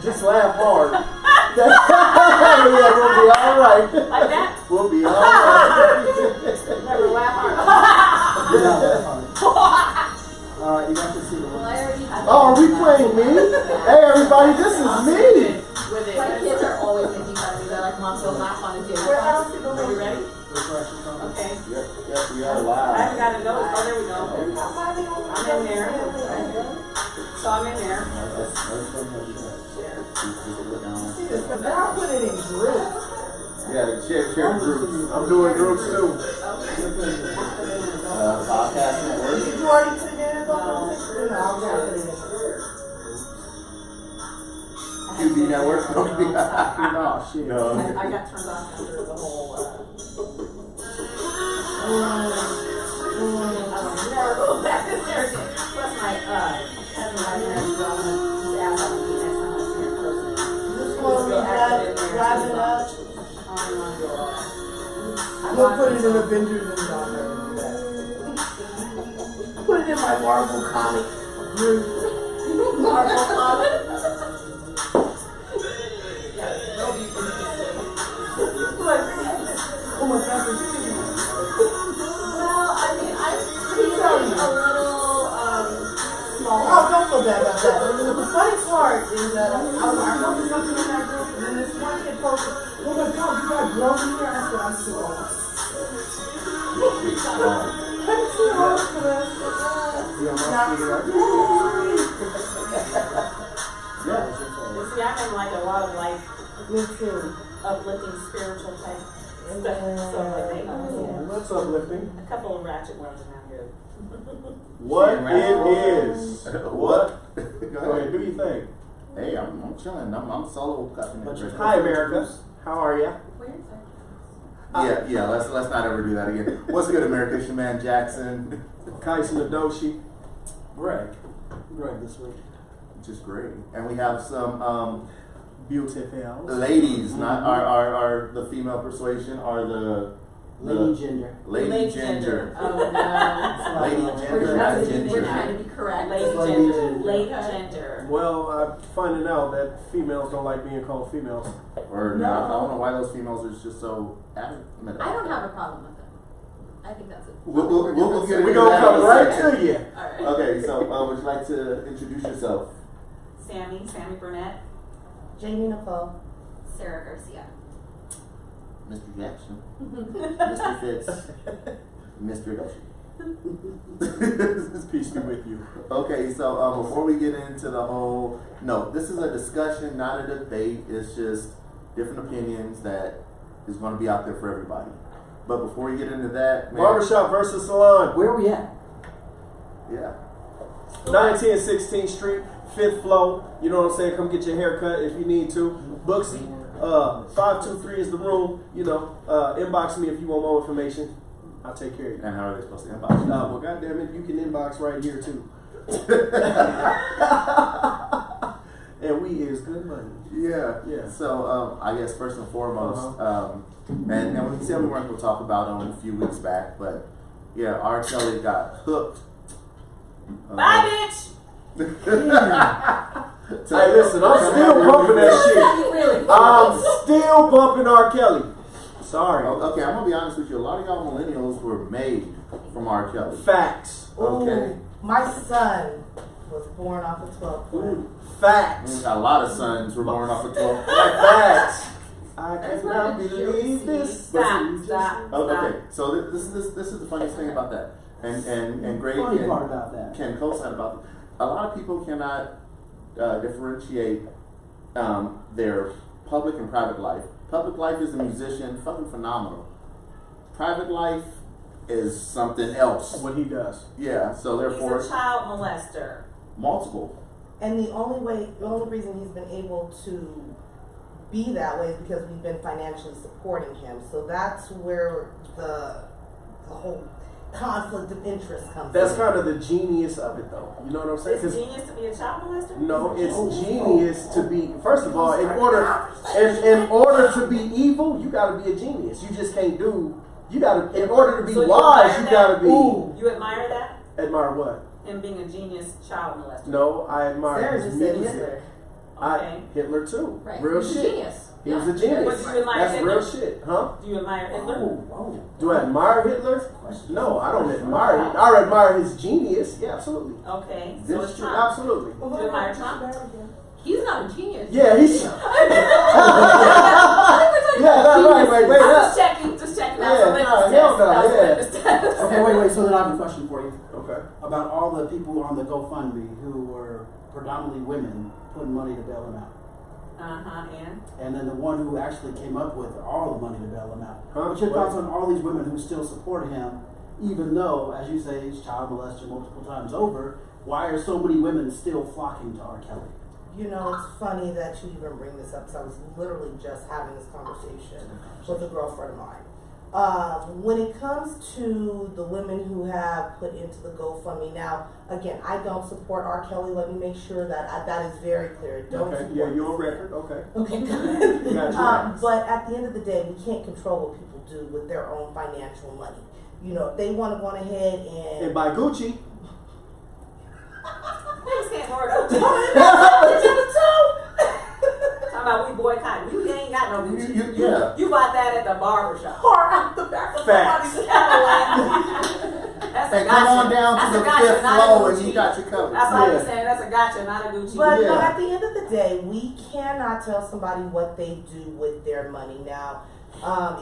Just laugh hard. Yeah, we'll be all right. Like that? We'll be all right. Never laugh hard. All right, you got to see the one. Well, I already have. Oh, are we playing me? Hey, everybody, this is me. With it. My kids are always making fun of me. They're like, Mom, don't laugh on the table. Are we ready? Okay. Yep, we are I live. haven't got to go. Oh, there we go. I'm in there. So I'm in there. I'll put it in groups. Yeah, share groups. I'm doing groups too. Podcast network. You already put it in? No, I'll put it in. QB network. Oh shit. No. I got turned off after the whole. I don't never go back in there again. Plus my having my parents go on just ask how to be next time I see in person. This one we have, wrap it up. We'll put it in Avengers and put it in my Marvel comic group. Marvel comic. Oh my God. Well, I mean, I'm feeling a little small. Oh, don't feel bad about that. The funny part is that I posted something in that group, and then this one kid posted, "Oh my God, you got grown in here." I said, "I'm too old." I'm too old for this. See, I'm in like a lot of like Me too. uplifting spiritual type stuff like that. What's uplifting? A couple of ratchet ones and I'm good. What it is. What? Go ahead, do you think? Hey, I'm chilling. I'm solo cutting it. Hi, America. How are ya? Where is that? Yeah. Let's not ever do that again. What's good, America? It's your man Jackson. Kaisen Adoshi. Greg this week. Just great. And we have some Beautiful. ladies, not our the female persuasion, are the Lady gender. lady ginger. Oh no. Lady ginger, not We're ginger. trying to be correct. Late Lady gender. gender. Late gender. Well, I'm finding out that females don't like being called females. Or No. not. I don't know why those females are just so adamant. I don't have a problem with it. I think that's it. We'll get We're into gonna that come in a right second. to you. Alright. Okay, so would you like to introduce yourself? Sammy Burnett. Jamie Nicole. Sarah Garcia. Mr. Jackson, Mr. Fitz, Mr. Doshi. Peace be with you. Okay, so before we get into the whole, no, this is a discussion, not a debate. It's just different opinions that is going to be out there for everybody. But before we get into that, man, Barbershop versus salon. Where are we at? yeah, 19 and 16th Street, 5th floor. You know what I'm saying? Come get your hair cut if you need to. Booksy, 523 is the room. You know, inbox me if you want more information. I'll take care of you. and how are they supposed to inbox you? Well, goddamn it, you can inbox right here too. And we is good money. Yeah. Yeah. So I guess first and foremost, and we said we weren't going to talk about him a few weeks back, but yeah, R. Kelly got hooked. Bye, bitch. Hey, listen, I'm still bumping that shit. I'm still bumping R. Kelly. Sorry. Okay, I'm gonna be honest with you. A lot of y'all millennials were made from R. Kelly. Facts. Okay. Ooh, my son was born off of 12 foot. Facts. A lot of sons were born off of 12. Facts. I That's cannot what believe this. Stop. Okay, so this is the funniest thing about that, and Greg Funny part about that. can co-sign about it. A lot of people cannot differentiate their public and private life. Public life is a musician, fucking phenomenal. Private life is something else. What he does. Yeah, so He's therefore, a child molester. multiple. And the only reason he's been able to be that way is because we've been financially supporting him. So that's where the whole conflict of interest comes That's in. kind of the genius of it, though. You know what I'm saying? It's 'Cause genius to be a child molester? no, it's genius to be. First of all, in order to be evil, you got to be a genius. You just can't do. You got to. In order to be So you wise, admire you got to that? be. Ooh. You admire that? Admire what? Him being a genius child molester. No, I admire Sarah his just said music. Hitler. Okay. Hitler too. Right. Real He's a shit. genius. He was a Yeah. genius. But do you admire That's Hitler? real shit, huh? Do you admire Hitler? Whoa. Do I admire Hitler? No, I don't admire him. I admire his genius. Yeah, absolutely. Okay. So This it's true. Trump. Absolutely. Do you admire Trump? He's not a genius. Yeah, he's. I Yeah, right. I'm just checking. Just checking out some Yeah, litmus hell test. no, That was a yeah. litmus test. Okay, wait. So then I have a question for you Okay. about all the people on the GoFundMe who were predominantly women putting money to bail him out. And And then the one who actually came up with all the money to bail him out. Huh? What's your thoughts What? on all these women who still support him, even though, as you say, he's child molested multiple times over? Why are so many women still flocking to R. Kelly? You know, it's funny that you even bring this up because I was literally just having this conversation with a girlfriend of mine. When it comes to the women who have put into the GoFundMe, now, again, I don't support R. Kelly. Let me make sure that that is very clear. Don't Okay. support Yeah, you're on this. record. Okay. Okay, good. Gotcha. But at the end of the day, we can't control what people do with their own financial money. You know, if they want to go ahead And and by Gucci. Niggas can't order Gucci. Talking Talking about we boycott. You ain't got no Gucci. Yeah. You bought that at the barber shop. Or out the back of Facts. somebody's Cadillac. That's Hey, a come gotcha. on down That's to a the gotcha, fifth not a floor and Gucci. you got your cover. That's all Yeah. I'm saying. That's a gotcha, not a Gucci. But Yeah. at the end of the day, we cannot tell somebody what they do with their money. Now,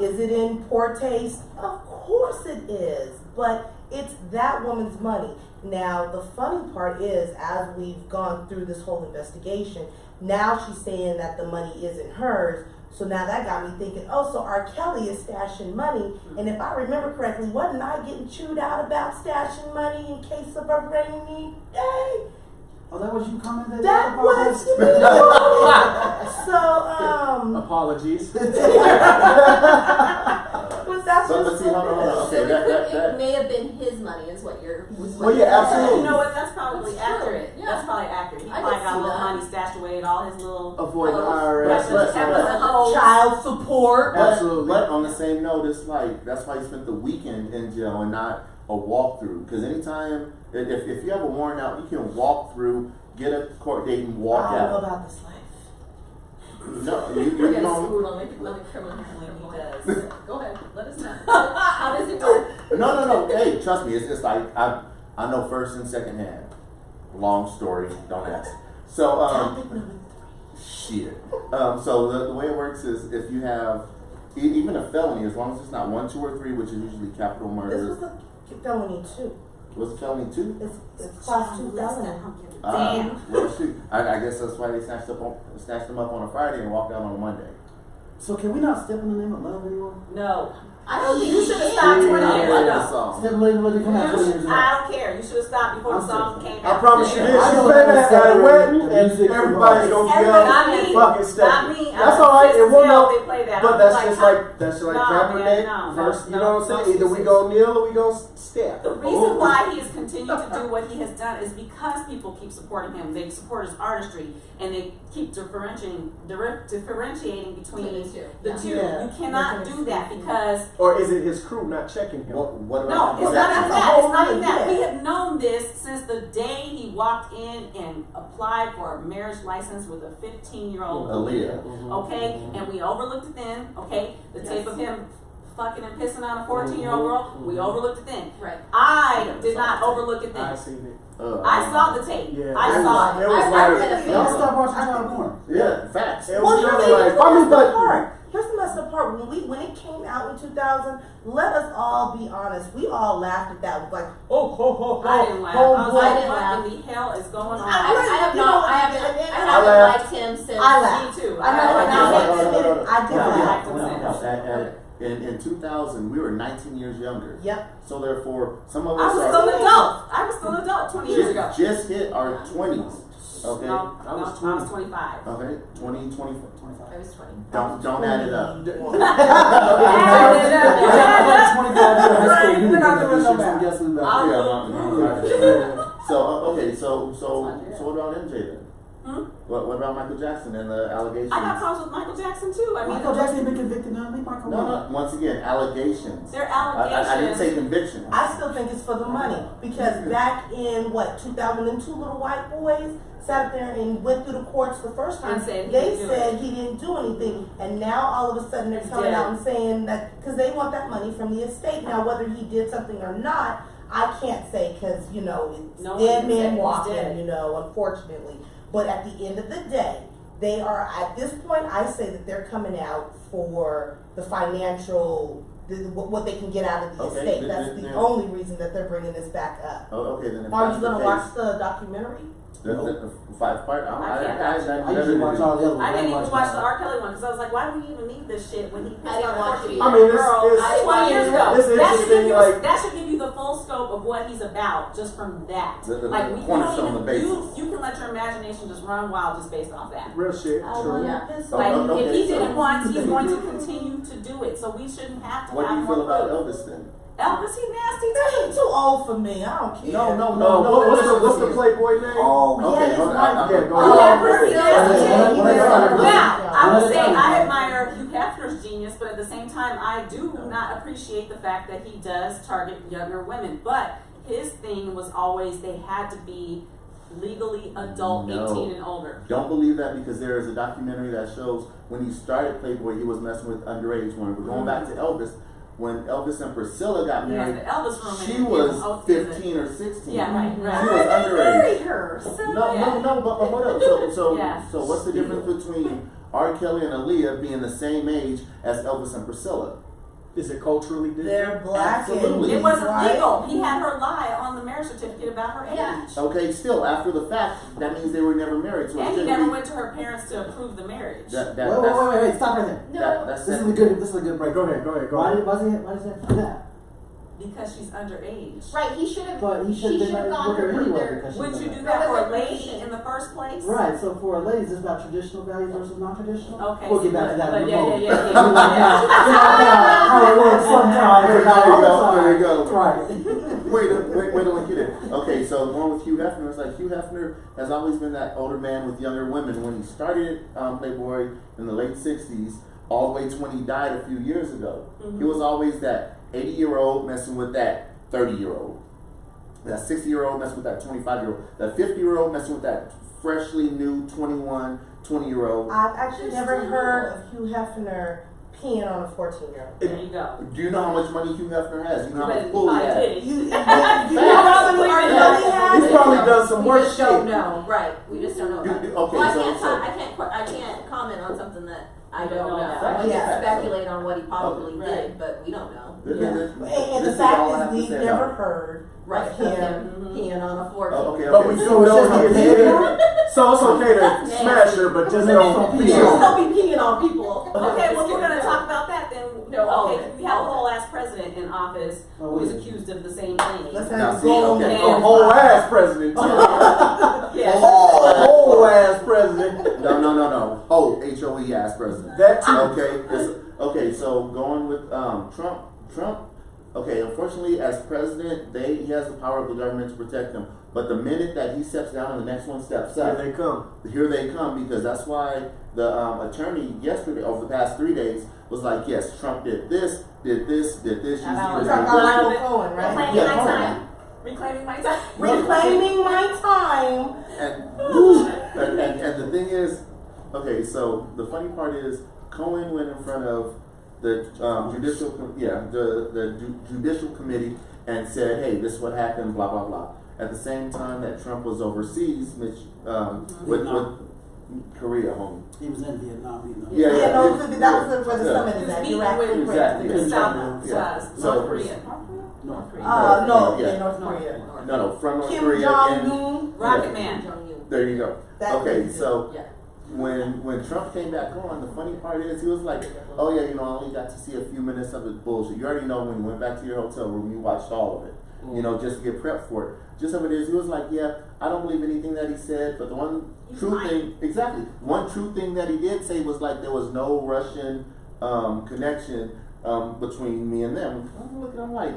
is it in poor taste? Of course it is. But it's that woman's money. Now, the funny part is, as we've gone through this whole investigation, now she's saying that the money isn't hers. So now that got me thinking, oh, so R. Kelly is stashing money. And if I remember correctly, wasn't I getting chewed out about stashing money in case of a rainy day? Oh, that was you commented? That was me. So, Apologies. but that's But just see, hold on. So Okay, it that. may have been his money, is what you're. Well, yeah, absolutely. You know what? That's probably That's true. accurate. Yeah. That's probably accurate. He I probably can got a see little that. money stashed away at all his little. Avoid the Oh, IRS. That's what the whole. child support. Absolutely. But on the same note, it's like that's why he spent the weekend in jail and not a walkthrough. Because anytime, if you have a warrant out, you can walk through, get a court date, and walk I don't know out. about this life. No, We're you gonna don't. screw on the criminal When he does. Go ahead, let us know. How does it work? No. Hey, trust me. It's like I know first and second hand. Long story. Don't ask. So shit. So the way it works is if you have even a felony, as long as it's not 1, 2, or 3, which is usually capital This murder. was a felony too. Was it felony 2? It's class 2 felony. Damn. Well, shoot. I guess that's why they snatched them up on a Friday and walked out on a Monday. So can we not step in the name of love anymore? No. I don't think You should have stopped 20 years Yeah, ago. that's all. Step in the name of love, come out 20 years ago. I don't care. You should have stopped before the song came out. I promise you this. I You don't play that at a separate wedding the and music from everybody's art. gonna Not yell me. fucking step. Not me. That's alright. It will know know. they play that. But I'm that's like, just how- like No, Kaepernick man, no, versus, no, you know what I'm no, saying? Either we no. go kneel or we go step. The reason why he has continued to do what he has done is because people keep supporting him. They support his artistry, and they keep differentiating between The two. the Yeah. two. Yeah. You cannot do that because Or is it his crew not checking him? What no, about it's not that's even a that. whole It's not even other- that. yeah. We have known this since the day he walked in and applied for a marriage license with a 15-year-old Aaliyah. Okay, and we overlooked it then. Okay, the tape of him fucking and pissing on a 14-year-old girl, we overlooked it then. Right. I did not overlook it I then. seen it. I saw the tape. Yeah, I it saw was- it. it was I like- read a Y'all film. stop watching child porn. Yeah, facts. It Well, was you know, really like, here's I mean, the but part. Here's the messed up part. When it came out in 2000, let us all be honest. We all laughed at that. Like, oh, ho, ho, ho. I didn't laugh. I was homeboy. like, didn't what laugh. in the hell is going on? I have You know, not. I I haven't laughed. liked him since. I laughed. Me too. I know, I and I did I laugh. liked him. In 2000, we were 19 years younger. Yep. So therefore, some of I us was are still an adult. I was still an adult 20 years ago. just hit our 20s. Okay. No, I was I was 25. Okay. 20, 20. I was 20. Don't add it up. We're not doing no math. Guessing Yeah, about. So okay, so what about MJ then? Hmm? What about Michael Jackson and the allegations? I got problems with Michael Jackson too. I mean, Michael Jackson been convicted now. Leave Michael No, alone. once again, allegations. they're I didn't allegations. say conviction. I still think it's for the money because back in 2002, Little White Boys sat there and went through the courts the first time. And said he They didn't do said it. he didn't do anything, and now all of a sudden they're He's coming dead. out and saying that because they want that money from the estate. Now, whether he did something or not, I can't say because it's No one dead can say man he's walking. dead. Unfortunately, but at the end of the day, they are at this point. I say that they're coming out for the financial. What they can get out of the Okay, estate. That's the only reason that they're bringing this back up. Oh, okay, then if Are that's you gonna the watch case, the documentary? the five part. I can't I usually watch all the other ones. I didn't even watch watch that. the R. Kelly one because I was like, why do we even need this shit when he I didn't watch it. I mean, it's- girl it's- 20 years ago? it's interesting, like- that should give you the full scope of what he's about just from that. The Like you cornerstone, don't the even, basis. you can let your imagination just run wild just based off that. Real shit. I True. wanna Yeah. piss Oh, Like off. okay, if he so- did it once, he's going to continue to do it. So we shouldn't have to What do have you more feel about proof. Elvis then? Elvis, he nasty He's too. too old for me. I don't care. What's the Playboy name? Oh, Okay, yeah, hold on. Yeah, go Oh, ahead. yeah, pretty Yeah, nasty. yeah. Now, I would Yeah. say I admire Hugh Hefner's genius, but at the same time, I do not appreciate the fact that he does target younger women. But his thing was always they had to be legally adult, No. 18 and older. Don't believe that because there is a documentary that shows when he started Playboy, he was messing with underage women. We're going back to Elvis. When Elvis and Priscilla got Yeah, married, the Elvis room. she and- was oh, 15 or 16. Yeah, right, She right. was underage. her. No, but hold up. So Yeah. what's the difference between R. Kelly and Aaliyah being the same age as Elvis and Priscilla? Is it culturally different? They're black and Absolutely. It wasn't white. legal. He had her lie on the marriage certificate about her age. Yeah. Okay, still after the fact, that means they were never married. So it And he shouldn't never be- went to her parents to approve the marriage. That, Wait, stop right there. that's This is a good break. Go ahead. Why is that for that? Because she's underage. Right, he should have. But he should have been gone with her for anyway their. because she's Wouldn't you do underage. that for a But lady in the first place? Right, so for ladies, it's about traditional values versus non-traditional. Okay, We'll get back to that but in a yeah, moment. yeah. How it works sometimes. There you go, there you go. Right. Wait till we get it. Okay, so going with Hugh Hefner, it's like Hugh Hefner has always been that older man with younger women. When he started Playboy in the late 60s, all the way to when he died a few years ago, he was always that 80-year-old messing with that 30-year-old. That 60-year-old messing with that 25-year-old. That 50-year-old messing with that freshly new 21, 20-year-old. I've actually never heard of Hugh Hefner peeing on a 14-year-old. There you go. Do you know how much money Hugh Hefner has? You know how But much pull he I has? did. You know how many R. Kelly has? He's probably done some We work just shit. don't know, right? We just don't know. About it. Okay, Well, so I can't comment on something that I You don't don't know. know. I can Yeah. speculate on what he probably Right. did, but we don't know. This And the is all I fact have to is, we've say never about it. heard Right, of him. peeing on a 14. Oh, okay, But we okay. do So it's know just he is a here. So it's okay to smash her, but just don't You pee just on her. don't be peeing on people. Okay, well, we're going to talk about that then. No, all of Okay, it. we have a whole ass president in office Oh, who is wait. accused of the same thing. Let's Now, have see, go on okay. the A whole ass president. Yes. Whole ass president. No. Oh, HOE ass president. That too. Okay, so going with Trump. Okay, unfortunately, as president, he has the power of the government to protect him. But the minute that he steps down and the next one steps Here up, they come. here they come, because that's why the attorney yesterday, over the past 3 days, was like, yes, Trump did this. She's About using Talking this. about Michael Cohen, right? Reclaiming Yeah, my hold on. time. Reclaiming my time. Reclaiming my time. And the thing is, okay, so the funny part is Cohen went in front of the judicial committee and said, hey, this is what happened, blah blah blah. At the same time that Trump was overseas, with Korea, homie. He was in Vietnam, you know. Yeah, Yeah, no, that was where the Yeah. summit He is was at. meeting Iraq with and Exactly. Kuwait. South, Yeah. South, So- North Korea. North Korea. No, Yeah. yeah, North Korea. No, from North Kim Korea. Jong-un. Rocket Yeah. Man. There you go. That Okay, was it. so Yeah. when Trump came back on, the funny part is he was like, oh yeah, I only got to see a few minutes of his bullshit. You already know when you went back to your hotel room, you watched all of it, just to get prepped for it. Just how it is, he was like, yeah, I don't believe anything that he said, but the one true thing that he did say was like there was no Russian connection between me and them. I'm looking, I'm like,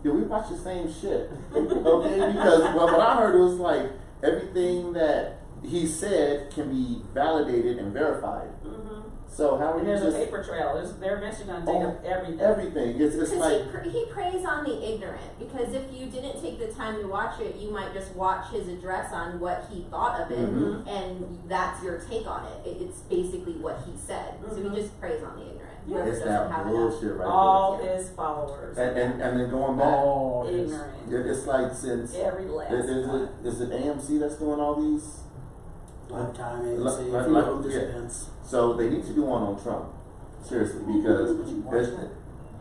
yeah, we watch the same shit, okay? Because what I heard was like everything that he said can be validated and verified. Mhm. So how are And you there's a just paper trail. They're eventually going to dig up everything. everything? It's Because like he preys on the ignorant. Because if you didn't take the time to watch it, you might just watch his address on what he thought of it, Mhm. and that's your take on it. It's basically what he said. So Mhm. he just preys on the ignorant. Yeah. Whoever it's doesn't that have enough. bullshit right All Yeah. his followers. there. And then going back, Oh, ignorant. it's like since Every last one. is it AMC that's doing all these? Lifetime Li- agency, li- if you know li- who this yeah. events. So they need to do one on Trump. Seriously, because there's,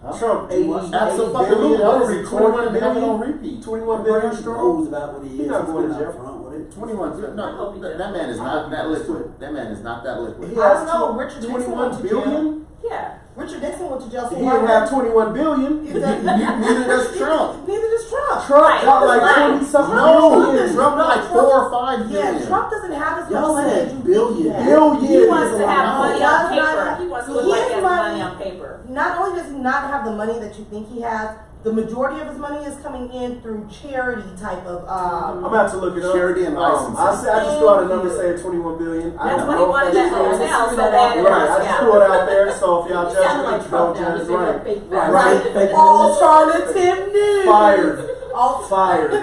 huh? Trump, 80 Absolutely, billion, I what was is it, recording and have it 21 on billion? repeat. 21 Everybody billion strong? knows about what he He's is. not He's going been to out jail. front with it. 21. I hope No, he that does. man is not that liquid. That man is not that liquid. He I has don't know, Richard Nixon 21 went to jail. billion? Yeah. Richard Nixon went to jail. So He why didn't have would- 21 billion. Neither does Trump. Neither does Trump. Trump Right. got like Right. 20 something No, billion. Trump like 4 or 5 billion. Yeah, Trump doesn't have as much Y'all money said as you billion. think he has. Billion. He wants to No. have money No. on paper. He wants to look He like has he has money. money on paper. Not only does he not have the money that you think he has, the majority of his money is coming in through charity type of. I'm about to look it up. Charity and licensing. I just threw out a number saying 21 billion. I That's don't what know he if wanted that's that true. hotel, so that Right, I just threw it out there, so if y'all He judge sounded me, like don't Trump now. judge He's right. a fake Right. Right. Fake news. Alternative news. Fired. Al- Fired. You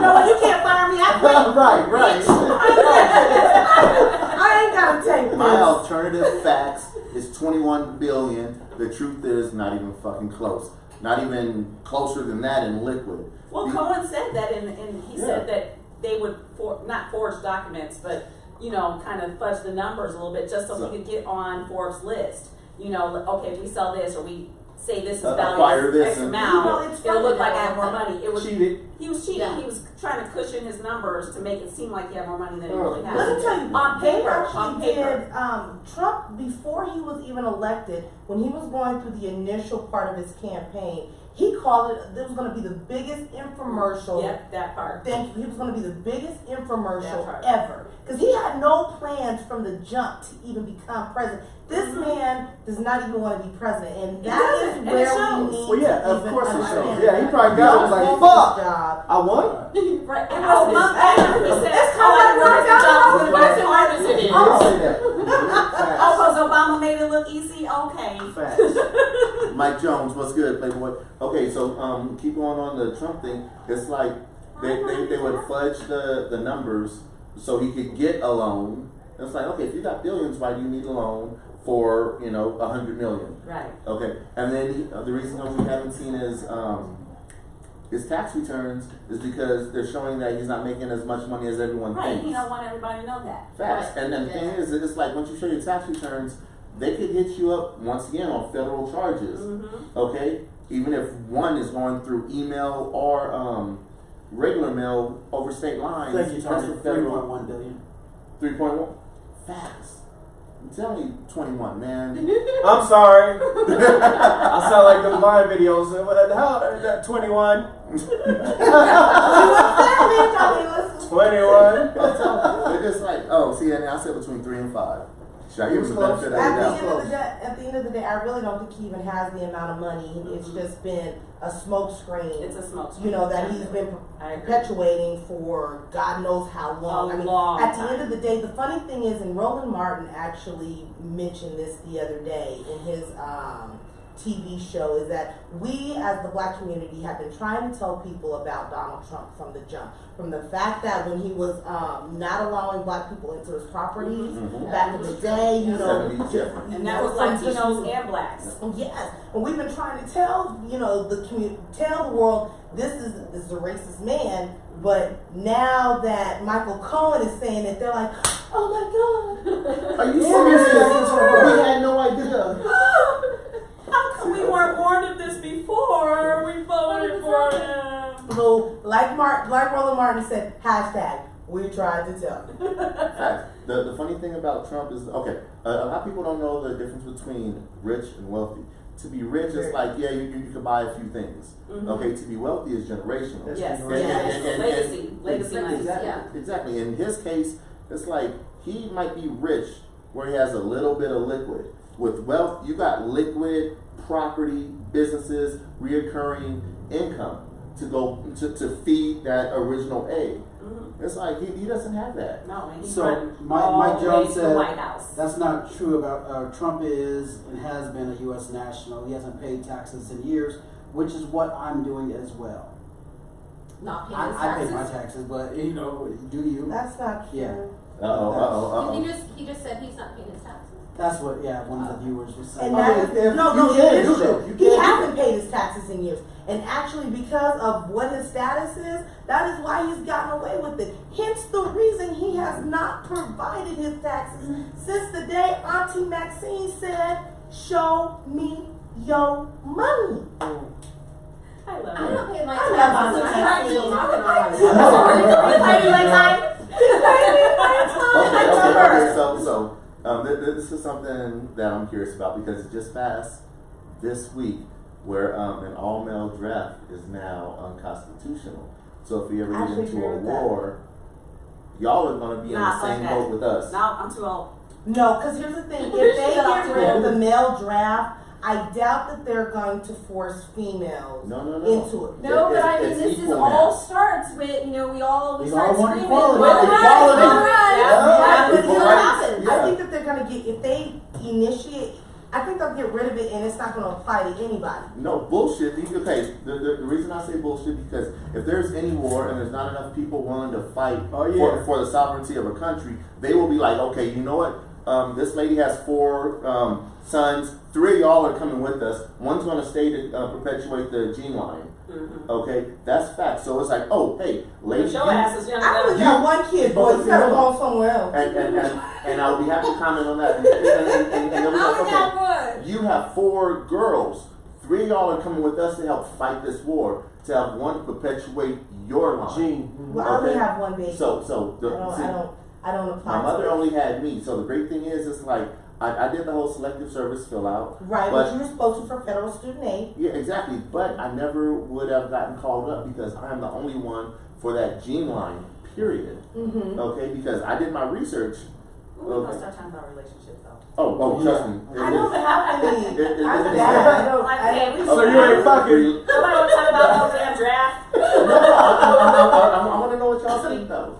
know what? You can't fire me. I quit. Right, right. I ain't gotta take My this. alternative facts is 21 billion. The truth is not even fucking close. Not even closer than that in liquid. Well, Cohen said that, and he Yeah. said that they would not forge documents, but kind of fudge the numbers a little bit just so he could get on Forbes' list. Okay, if we sell this or we say this is Acquire valued this X and- amount, Well, it's it'll funny look like I though. have more money. It was Cheated. he was cheating. Yeah. He was trying to cushion his numbers to make it seem like he had more money than he really Let me has. tell you, On they paper, actually on paper. did. Trump, before he was even elected, when he was going through the initial part of his campaign, he called it. This was going to be the biggest infomercial. Yep, that part. Thank you. He was going to be the biggest infomercial That's right. ever because he had no plans from the jump to even become president. This man does not even want to be president, and that doesn't, is and it where shows. we need Well, yeah, to of even course it understand shows. Yeah, he that. probably got it, was like, He fuck. this job. I won? Right. It was month after he said, It's "Oh, I coming did a right good job down with the the road. hard as it is." I didn't say that. Oh, because Obama made it look easy? Okay. Facts. Facts. Mike Jones, what's good, Playboy? Okay, so keep going on the Trump thing. It's like they would fudge the numbers so he could get a loan. It's like, okay, if you got billions, why do you need a loan for 100 million? Right. Okay, and then the reason why we haven't seen his tax returns is because they're showing that he's not making as much money as everyone Right. thinks. He don't want everybody to know that. Facts. And then the thing is, it's like once you show your tax returns, they could hit you up once again on federal charges. Mm-hmm. Okay, even if one is going through email or regular mail over state lines. Thank you, that's Tony. the federal 3.1 billion. 3.1. Facts. I'm telling you, 21, man. I'm sorry. I sound like the Vine videos. How that 21? 21. I'm telling you, they're just like, oh, see, and I said between 3 and 5. Should I give him the benefit of the doubt? At the end of the day, I really don't think he even has the amount of money. It's just been a smoke screen. It's a smoke screen. You know, that he's been I agree. perpetuating for God knows how long. A I mean, long at the time. end of the day, the funny thing is, and Roland Martin actually mentioned this the other day in his TV show, is that we as the black community have been trying to tell people about Donald Trump from the jump. From the fact that when he was not allowing black people into his properties back in the day, you know, 70s, yeah. And that was Latinos and blacks. yes, and we've been trying to tell the community, tell the world this is a racist man. But now that Michael Cohen is saying it, they're like, oh my God, Are you serious? We had no idea. How come we weren't warned of this before? We voted for him. so like Roland Martin said, hashtag we tried to tell. Facts. The funny thing about Trump is, okay, a lot of people don't know the difference between rich and wealthy. To be rich is like, yeah, you can buy a few things. Mhm. Okay, to be wealthy is generational. Yes, And- yes. Legacy money. Exactly, Yeah. exactly. In his case, it's like he might be rich where he has a little bit of liquid. With wealth, you got liquid property, businesses, reoccurring income to go to feed that original A. It's like he doesn't have that. No, and he So, run Mike all the Jones way to said the White House. That's not true about Trump is and has been a U.S. national. He hasn't paid taxes in years, which is what I'm doing as well. Not paying his I pay my taxes. taxes, but you know, do you? That's not true. Yeah. He just said he's not paying his taxes. That's what, one of the viewers was saying. And that is, if no, you it can is do true. that, you He can do hasn't that. paid his taxes in years. And actually, because of what his status is, that is why he's gotten away with it. Hence the reason he has not provided his taxes since the day Auntie Maxine said, "Show me your money." I love I'm it. not paying my I love taxes. my I'm taxes. still not gonna lie. Okay. So this is something that I'm curious about because it just passed this week, where an all-male draft is now unconstitutional. So if we ever get Actually into agree a with that. war, y'all are going to be in the Not like same that. boat with us. No, I'm too old. No, because here's the thing: if they Shut up, get rid of Joel. the male draft, I doubt that they're going to force females No. into it. No, but I mean, It's this is equal all now. starts with, we We start all want screaming. equality. Women rights, Equality. women rights. Yeah. But Equal here's what rights. happens. Yeah. I think that they're gonna get if they initiate. I think they'll get rid of it, and it's not gonna apply to anybody. No, bullshit. Okay, the reason I say bullshit because if there's any war and there's not enough people willing to fight Oh, yeah. for the sovereignty of a country, they will be like, okay, you know what? This lady has 4 sons. 3 of y'all are coming with us. One's going to stay to perpetuate the gene line. Okay, that's fact. So it's like, oh, hey, lady, Your ass is younger I only than got one kid, boy. You gotta go somewhere else. and I'll be happy to comment on that. And they'll be like, okay, you have 4 girls. 3 of y'all are coming with us to help fight this war. To have one perpetuate your line. Gene. Well, I only Okay. have one baby. So I don't apply. my mother to it. only had me. So the great thing is, it's like I did the whole selective service fill out. Right, but- but you were supposed to for federal student aid. Yeah, exactly. But I never would have gotten called up because I'm the only one for that gene line. Period. Mm-hmm. Okay, because I did my research. We're gonna start talking about relationships though. Oh, trust me. I don't have any. it- I'm it- bad. I don't. Like, I hey, don't. we So you ain't fucking. Nobody wanna talk about no damn draft. I want to know what y'all think though.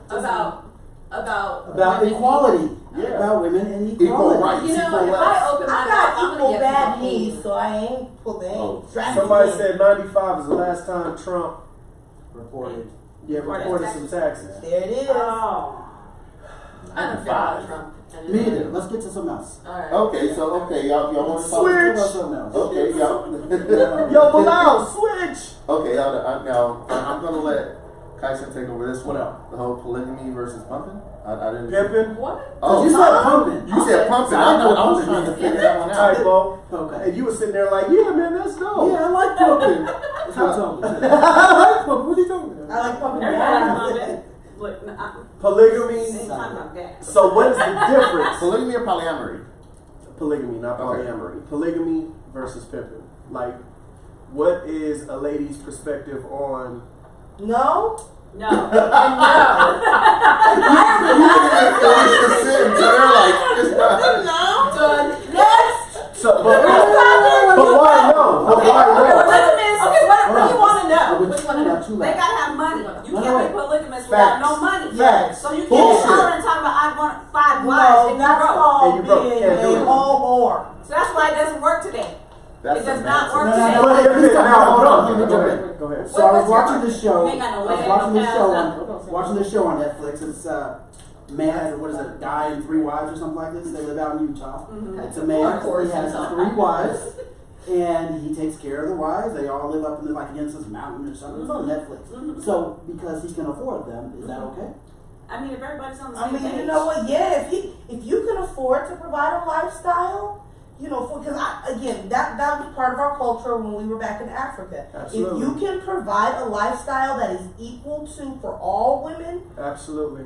About women. equality. Yeah. About women and Equal equality. rights. You know, Equal if less. I open my I mouth, got I'm equal gonna bad get knees, people so I ain't pulled Oh. drafted. Somebody said 95 is the last time Trump Reported. reported some taxes. There it is. Oh. I don't care about Trump. Me either. Let's get to something else. Alright. Okay, so y'all want to talk Switch. Let's go about something else. Okay, y'all. Yo, Bilal, switch. Okay, now I'm gonna let Kyson take over this one. What The whole polygamy versus pumping. I didn't. Pimping. What? Oh, You said pumping. You said pumping. I was trying to figure that one out. Typo. Okay. And you were sitting there like, yeah, man, that's dope. Yeah, I like pumping. That's what I'm talking about. I like pumping. What are you talking about? I like pumping Everybody gas. love it. Look, Polygamy. ain't talking about gas. So what is the difference? Polygamy or polyamory? Polygamy, not Okay. polyamory. Polygamy versus pimping. Like, what is a lady's perspective on? No. No. Done. Next. So, but why no? But why no? Polygamous. Okay, what do you want to know? Which one? Now, two They left. gotta have money. You No, can't no, be polygamous without no money. Facts. So you can't Bullshit. be hollering and talking about I want 5 wives No, and that's you broke. called And you broke. being Can't do a it. whole whore. So that's why it doesn't work today. That's It does a not massive- work No, no, today. no. But if it's now, hold on. Let me Go jump ahead. in. Go ahead. So I was What's your watching this show. You ain't got no I was wedding, watching no this show house, watching this show on Netflix. It's man, what is it? Guy and 3 wives or something like this. They live out in Utah. It's a man. He has 3 wives, and he takes care of the wives. They all live up in like against this mountain or something. It's on Netflix. So because he can afford them, is that okay? I mean, if everybody's on the I same mean, page. you know what? Yeah, if you can afford to provide a lifestyle, you know, because again, that was part of our culture when we were back in Africa. Absolutely. If you can provide a lifestyle that is equal to for all women, Absolutely.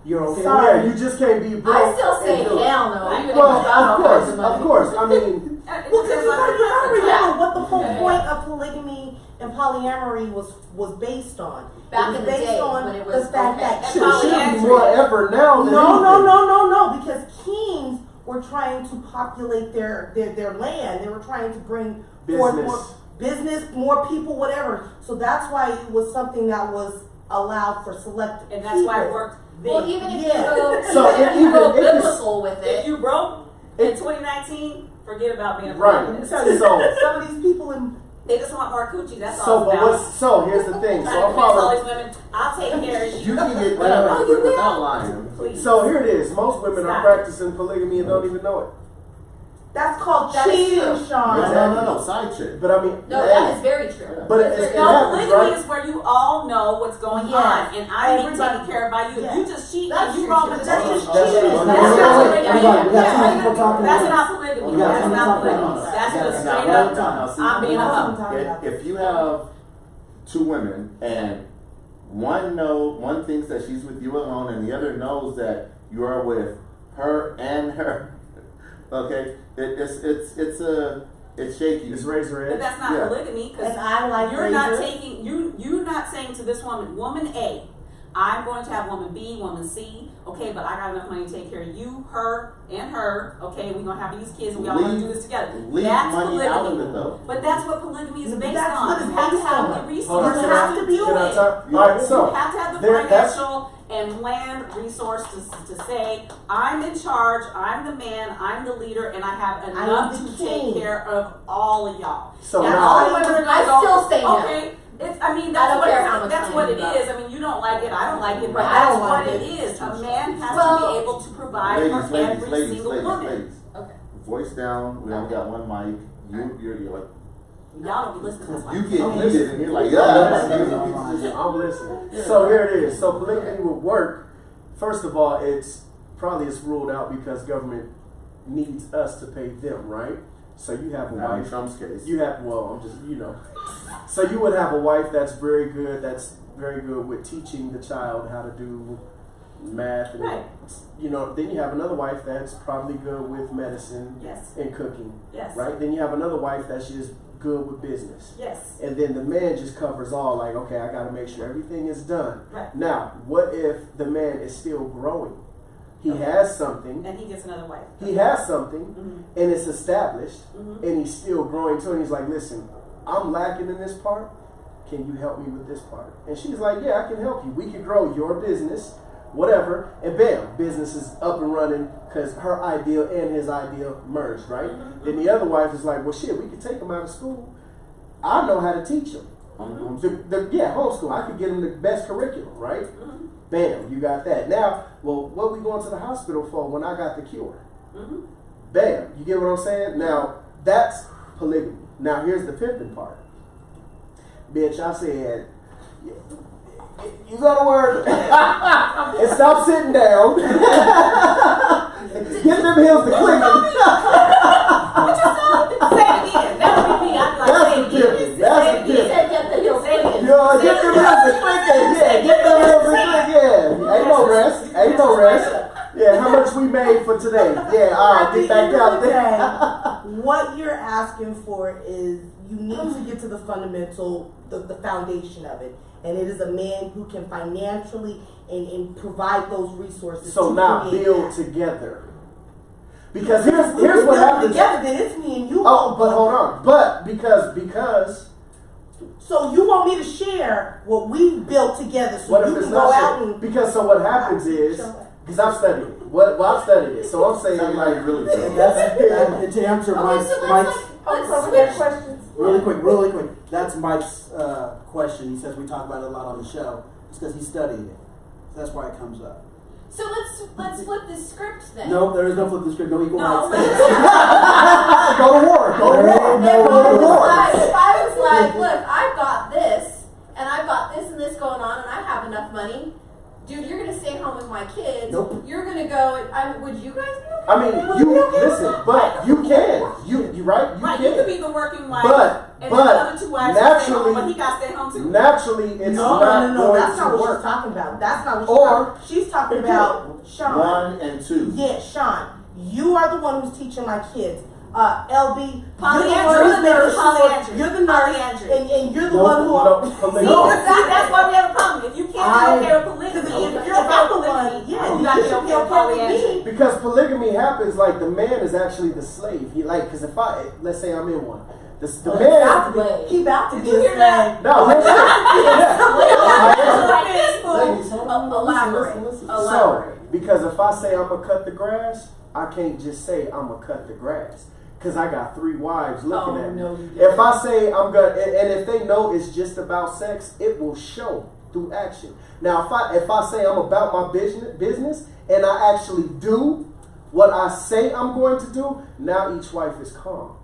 You're okay. Sorry. Yeah, you just can't be broke. I still say and do it. hell no. Even Well, if I of don't have the course, money. of course. I mean, It well, because depends you on gotta the remember what the whole Yeah. point of polygamy and polyamory was based on. Back it was in the based day on when it the was fact okay. that And shit should be polyandry. more effort now than No, because kings were trying to populate their land. They were trying to bring forth Business. more business, more people, whatever. So that's why it was something that was allow for selective And that's why it people. worked then. Well, even if Yeah. you go, So even if it- you go even if it's- biblical with If it, you broke in It- 2019, forget about being a Right. polygamist. I'm telling you, So- some of these people in They just want more coochie. That's So, all. but it's about. what's so? Here's the thing. So Trying to I'm convince all following. these women, I'll take care of you. You can get Wait, that wait, wait. without lying. Please. So here it is. Most women are Stop. practicing polygamy and don't even know it. that's called That is cheating, true. No, Sean. no, side chick. But I mean, no, hey, that is very true. Yeah. But That's it's- very it true. No, happens, polygamy right? is where you all know what's going Yes. on, and I'm being Everybody- taken care of by you. Yes. You just cheat That's and you true. roll with That's the just cheating. cheating. That's That's not right. polygamy. Everybody, we got too many people talking That's about not it. polygamy. We got That's too many not talking polygamy. about it. That's Yeah, just yeah, straight yeah. up. Now, see, I'm being a That's what I'm hoe. talking about. If you have two women and one thinks that she's with you alone and the other knows that you are with her and her, okay, it's shaky. it's razor But edge. that's not Yeah. polygamy because And I like you're not razor. taking you're not saying to this woman A, I'm going to have woman B, woman C, okay, but I got enough money to take care of you, her, and her, okay, we're gonna have these kids and we all want to Leave- do this together. leave That's money polygamy. out of it, though. But that's what polygamy is But based that's on. what it's You have to based have on. the Hold on, resources You have to be do Can I it. talk? All right, so You have to have the that's- financial and land resource to say, I'm in charge, I'm the man, I'm the leader, and I have enough I'm the to king. take care of all of y'all. So Now, now- all women are gonna I go, still say no. okay, I mean, I that's don't what, care how much that's money what you it got. is. I mean, you don't like it, I don't like it, but Right, I that's don't what like it it. is. A man has to Well- be able to provide for every single woman. Okay. Voice down. We only got one mic. You're like Y'all don't be listening to this. you one. get heated and you're like I'm listening. So here it is. So polygamy would work. First of all, it's ruled out because government needs us to pay them, right? So you have a Not in wife. Trump's case. You have I'm just So you would have a wife that's very good. That's very good with teaching the child how to do math, and Right. Then you have another wife that's probably good with medicine Yes, and cooking, yes, right? Then you have another wife that's just good with business. yes, And then the man just covers all, like, okay, I got to make sure everything is done. right. Now, what if the man is still growing? He has something, And he gets another wife. and it's established, Mhm. and he's still growing too. And he's like, listen, I'm lacking in this part. Can you help me with this part? And she's like, yeah, I can help you. We can grow your business, whatever. And bam, business is up and running because her ideal and his ideal merged, right? Then the other wife is like, well, shit, we could take him out of school. I know how to teach him. Homeschool. I could get him the best curriculum, right? Mhm. Bam, you got that. Now, well, what we going to the hospital for when I got the cure? Mhm. Bam, you get what I'm saying? Now, that's polygamy. Now, here's the pimping part. Bitch, I said, you go to work and stop sitting down. Get them heels to clicking. Say it again. That would be me. I'd be like, That's say the it again. pimping. That's the He pimping. said get the heels Say it. clicking. Yo, get them heels to clicking. Yeah, get them heels to clicking. Yeah, ain't no rest. Ain't no rest. Yeah, how much we made for today? Yeah, all right, At get the back end of out the there. day, what you're asking for is you need to get to the fundamental, the foundation of it. And it is a man who can financially and provide those resources. So to now create build that. together. Because If here's we what build happens. together, then it's me and you. Oh, but hold on. But because So you want me to share what we built together, so what you if it's can go not out shared? and Because so what happens is because I've studied it. Well, I've studied it. So I'm saying Sounds like like really And that's to answer Okay, Mike's, so Mike's let's we got switch. questions. really quick. That's Mike's question. He says we talk about it a lot on the show. It's because he studied it. So that's why it comes up. So let's flip the script then. No, there is no flip the script. No equal No, rights. go to war. Go to war. No, Go to war. If I was like, look, I've got this, and I've got this and this going on, and I have enough money, dude, you're gonna stay home with my kids. Nope. You're gonna go. Would you guys be okay? I mean, you listen, but you can. You right? You Right, you could can. be the working wife, and But the other two wives can stay home, naturally- but he got to stay home too. Naturally, it's No, not no, going that's not to what work. she's talking about. That's not what Or- she's talking about. Sean. 1 and 2. Yeah, Sean. You are the one who's teaching my kids. LB, Polyandry, you're the nurse. polyandry, You're the nurse, polyandry. and you're the No, one who. no, See, polygamy. that's why we have a problem. If you can't be okay with polygamy, if you're okay I'm with the one, polygamy, yeah, you gotta be should okay with polyandry. Because polygamy happens like the man is actually the slave. He like because if let's say I'm in one, the He about man. to be. He about to Did be you a hear that? slave. No, listen. Like this fool. Ladies, hold on. Elaborate. Listen. So, because if I say I'm gonna cut the grass, I can't just say I'm gonna cut the grass. Cause I got 3 wives looking at me. no, you If I say I'm gonna, and if they know it's just about sex, it will show through action. Now, if I say I'm about my business and I actually do what I say I'm going to do, now each wife is calm,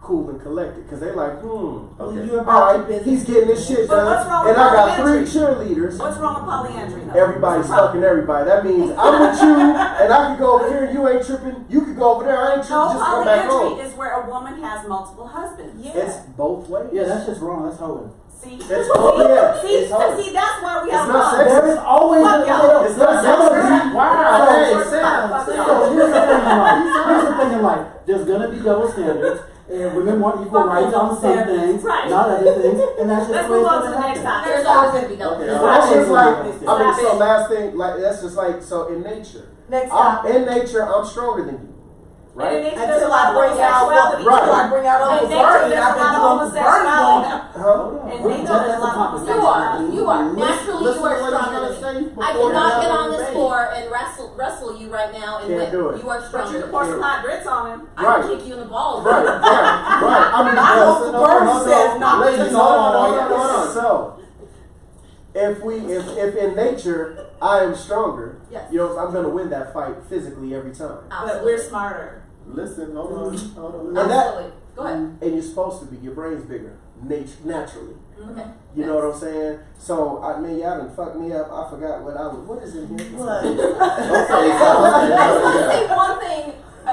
cool, and collected. Because they like, Okay. You're all about your right, business. he's getting this shit But done, what's wrong and with I got 3 polyandry? cheerleaders. What's wrong with polyandry though? Everybody's What's the problem? fucking everybody. That means I'm with you, and I can go over here, and you ain't tripping. You can go over there, I ain't tripping. No, Just come back home. polyandry is where a woman has multiple husbands. It's both ways. Yeah, that's just wrong. That's hoeing. See, It's yeah. see, It's hard. see, that's why we It's have not love. sexist. There is always Fuck a y'all. It's not sexist. Wow. Hey, Sam. So here's the thing in life. Here's the thing in life. There's gonna be double standards, and women want equal Fuck rights double on some standards. things, Right. not other things, and that's just Let's the way move it's on to gonna the next happen. topic. There's always going to be double Okay, standards. That's just like, I mean, Stop so it. last thing, like, that's just like, so in nature. Next topic. In nature, I'm stronger than you. And in Right? nature, there's a Until lot I of bring out homosexuality. Right. Until I bring out In Uncle nature, Bernie, there's a I've been lot of doing homosexuality. Huh? In nature, there's a lot of homosexuality. You are. Naturally, you are stronger than me. I cannot get on this floor and wrestle you right now and Can't win. do it. You are But you stronger can than pour me. some hot grits on him. I Right. can kick you in the balls. Right. I mean, Uncle Bernie says not ladies, to hold on. So, if in nature I am stronger, Yes. you know, I'm gonna win that fight physically every time. But Absolutely. we're smarter. Listen, hold on. And that, Absolutely. Go ahead. and you're supposed to be. Your brain's bigger, naturally. Okay. You know what I'm saying? So, I mean, y'all done fucked me up. I forgot what is in here? What? I just want to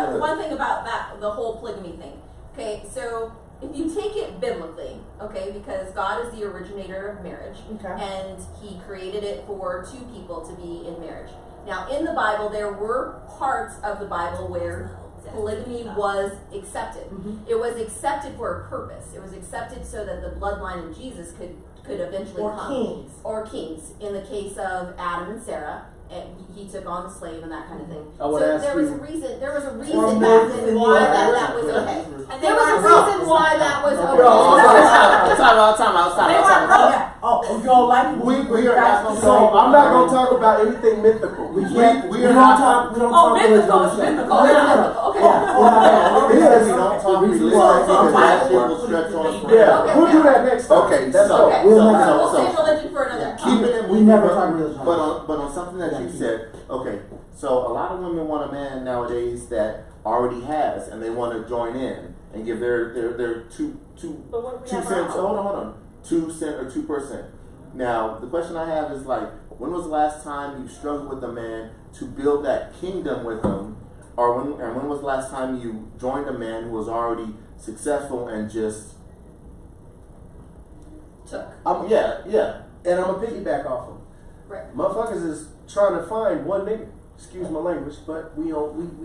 say one thing about that, the whole polygamy thing. Okay, so if you take it biblically, okay, because God is the originator of marriage, Okay. and He created it for 2 people to be in marriage. Now, in the Bible, there were parts of the Bible where polygamy was accepted. It was accepted for a purpose. It was accepted so that the bloodline of Jesus could eventually Or come. kings. Or kings. In the case of Adam and Sarah, and he took on the slave and that kind of thing. I would So ask there was you- a reason. There was a Or reason Moses back then and why Moses. that was okay. And There was a reason why that was okay. Time out. They weren't broke. Yeah. Oh, you don't like it? We are not gonna So I'm not gonna talk about anything mythical. We can't. we We are don't not talk. We don't Oh, talk religion mythical on is the show. mythical. Okay. Yeah, we're not We gonna- don't talk The reason religion why- because that Okay. shit will stretch on forever. Yeah, we'll do that next time. Okay, That's so- all. Okay, We'll so never- we'll so- save religion for another. Keep it in We never talk religion. But on something that you said, okay, so a lot of women want a man nowadays that already has, and they want to join in and give their two But what if we 2 have our cents. own? Hold on, 2 cent or 2%. Now the question I have is like, when was the last time you struggled with a man to build that kingdom with him, or when was the last time you joined a man who was already successful and just Took. yeah. And I'm gonna piggyback off him. Right. Motherfuckers is trying to find one nigga. Excuse my language, but we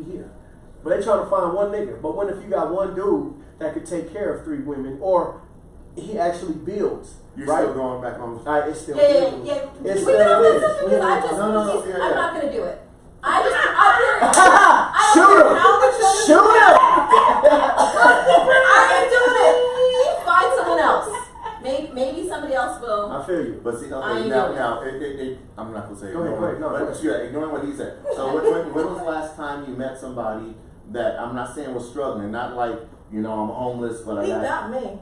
here. But they trying to find one nigga. But what if you got one dude that could take care of 3 women, or he actually builds? You're right? still going back on. It's still Yeah. It's We don't still listen because I just. No, yeah. I'm not gonna do it. I Shoot him! Shoot him! I ain't doing it. Find someone else. Maybe somebody else will. I feel you. But see, I okay, ain't now, doing I'm not gonna say. Go ahead, ignoring, no, go but ahead. yeah, ignoring what he said. So when was the last time you met somebody that I'm not saying was struggling, not like I'm homeless, but I He got. got me.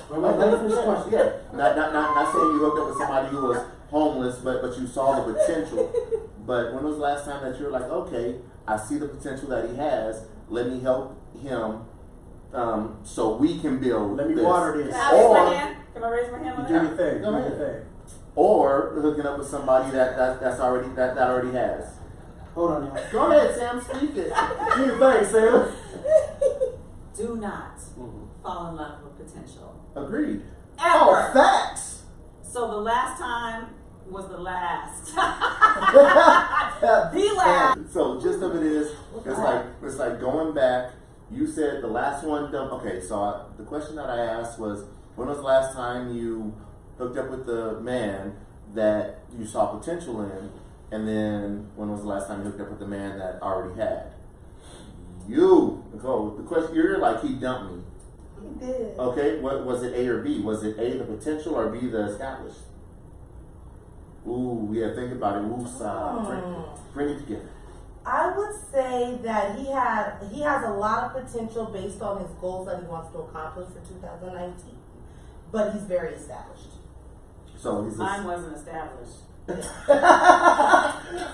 Wait, let me finish the question. Yeah, not saying you hooked up with somebody who was homeless, but you saw the potential. But when was the last time that you were like, okay, I see the potential that he has. Let me help him, so we can build. Let me this. water this. Can I raise my Or hand? Can I raise my hand You on do that? your thing. Go Do ahead. your thing. or hooking up with somebody that already has. Hold on, y'all. Go ahead, Sam. Speak it. Do your thing, Sam. Do not fall in love with potential. Agreed. Ever. Oh, facts. So the last time was the last. The last. So gist of it is, it's like going back. You said the last one done. Okay, so the question that I asked was, when was the last time you hooked up with the man that you saw potential in, and then when was the last time you hooked up with the man that already had? You. So the question, you're like, he dumped me. He did. Okay, what was it, A or B? Was it A, the potential, or B, the established? Ooh, yeah, think about it. Ooh, bring it together. I would say that he has a lot of potential based on his goals that he wants to accomplish for 2019, but he's very established. So he's Mine wasn't established. I'm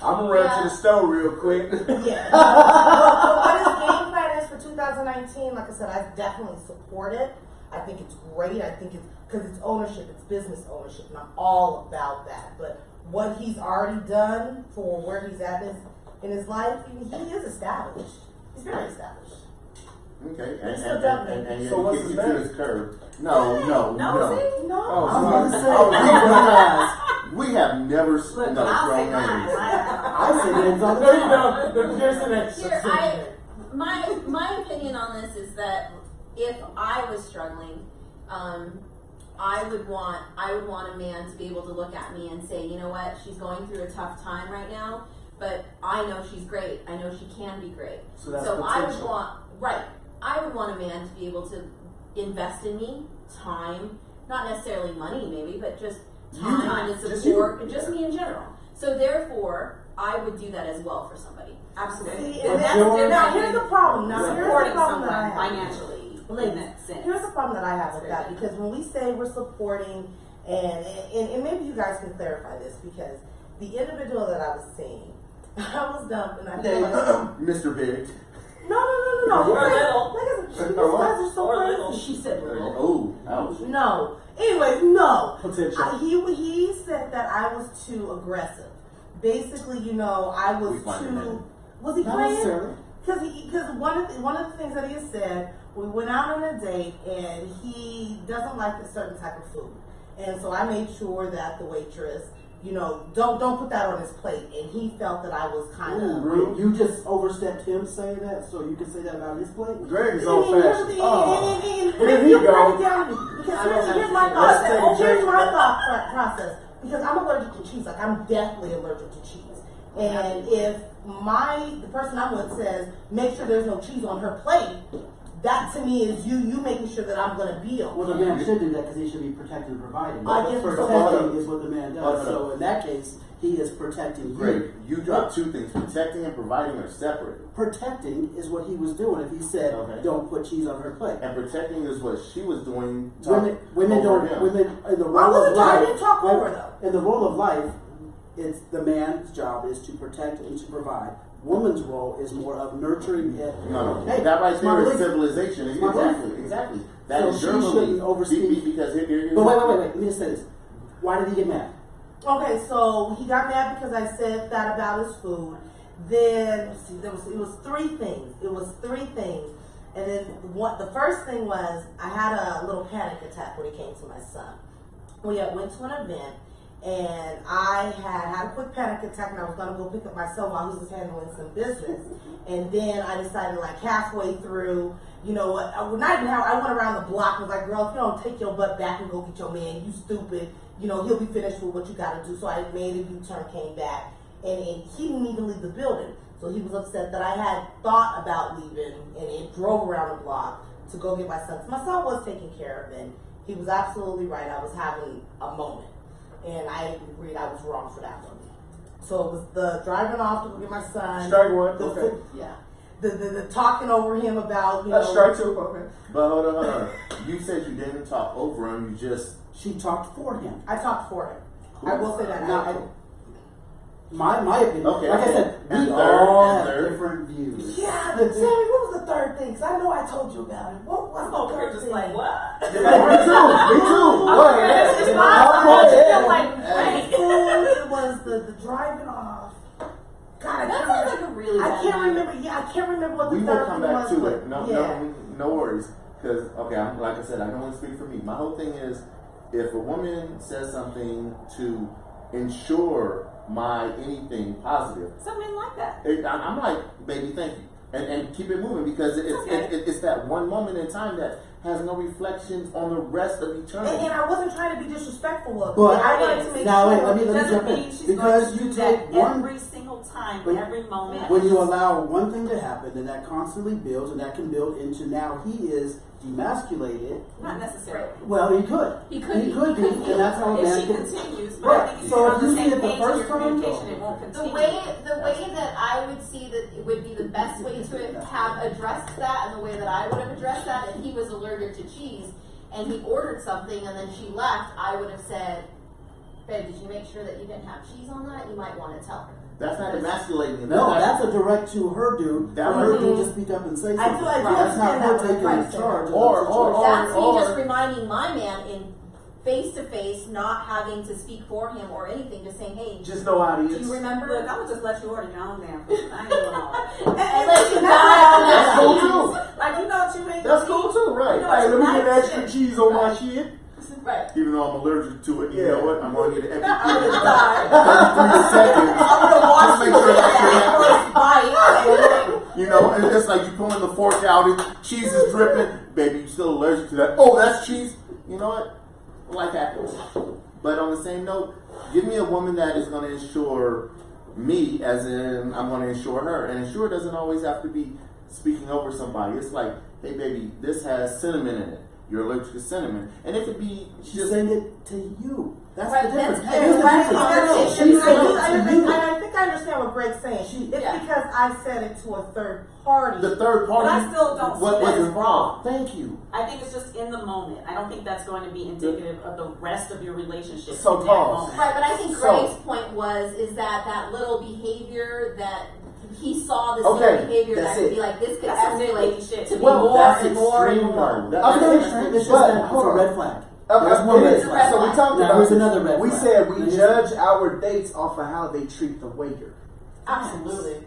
gonna run to the store real quick. Yeah. But what his game plan is for 2019, like I said, I definitely support it. I think it's great. I think it's because it's ownership, it's business ownership, and I'm all about that. But what he's already done for where he's at in his life, he is established. He's very established. Okay, He's still developing. and So what's get his you to name? his curve. No. See? No. I was about to say, We have never Look, no, I'll say thrown mine. names. I said names all the No, you time. don't. Here's the next. Here, my opinion on this is that if I was struggling, I would want a man to be able to look at me and say, you know what, she's going through a tough time right now, but I know she's great. I know she can be great. So that's I would potential. I would want a man to be able to invest in me, time, not necessarily money maybe, but just time and Just support, you. and just me in general. So therefore, I would do that as well for somebody. Absolutely. See, But and that's that's, different now than here's the problem. Now here's the supporting problem that I someone have. financially in that sense. Here's the problem that I have with that, because when we say we're supporting, and maybe you guys can clarify this, because the individual that I was seeing, I was dumb, and I feel like, Mr. Big. no. Or little. Like, these guys are so Or little. crazy. She said little. Oh, ouch. No. Anyways, no. Potential. He said that I was too aggressive. Basically, I was We find it too. in. Was he Not playing? necessarily. Because one of the things that he has said, we went out on a date and he doesn't like a certain type of food, and so I made sure that the waitress, don't put that on his plate, and he felt that I was kind of rude. You just overstepped him saying that, so you can say that about his plate? Greg is And old fashioned. here he you go. Because here's my Let's take a thought. Here's drink. my thought process. Because I'm allergic to cheese. Like, I'm deathly allergic to cheese. And if the person I'm with says, make sure there's no cheese on her plate, that to me is you making sure that I'm going to be okay. Well, the man should do that because he should be protecting and providing. I guess so. Protecting is what the man does. Hold on. So in that case, he is protecting Great. you. You dropped two things. Protecting and providing are separate. Protecting is what he was doing. If he said, Okay. "Don't put cheese on her plate," And protecting is what she was doing. women over in the role of I life. didn't talk over though. In the role of life, it's the man's job is to protect and to provide. Woman's role is more of nurturing and No. Hey, That right it's my there is belief. civilization. It's my belief. Exactly. That So is your she belief. shouldn't overspeak. Because here. But wait. Let me just say this. Why did he get mad? Okay, so he got mad because I said that about his food. Then let's see, it was three things. And then the first thing was I had a little panic attack when it came to my son. We went to an event and I had a quick panic attack and I was gonna go pick up my son while he was handling some business. And then I decided, like, halfway through, I went around the block and was like, girl, if you don't take your butt back and go get your man, you stupid. He'll be finished with what you gotta do. So I made a U-turn, came back, and he didn't even leave the building. So he was upset that I had thought about leaving, and it drove around the block to go get my son. So my son was taken care of, and he was absolutely right. I was having a moment, and I agreed I was wrong for that one. So it was the driving off to go get my son. Strike one. The Okay. food- yeah. The talking over him about, That's strike two. Okay. But hold on. You said you didn't talk over him. You just. She talked for him. I talked for him. I will say that. Not I, my opinion. Okay, Like okay. I said, And we third, all and have third. different views. yeah, Sammy, what was the third thing? Because I know I told you about it. What was I'm the over here third just thing? like, what? Me too. What? It's Yeah. not Yeah. hard to feel like, The wait. food, it was the driving off. God, That sounds like a really I bad can't night. remember. Yeah, I can't remember what the We third will come thing back was. to but it. yeah. No worries. Because like I said, I don't want to speak for me. My whole thing is, if a woman says something to ensure my anything positive, Some men like that. I'm like, baby, thank you, and keep it moving because okay. it's that one moment in time that has no reflections on the rest of eternity. And I wasn't trying to be disrespectful of But- it. I wanted to make Now, sure. wait, let me Doesn't jump mean in. she's Because going to you do that take one, every single time, But every moment. when you allow one thing to happen, and that constantly builds, and that can build into now he is demasculated. Not necessarily. Well, he could. He could be. and that's how a If man she can. continues, but I Right. think if So you're if on the you same see it the page in your first time, communication, it won't The continue. way that I would see that it would be the best way to have addressed that, and the way that I would have addressed that, if he was allergic to cheese and he ordered something and then she left, I would have said, "Babe, did you make sure that you didn't have cheese on that? You might want to tell her." That's not emasculating. No, that's a direct to her dude. That For her was- dude to speak up and say I something. do That's not understand her that, taking right, charge of Or- the situation. That's me just or- reminding my man in face to face, not having to speak for him or anything, just saying, "Hey, Just no do audience. you remember?" Look, I'm gonna just let you order your own damn food. I ain't doing all that. And let you die on That's that. cool too. Like, you know what you mean? That's cool too, right? You know Hey, let me what get you extra like? cheese on my shit. Right. Even though I'm allergic to it, you Yeah. know what? I'm gonna get an I'm empty gonna die. 33 seconds. I'm gonna watch Just make sure that's that first bite. You know, and it's like you pulling the fork out, and cheese is dripping. Baby, you still allergic to that? Oh, that's cheese. You know what? Life happens. But on the same note, give me a woman that is going to ensure me, as in I'm going to ensure her. And ensure doesn't always have to be speaking over somebody. It's like, hey, baby, this has cinnamon in it. You're allergic to cinnamon, and it could be She's just saying it to you. That's Right, the difference. that's Here's the right. difference. Conversation. She's saying Right. it I to think you. I understand what Greg's saying. It's Yeah. because I said it to a third party. the third But party. I still don't see what that was as involved? wrong. Thank you. I think it's just in the moment. I don't think that's going to be indicative of the rest of your relationship. So in that pause. moment. Right, but I think So- Greg's point is that little behavior that he saw this Okay, little behavior that's that could it. be like this could That's some nitpicky escalate shit. to be Well, more That's and more and extreme, more. though. That- Okay, It's extreme. It's just but- that it's a red flag. Okay, There's one it red is. flag. So we talked Now about here's this. another red We flag. said we Now here's- judge our dates off of how they treat the waiter. Absolutely.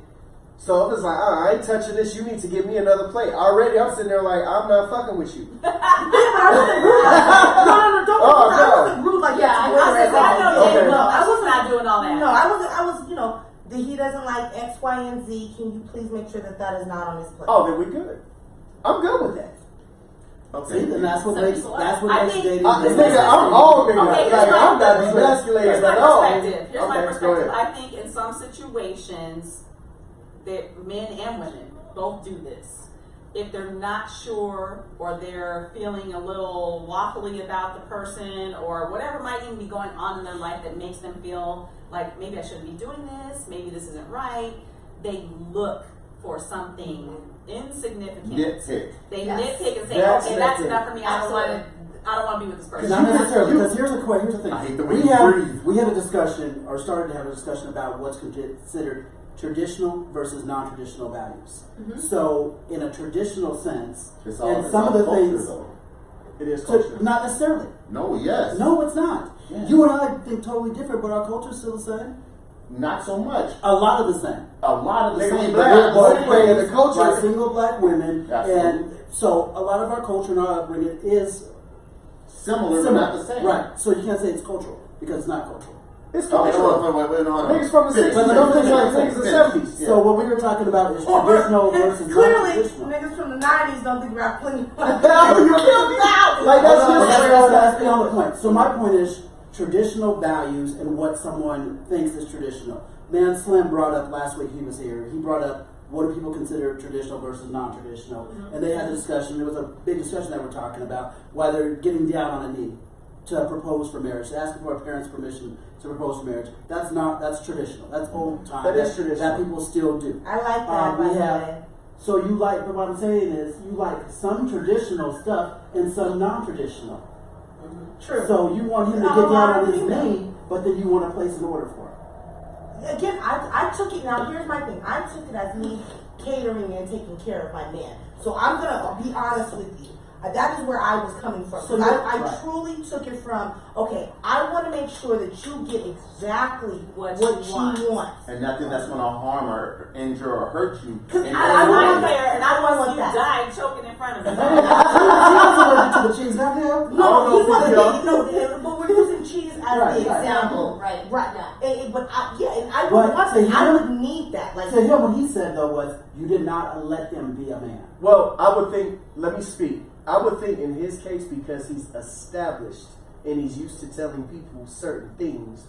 So if it's like, I ain't touching this, you need to give me another plate. Already, I'm sitting there like, I'm not fucking with you. Yeah, but I wasn't rude like that. No, don't Oh, get me wrong. no. I wasn't rude like Yeah, that. I to was- women. I know Okay. Jay No, well. I I was wasn't not doing all that. No, I was, that he doesn't like X, Y, and Z. Can you please make sure that that is not on his plate? Oh, then we good. I'm good with that. Okay. See, then that's what So makes you what? that's what I makes think- dating. This great. nigga, I'm all nigga. Okay, here's Like, my- I'm not Here's emasculated my at all. perspective. Here's my Okay, go perspective. ahead. I think in some situations that men and women both do this. If they're not sure or they're feeling a little waffly about the person or whatever might even be going on in their life that makes them feel like maybe I shouldn't be doing this, maybe this isn't right, they look for something insignificant. Nitpick. They Yes. nitpick and say, That's okay, that's nitpick. enough for me. I don't want to be with this person. Not necessarily, because here's the thing. I hate the way We you have breathe. we had a discussion, or started to have a discussion about what's considered traditional versus non-traditional values. Mm-hmm. So, in a traditional sense, It's all, and it's some all of the culture, things, though. It is culture. not necessarily. No, yes. No, it's not. Yeah. You and I think totally different, but our culture is still the same. Not so much. A lot of the same. A lot of the Nigga, we same. black. but Boy, we're- play in the culture. By single black women, Absolutely. and so a lot of our culture and our upbringing is Similar, but not the same. Right. So you can't say it's cultural because it's not cultural. It's Okay, cultural. wait, no. Niggas from the Finish. 60s, don't think like niggas in the Finish. 70s. Yeah. So what we were talking about is traditional versus Clearly, non-traditional. niggas from the 90s don't think about plenty. You feel me? Like, that's But just that's beyond the point. So my point is traditional values and what someone thinks is traditional. Man Slim brought up last week, he was here, he brought up what do people consider traditional versus non-traditional. And they had a discussion, there was a big discussion that we're talking about, why they're getting down on a knee to propose for marriage, to ask for a parent's permission to propose for marriage. That's traditional. That's old time. That is traditional. That people still do. I like that, by we the have- way. So you like, but what I'm saying is, you like some traditional stuff and some non-traditional. True. So you want him to A get down lot on of his females. knee, but then you want to place an order for him. Again, I took it, now here's my thing. I took it as me catering and taking care of my man. So I'm going to be honest with you. That is where I was coming from. So So I right. truly took it from, okay, I want to make sure that you get exactly What what you you want. want. And nothing that's going to harm or injure or hurt you. 'Cause in I any want way. there, and I I want want you that. die choking in front of me. She was allergic to the cheese, not him. I don't No, know he if wasn't. we No, but we're using cheese as Right, the right. example. Right. Right. Yeah. But I don't But want to that. I him- would need that. Like, To him, what he said though was, you did not let him be a man. Well, I would think, let me speak. I would think in his case, because he's established and he's used to telling people certain things,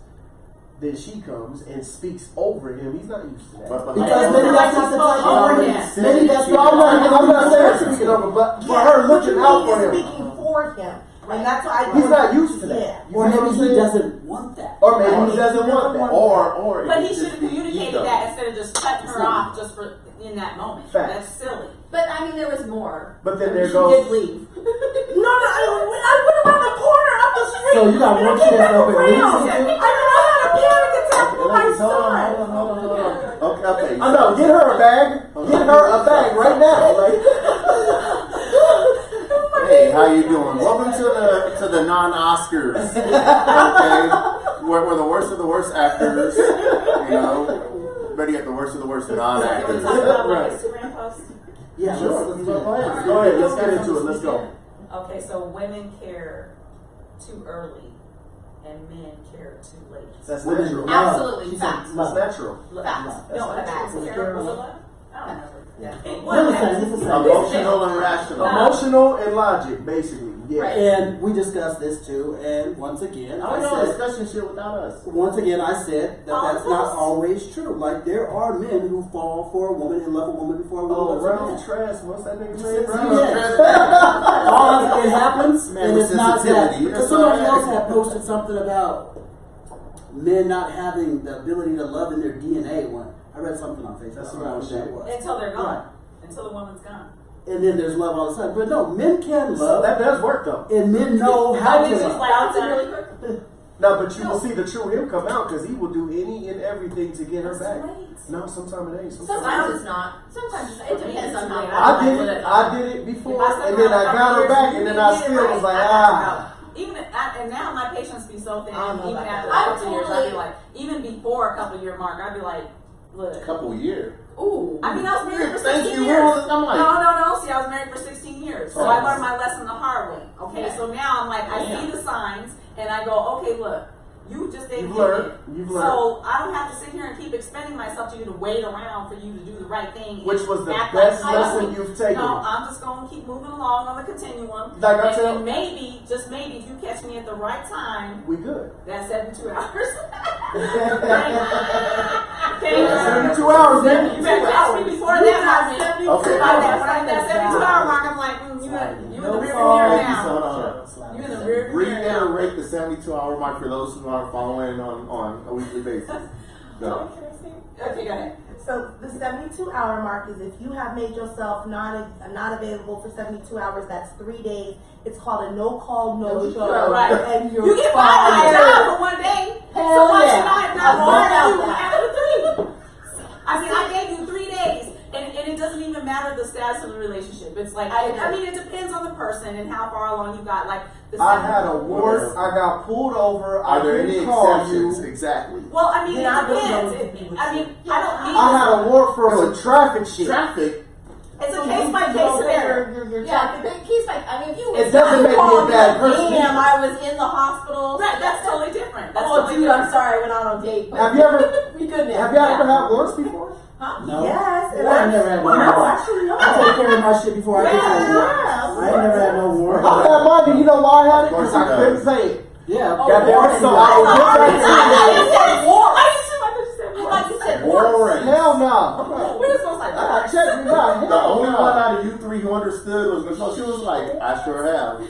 then she comes and speaks over him. He's not used to that. But Because maybe that's not the type of woman. Yeah. Maybe that's No, I'm not saying speaking over, but for yeah, her looking what out you for mean is him. speaking for him, and that's why He's not used to that. Yeah. You Or know what maybe I'm he saying? doesn't want that. Or maybe he doesn't want that. or But it he could should just have be communicated ego. that instead of just cutting her It's off just for in that moment. Facts. That's silly. But I mean, there was more. But then there She goes. did leave. No, I went around the corner up the street. So you got and one I came chance back open around. leaves, I you mean, I had a panic attack with my Ladies, hold son. on. Okay. I know. Get her a bag. Get her a bag right now. Like, Hey, how you doing? Welcome to the non-Oscars. Okay, we're the worst of the worst actors. You know, better yet, the worst of the worst Can we non-actors. talk about Right. my Instagram post? Yeah, Sure. let's Go do ahead. that. Go ahead. Let's get into it. Let's go. Okay, so women care too early and men care too late. That's Women natural. love. Absolutely, She said facts. That's love. natural. Facts. No, That's that's facts. care or love? I don't know. Yeah. Really sad, this is sad. Emotional and rational. Emotional and logic, basically. Yeah. Right. And we discussed this too, and once again, I I don't know said, discussion shit without us. once again, I said that that's not always true. Like there are men who fall for a woman and love a woman before a woman Oh, loves a round man. the trash. What's that nigga Yeah. saying? All it happens, Man, and with it's not that. sensitivity. Because somebody else had posted something about men not having the ability to love in their DNA. When I read something on Facebook, That's I forgot what that was. Until they're gone. Right. Until the woman's gone. And then there's love all the time. But no, men can So love, that does work though. and men know how to It's just love. like Bouncing outside. really quick. No, but you will see the true him come out because he will do any and everything to get her That's back. right. No, sometimes it ain't. Sometimes it's not. Sometimes it's, it depends on how. I did it before, and then I got her back, and then I still was like, ah. Even and now my patience be so thin. I don't know Even about after that. a couple years, I'd Totally- be like, even before a couple year mark, I'd be like, look. Couple years. Ooh. I mean, I was married for Thank 16 you. years. I'm like, No. See, I was married for 16 years, so Oh. I learned my lesson the hard way. Okay, Yeah. so now I'm like, I see the signs, and I go, okay, look, you just didn't You've get learned. it. You've learned. So I don't have to sit here and keep expending myself to you to wait around for you to do the right thing. and Which was the act best like I lesson don't. you've taken. No, I'm just gonna keep moving along on the continuum. Like I and tell- then maybe, just maybe, if you catch me at the right time, We good. that's 72 hours. Okay. 72 hours, man. You better ask me before that moment. Okay. By that, when I hit that 72-hour mark, I'm like, you in the rear mirror now. You in the rear mirror now. Reiterate the 72-hour mark for those who aren't following on a weekly basis. Go. Okay, go ahead. So the 72-hour mark is if you have made yourself not available for 72 hours, that's 3 days. It's called a no-call, no-show. Right. And you're You get fired by fired. a job for one day. Hell So why yeah. should I have not I'm more about you that. after 3? I mean, I gave you 3 days, and it doesn't even matter the status of the relationship. It's like, I mean, it depends on the person and how far along you got. Like, the I second- had a warrant. I got pulled over. Are there didn't any call exceptions? you. Exactly. Well, I mean, Then I it don't know depends. what people I mean, would I don't need. I had a warrant for some traffic shit. Traffic. It's a case by case scenario. Yeah, but case by, I mean, if you It doesn't make me a bad person. Damn, I was in the hospital. Right, that's totally different. That's Oh, totally dude, I'm different. sorry, I went out on a date. But Have you ever? we couldn't Have y'all ever had warrants before? No. Yes. Well, I never had one. No, actually, no. I take care of my shit before I get to the war. Yeah. I ain't never had no war. I had mine. And you know why I had it? Of course Because I he couldn't does. say it. Yeah. Goddamn it, so I Oh, would get I back said war. I thought you said war. Warrant. to it. Hell no. We're supposed to like Check me out. The only one out of you three who understood was Michelle. She was like, I sure have.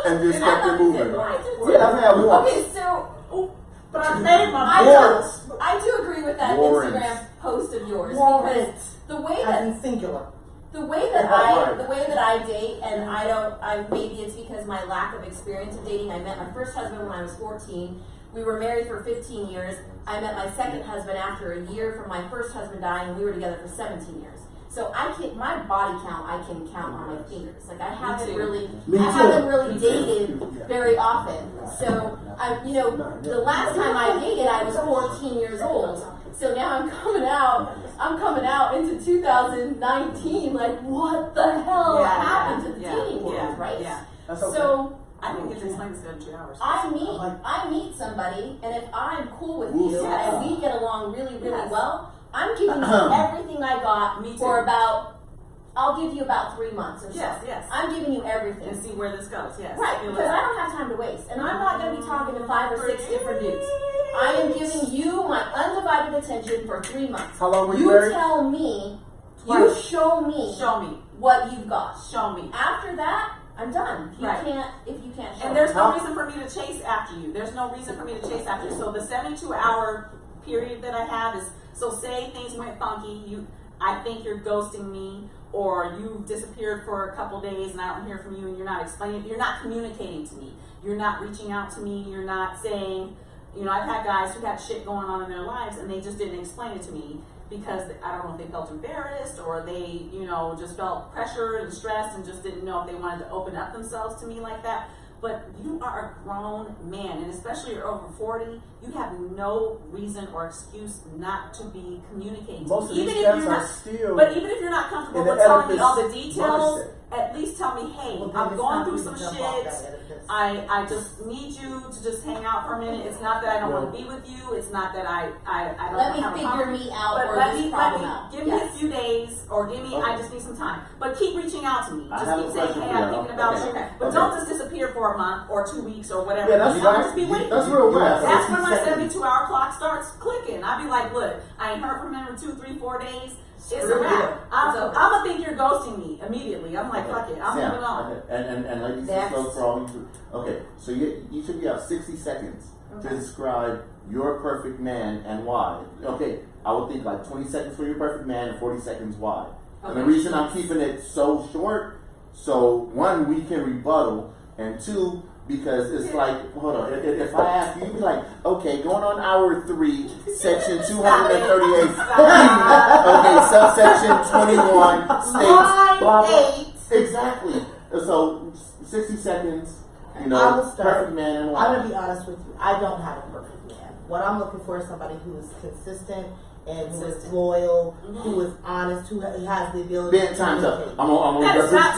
And just kept it moving. Yeah, I've had warrants. Okay, so But I paid my I Warrants. I do agree with that Warrants. Instagram post of yours because Warrants. the way As that in singular. the way that I date, and maybe it's because my lack of experience of dating. I met my first husband when I was 14. We were married for 15 years. I met my second husband after a year from my first husband dying, and we were together for 17 years. So my body count I can count on my fingers. Like I haven't too. really Me too. haven't really dated very often. So the last time I dated I was 14 years old. So now I'm coming out into 2019. Like what the hell happened to the dating world, right? Yeah. That's okay. So I think it's can explain this in 2 hours. I meet somebody, and if I'm cool with you Yes. and we get along really, really Yes. well, I'm giving you everything I got Me for too. about. I'll give you about 3 months or so. Yes, yes. I'm giving you everything. And see where this goes. Yes. Right, Feel because it I out. don't have time to waste, and I'm not going to be talking to 5 or 6 different dudes. I am giving you my undivided attention for 3 months. How long were you You married? tell me, you Twice. show me Show me. what you've got. Show me. After that, I'm done. If you Right. can't show And me. there's no reason for me to chase after you. There's no reason for me to chase after you. So the 72-hour period that I have is, so say things went funky, I think you're ghosting me, or you disappeared for a couple days and I don't hear from you, and you're not communicating to me. You're not reaching out to me. You're not saying, I've had guys who had shit going on in their lives and they just didn't explain it to me because I don't know if they felt embarrassed or they, just felt pressure and stressed and just didn't know if they wanted to open up themselves to me like that. But you are a grown man, and especially you're over 40, you have no reason or excuse not to be communicating. Most of Even these if cats you're are not, still. but even if you're not comfortable in the with telling me Oedipus all the details, mindset. at least tell me, hey, Well, then I'm it's going not through for some you to jump off shit. that Oedipus. I just need you to just hang out for a minute. It's not that I don't want to be with you. It's not that I don't Let me have a figure problem. me out But or let this me problem out. give me a few days, or give me. I just need some time. But keep reaching out to me. I Just have keep a saying, question hey, for I'm you. thinking about Okay. you. Okay. But Okay. don't just disappear for a month or 2 weeks or whatever. Yeah, that's I'll right. just be waiting. That's real rap. That's when my 60 seconds. 72-hour clock starts clicking. I'll be like, look, I ain't heard from him in 2, 3, 4 days. It's a Screw wrap. it. I'm It's over. gonna think you're ghosting me immediately. I'm like, Okay. fuck it. I'm Sam, moving on. okay. And ladies, Next. this goes for all you. Okay, so you should have 60 seconds to Okay. describe your perfect man and why. Okay, I would think like 20 seconds for your perfect man and 40 seconds why. And the Okay. reason I'm keeping it so short, so one, we can rebuttal, and two, because it's like, hold on, if I ask you, you'd be like, okay, going on hour 3, section 238. Okay, subsection 21 states blah, blah. Line 8. Exactly. So 60 seconds, I will start. perfect man and I'm wife. gonna be honest with you. I don't have a perfect man. What I'm looking for is somebody who is consistent and who is loyal, who is honest, who has the ability Ben, time's up. communicate. I'm gonna That is not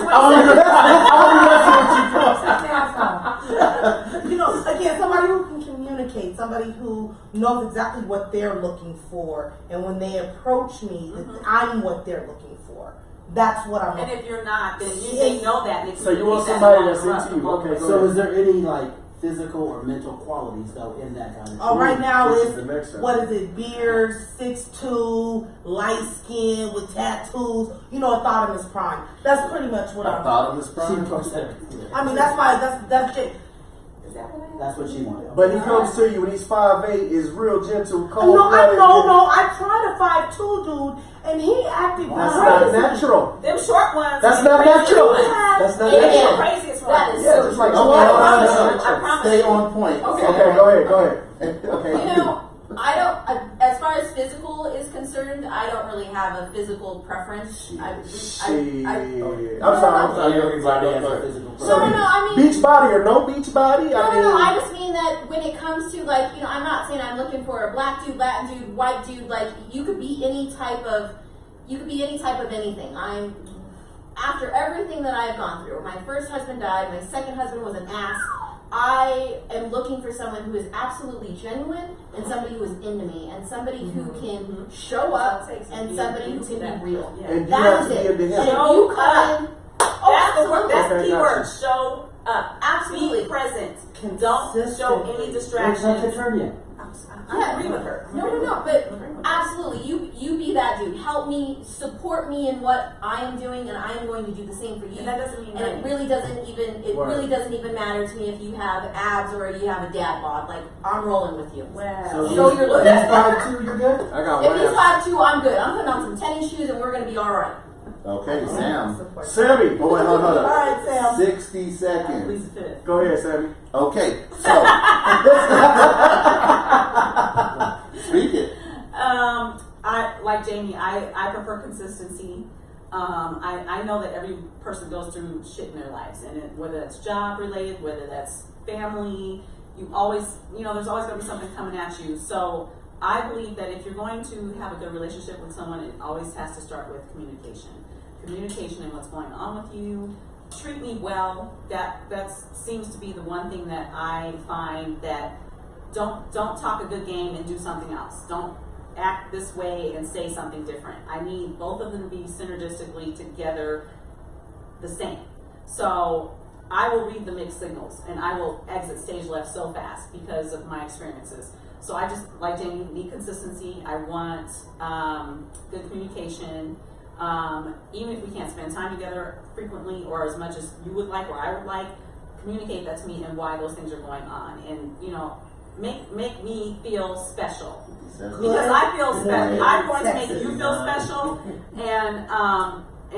Again, somebody who can communicate, somebody who knows exactly what they're looking for, and when they approach me, that I'm what they're looking for. That's what I'm And looking if you're not, then they know that. And they So you want communicate somebody that that's and into you. Okay, So is there any like physical or mental qualities though in that kind of? Oh, right now This is is the next one. what is it? Beard, 6'2", light skin with tattoos. You know, Athonimus Prime. That's pretty much what I I'm. thought of this She prime. approached that. I mean, that's Jake. That's what she wanted. But he comes to you when he's 5'8", is real gentle, No, cold-blooded. I tried a 5'2" dude, and he acted That's not crazy. natural. them short ones. That's be not crazy natural. ones. That's not They be the natural. craziest That ones. is Yeah, so just like true. okay, I hold on, promise hold you. on. I promise Stay you. on point. Okay. Okay, go ahead. Okay. You know, I don't. As far as physical is concerned, I don't really have a physical preference. I'm No, sorry. Everybody has a physical No, I mean. Beach body or no beach body? No, I just mean that when it comes to like, I'm not saying I'm looking for a black dude, Latin dude, white dude. Like, you could be any type of anything. After everything that I've gone through. My first husband died. My second husband was an ass. I am looking for someone who is absolutely genuine and somebody who is into me and somebody who can show up and somebody who can be real. Yeah. And you That have is to be it. into And him. if you come in, That's the word. That's the Okay, key gotcha. word. Show up. Absolutely. Be present. Don't show any There's no distractions. turn I agree with her. No, but absolutely, you be that dude. Help me, support me in what I am doing, and I am going to do the same for you. And that doesn't mean And it nothing. really doesn't even matter to me if you have abs or you have a dad bod. Like, I'm rolling with you. Wow. So Show your look. He's 5'2", you're good. I got If one he's answer. 5'2", I'm good. I'm putting on some tennis shoes and we're gonna be all right. Okay, Sam. Sammy. Oh wait, hold All up. right, Sam. 60 seconds. Please fit. Go ahead, Sammy. Okay, so speak it. I like Jamie. I prefer consistency. I know that every person goes through shit in their lives, and whether that's job related, whether that's family, there's always going to be something coming at you. So I believe that if you're going to have a good relationship with someone, it always has to start with communication. Communication and what's going on with you. treat me well. That seems to be the one thing that I find that don't talk a good game and do something else. Don't act this way and say something different. I need both of them to be synergistically together the same. So I will read the mixed signals and I will exit stage left so fast because of my experiences. So I just, like Jamie, need consistency. I want good communication. Even if we can't spend time together frequently or as much as you would like or I would like, communicate that to me and why those things are going on. And, you know, make me feel special. Because I feel special. I'm going to make you feel special, and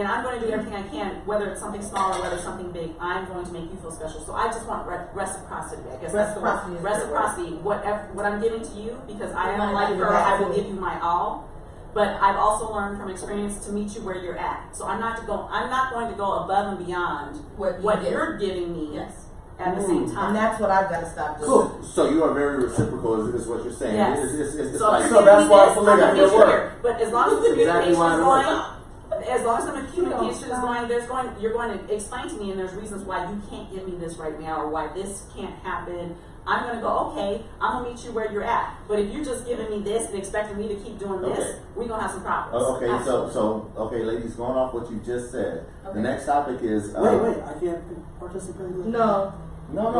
I'm going to do everything I can, whether it's something small or whether it's something big. I'm going to make you feel special. So I just want reciprocity. I guess that's the word. Reciprocity. What I'm giving to you, because I am like her, I will give you my all. But I've also learned from experience to meet you where you're at. So I'm not going to go above and beyond what you're giving me. Yes. At the same time. And that's what I've got to stop doing. Cool. So you are very reciprocal, is what you're saying. Yes. It's So like, that's why polygamy works. But as long as the communication Exactly is why it going, works. as long as the communication is going, you're going to explain to me, and there's reasons why you can't give me this right now, or why this can't happen. I'm going to go, okay, I'm going to meet you where you're at. But if you're just giving me this and expecting me to keep doing this, we're going to have some problems. okay, so ladies, going off what you just said, Okay. the next topic is Wait, I can't participate. No. No,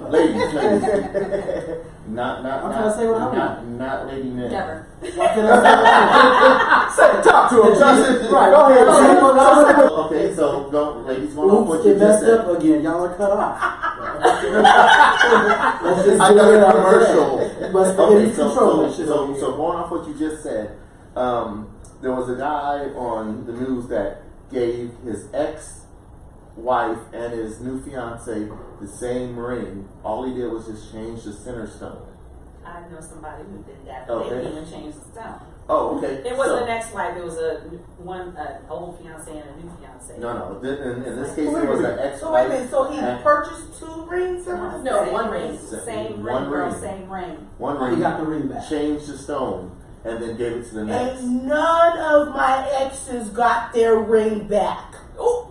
ladies, not I'm trying to say what I want. not lady men. Never. Why can't I say Talk to him, Justin. Right. Go ahead. Okay, so go, ladies, going off what Oops, you it just messed said. up again. Y'all are cut off. Let's just I do got it a out commercial. there. You must Okay, be control that shit so over here. going off what you just said, there was a guy on the news that gave his ex-wife and his new fiance the same ring. All he did was just change the center stone. I know somebody who did that. Okay. They didn't even change the stone. Oh, okay. It wasn't an ex-wife. It was an old fiance and a new fiance. No. In this case, it was an So wait a ex-wife. minute, so he purchased 2 rings? No, one ring. Same One ring, girl, ring. same ring. One He ring. got the ring back. Changed the stone and then gave it to the next. And none of my exes got their ring back. Oh,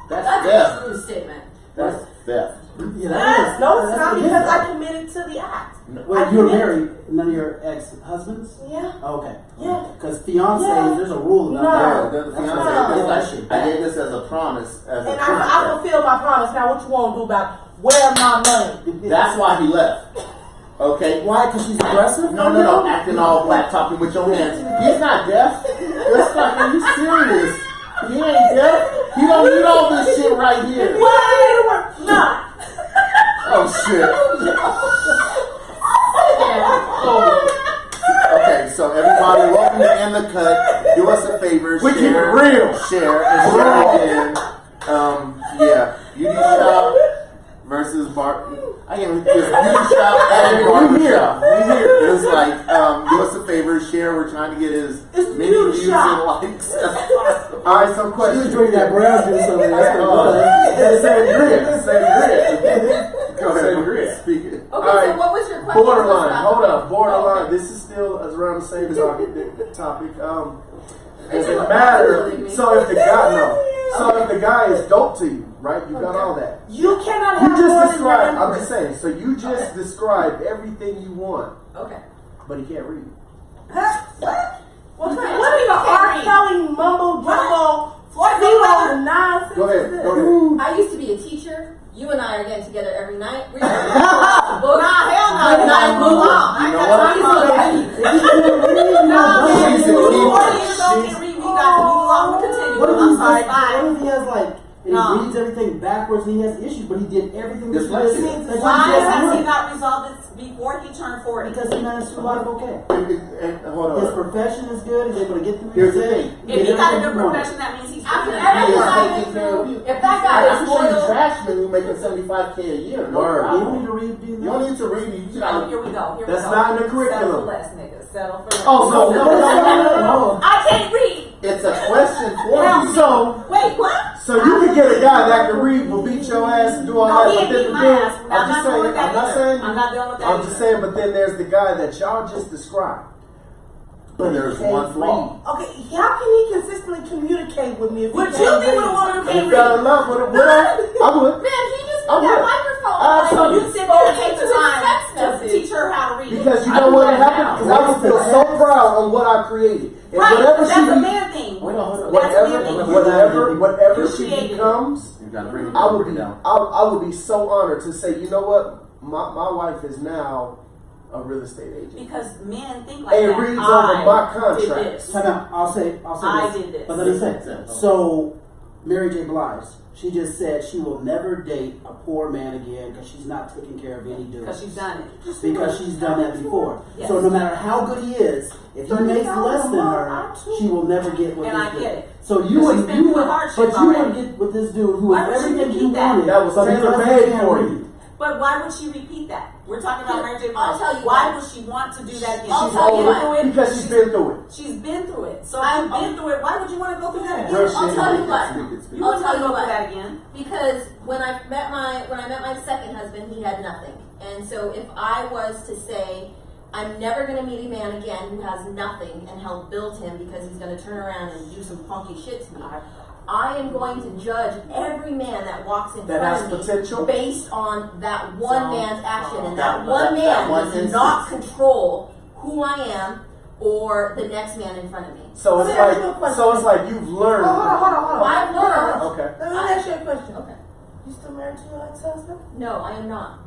That's That's a theft. true statement. That's theft. Yeah, that is. No, it's not That's because I different. committed to the act. Wait, you were married, none of your ex-husbands? Yeah. Okay. Yeah. Because fiancés, Yeah. there's a rule No. about The that. fiance That's was right. like, That shit I back. gave this as a promise. As a And I contract. fulfilled my promise. Now what you want to do about it? Where my money? That's why he left. Okay? Why? Because she's aggressive? No. Acting all black, talking with your hands. He's not deaf. Let's fucking, you serious. He ain't deaf. He don't need all this shit right here. Why? No. Oh, shit. Okay, so everybody, welcome to In the Cut. Do us a favor. We keep it share, real. Share and share again. Yeah. Beauty Shop versus Bar. I can't Beauty Shop and Barber Shop. It was like, do us a favor, share. We're trying to get as many Beauty views Shop. and likes as possible. All right, some She was questions. drinking that brown juice over there. That's same grid. Same grid. Go Same ahead, grid. speak it. Okay, All so right. what was your question? Borderline. About Hold the up. ring? Borderline. Okay. This is still around the same topic. Does it matter? So if the guy is dope to you, right? You got all that. You cannot You have more just than described. one I'm just saying. So you just described everything you want, Okay. but he can't read. What is the R-Kelly mumbo jumbo zero nonsense? Go ahead. is this? Go ahead. I used to be a teacher. You and I are getting together every night. We're Nah, hell no. Good night, move on. You know what? no, She's a you keeper. 40 years old can read. We got to move on. Continue. What if I'm he's sorry. like, Bye. what if he has like, and No. he reads everything backwards and he has issues, but he did everything that Dyslexia. that Why he just has he did? not resolved this before he turned 40? Because he's not a lot of okay. And hold His on. profession is good. He's able to get through Here's his the day. thing. If he got a good profession, that means he's After good. everything He is I've taking been care of through, you. if that guy I'm is sure he's loyal, trashman who making $75K a year. No You don't problem. need to read. You don't need to read. You just Oh, gotta. here we go. Here That's we go. not in the Settle curriculum. for less, nigga. Settle for less. Oh, No. I can't read. It's a question for Now, you. So Wait, what? So you can get a guy that can read, will beat your ass and do all No, that. he But ain't then beat my again, ass. I'm I'm just not doing saying. that I'm not either. saying. I'm not dealing with that I'm just either. saying. But then there's the guy that y'all just described. But there's one flaw. Okay, how can he consistently communicate with me if Would he you can't be with a read? woman who If can't you fell read? in love with it, would I would. Man, he just I put that would. microphone. So you sit there and take the Into his time text to message. teach her how to read. Because you I know do what that happened? now. Because I would feel so proud on what I created. And Right, whatever that's she a be- man thing. Wait, hold on. That's a man thing. whatever she Appreciate it. becomes, You gotta bring it I would be down. I would be so honored to say, you know what, my wife is now a real estate agent. Because men think like And that. reads over my Did contract. this. Time out. I'll say I this. did this. But let me say, Makes sense. so Mary J. Blige, she just said she will never date a poor man again because she's not taking care of any dudes. Because she's done it. Because she's done that before. Yes. So no matter how good he is, if he makes less than her, she will never get with And this I dude. get it. So Because you she's would, been you through would, the hardship but you would already. get with this dude who Why was would she everything you repeat that? wanted. That was but tailor because made he can't for read. you. But why would she repeat that? We're talking about Mary J. I'll Blige. tell you Why why. would she want to do that again? I'll She's tell you been why. through it. Because she's been through it. She's been through it. So if I'm- you've been through it, why would you want to go through that again? Real shit. I'll tell you what. You I'll wouldn't tell want to you go what. through that again. Because when I met my second husband, he had nothing. And so if I was to say, I'm never going to meet a man again who has nothing and help build him because he's going to turn around and do some funky shit to me, I am going to judge every man that walks in That front has of me potential? based on that one man's action. And that That- one that man one does instance. not control who I am or the next man in front of me. So it's Let me ask you a like question. you've learned. Oh, hold on. I've learned. Okay. Let me ask you a question. Okay. You still married to your ex-husband? No, I am not.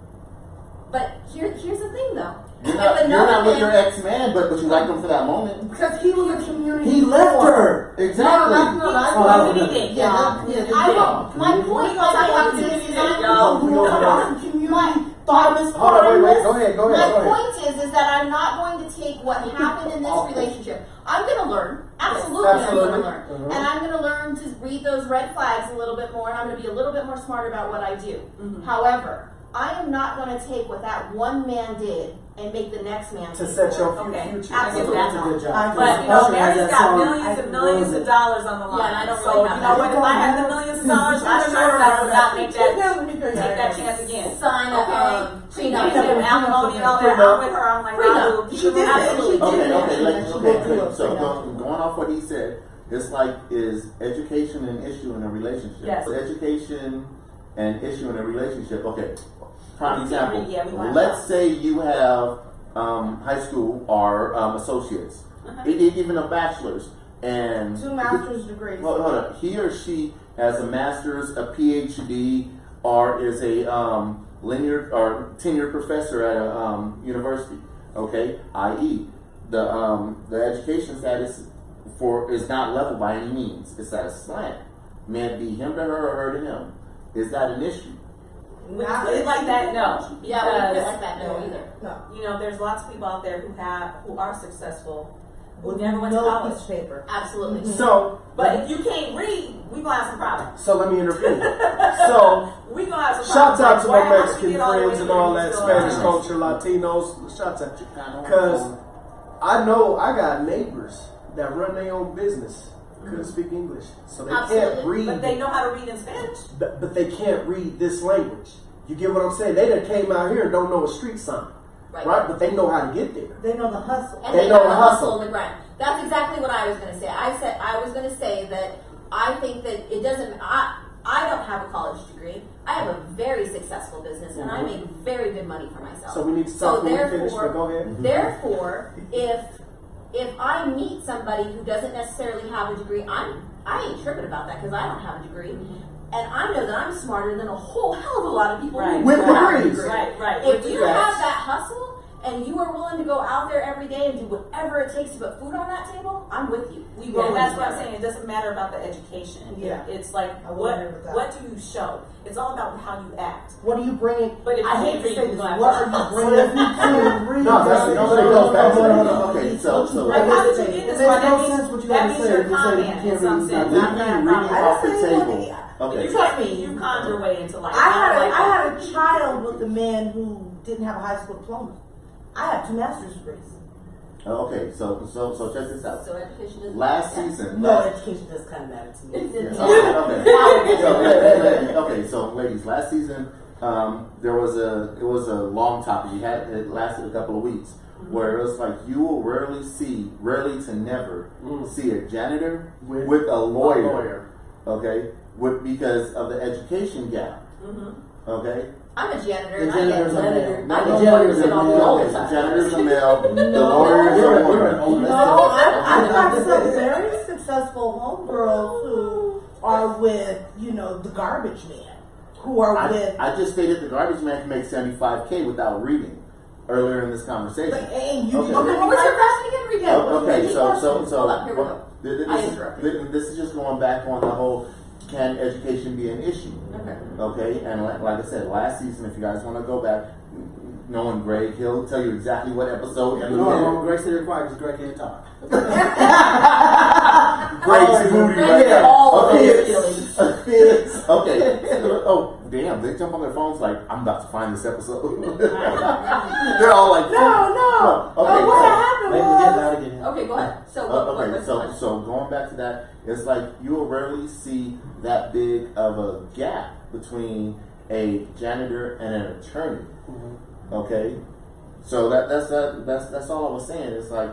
But here's the thing, though. You're If not with man- your ex-man, but you liked him for that moment. Because he was a community. He left board. her. Exactly. Oh, that was He good. did. I will. My point is Oh, we gonna talk Some community My thought. Hold on, wait. Go ahead. point is that I'm not going to take what happened in this relationship. I'm going to learn. Absolutely, I'm Absolutely. going to learn. Mhm. And I'm going to learn to read those red flags a little bit more, and I'm going to be a little bit more smart about what I do. However, I am not going to take what that one man did and make the next man To take set for your it. Okay. future. Absolutely. That's a good job. I- But you know, Usher has Mary's that got song. millions and millions of dollars on the line. Yeah, and I don't so really you have know that. what? If I had the millions of dollars, I'm sure I would not make that chance again. Sign Okay. prenup. Prenup, alimony and all that. I'm with her. I'm like, Prenup. no, She did that. absolutely. She did Okay, that. okay. So going off what he said, it's like, is education an issue in a relationship? Yes. Education an issue in a relationship. Okay. Prime example. Yeah, we want Let's to. say you have high school or associates, even a bachelor's, and 2 master's degrees. hold on. He or she has a master's, a PhD, or is a linear or tenured professor at a university. Okay, i.e., the education status is not level by any means. It's at a slant. May it be him to her or her to him. Is that an issue? When you put it like that, no. Yeah, we Because, don't like that no either. No. you know, there's lots of people out there who are successful, who never went to No college. piece of paper. Absolutely. So But if you can't read, we gonna have some problems. let me intervene. So We gonna have some shouts problems. out to Like, my why don't Mexican you get all the way friends and through all and that still Spanish around? culture, Latinos. Shouts out. Because I know I got neighbors that run their own business. Couldn't speak English, so they can't Absolutely. read. But they know how to read in Spanish. but they can't read this language. You get what I'm saying? They done came out here and don't know a street sign, right? But they know how to get there. They know the hustle. And They they know know the the hustle. hustle on the grind. That's exactly what I was going to say. I was going to say that I think that it doesn't. I don't have a college degree. I have a very successful business, and I make very good money for myself. So we need to talk when we finish. But go ahead. Therefore, if I meet somebody who doesn't necessarily have a degree, I ain't tripping about that because I don't have a degree. And I know that I'm smarter than a whole hell of a lot of people Right. who With do have a degrees. degree. Right. If you Facts. have that hustle and you are willing to go out there every day and do whatever it takes to put food on that table, I'm with you. We Well, roll that's what I'm together. saying. It doesn't matter about the education. Yeah. It's like I will agree with that. what do you show? It's all about how you act. What are you bringing? But if I you hate can't to read, say you this. gonna have What to- are you bringing? No, that's it. No, it goes back to the- Okay, so Like, how did you get this It far? makes That no means, sense what you that gotta means say you're if a you say con you man can't in some read sense. nothing. Not leaving that reading problem. off the I didn't table. say Okay. Trust me, you conned your way into life. I had Like a child with a man who didn't have a high school diploma. I have 2 master's degrees. Okay, so check this out. So education is Last season. No, education does kind of matter to me. Okay, so ladies, last season it was a long topic. It lasted a couple of weeks. where it's like you will rarely to never see a janitor with a lawyer. Okay, because of the education gap. Okay. I'm a janitor. The And I get janitor's a janitor. male. I The get janitor's lawyers a on me male. all the Okay, time. janitor's a male, the No. lawyer is a You're woman. an old No, I've got some very successful homegirls who are with, the garbage man, who are with. I just stated the garbage man can make $75K without reading earlier in this conversation. And you Okay. Okay, what was your question again? Repeat it. Okay, so Hold up, here we go. I interrupted. this is just going back on the whole, can education be an issue? Okay. Okay, and like I said, last season, if you guys want to go back, knowing Greg, he'll tell you exactly what episode and No, Greg said it required because Greg can't talk. Greg's booty Greg right gets there. all of Okay. his feelings. Okay. Oh, damn, they jump on their phones like, I'm about to find this episode. They're all like, No. Okay, what so- happened Maybe we was. get that again. Okay, go ahead. So, okay, what's the so question? so going back to that, it's like you will rarely see that big of a gap between a janitor and an attorney. Okay, so that's all I was saying. It's like,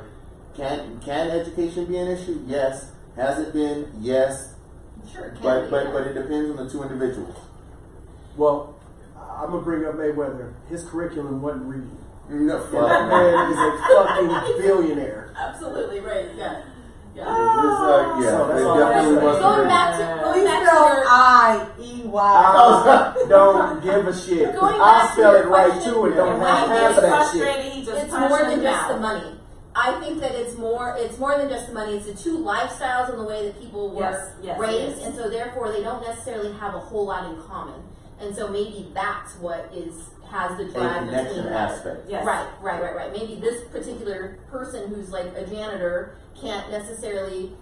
can education be an issue? Yes. Has it been? Yes. Sure, it can But be, but yeah. but it depends on the two individuals. Well, I'm gonna bring up Mayweather. His curriculum wasn't reading. No, That fuck. man is a fucking billionaire. Absolutely right. Yeah. Yeah. Yeah, So that's it all definitely I'm wasn't. Going ready. back to Please your spell I-E-Y. I don't give a shit. Going I back to spell your it right question, too and don't And have when he half gets of that shit. frustrated, he just it's punches more in than the just the mouth. money. I think that it's more than just the money. It's the two lifestyles and the way that people were Yes, raised, yes. and so therefore they don't necessarily have a whole lot in common. And so maybe that's what has the A drive connection between that. aspect. Yes. Right. Maybe this particular person who's like a janitor can't necessarily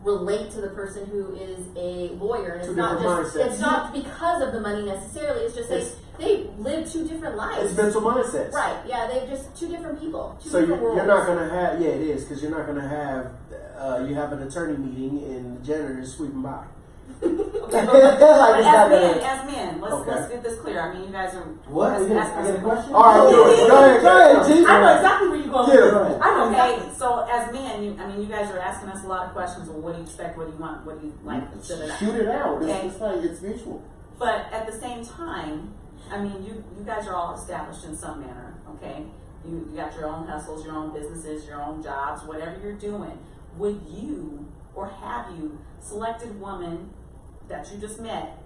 relate to the person who is a lawyer, and Two it's not different just mindsets. it's not because of the money necessarily. It's just It's- they live two different lives. It's mental mindsets. Right? Yeah, they're just two different people. Two So different worlds. you're not gonna have, yeah, it is, because you're not gonna have, you have an attorney meeting and the janitor is sweeping by. Okay, Like, but it's not as gonna- men, let's Okay. get this clear. I mean, you guys are What? ask- I get asking a question? All right, do it. Go ahead, G. I know exactly where you're going. Get it. I know. Okay, so as men, you guys are asking us a lot of questions. Well, what do you expect? What do you want? What do you like? Shoot it out. Okay. It's like it's mutual. But at the same time, you guys are all established in some manner, okay? You got your own hustles, your own businesses, your own jobs, whatever you're doing. Would you or have you selected woman that you just met?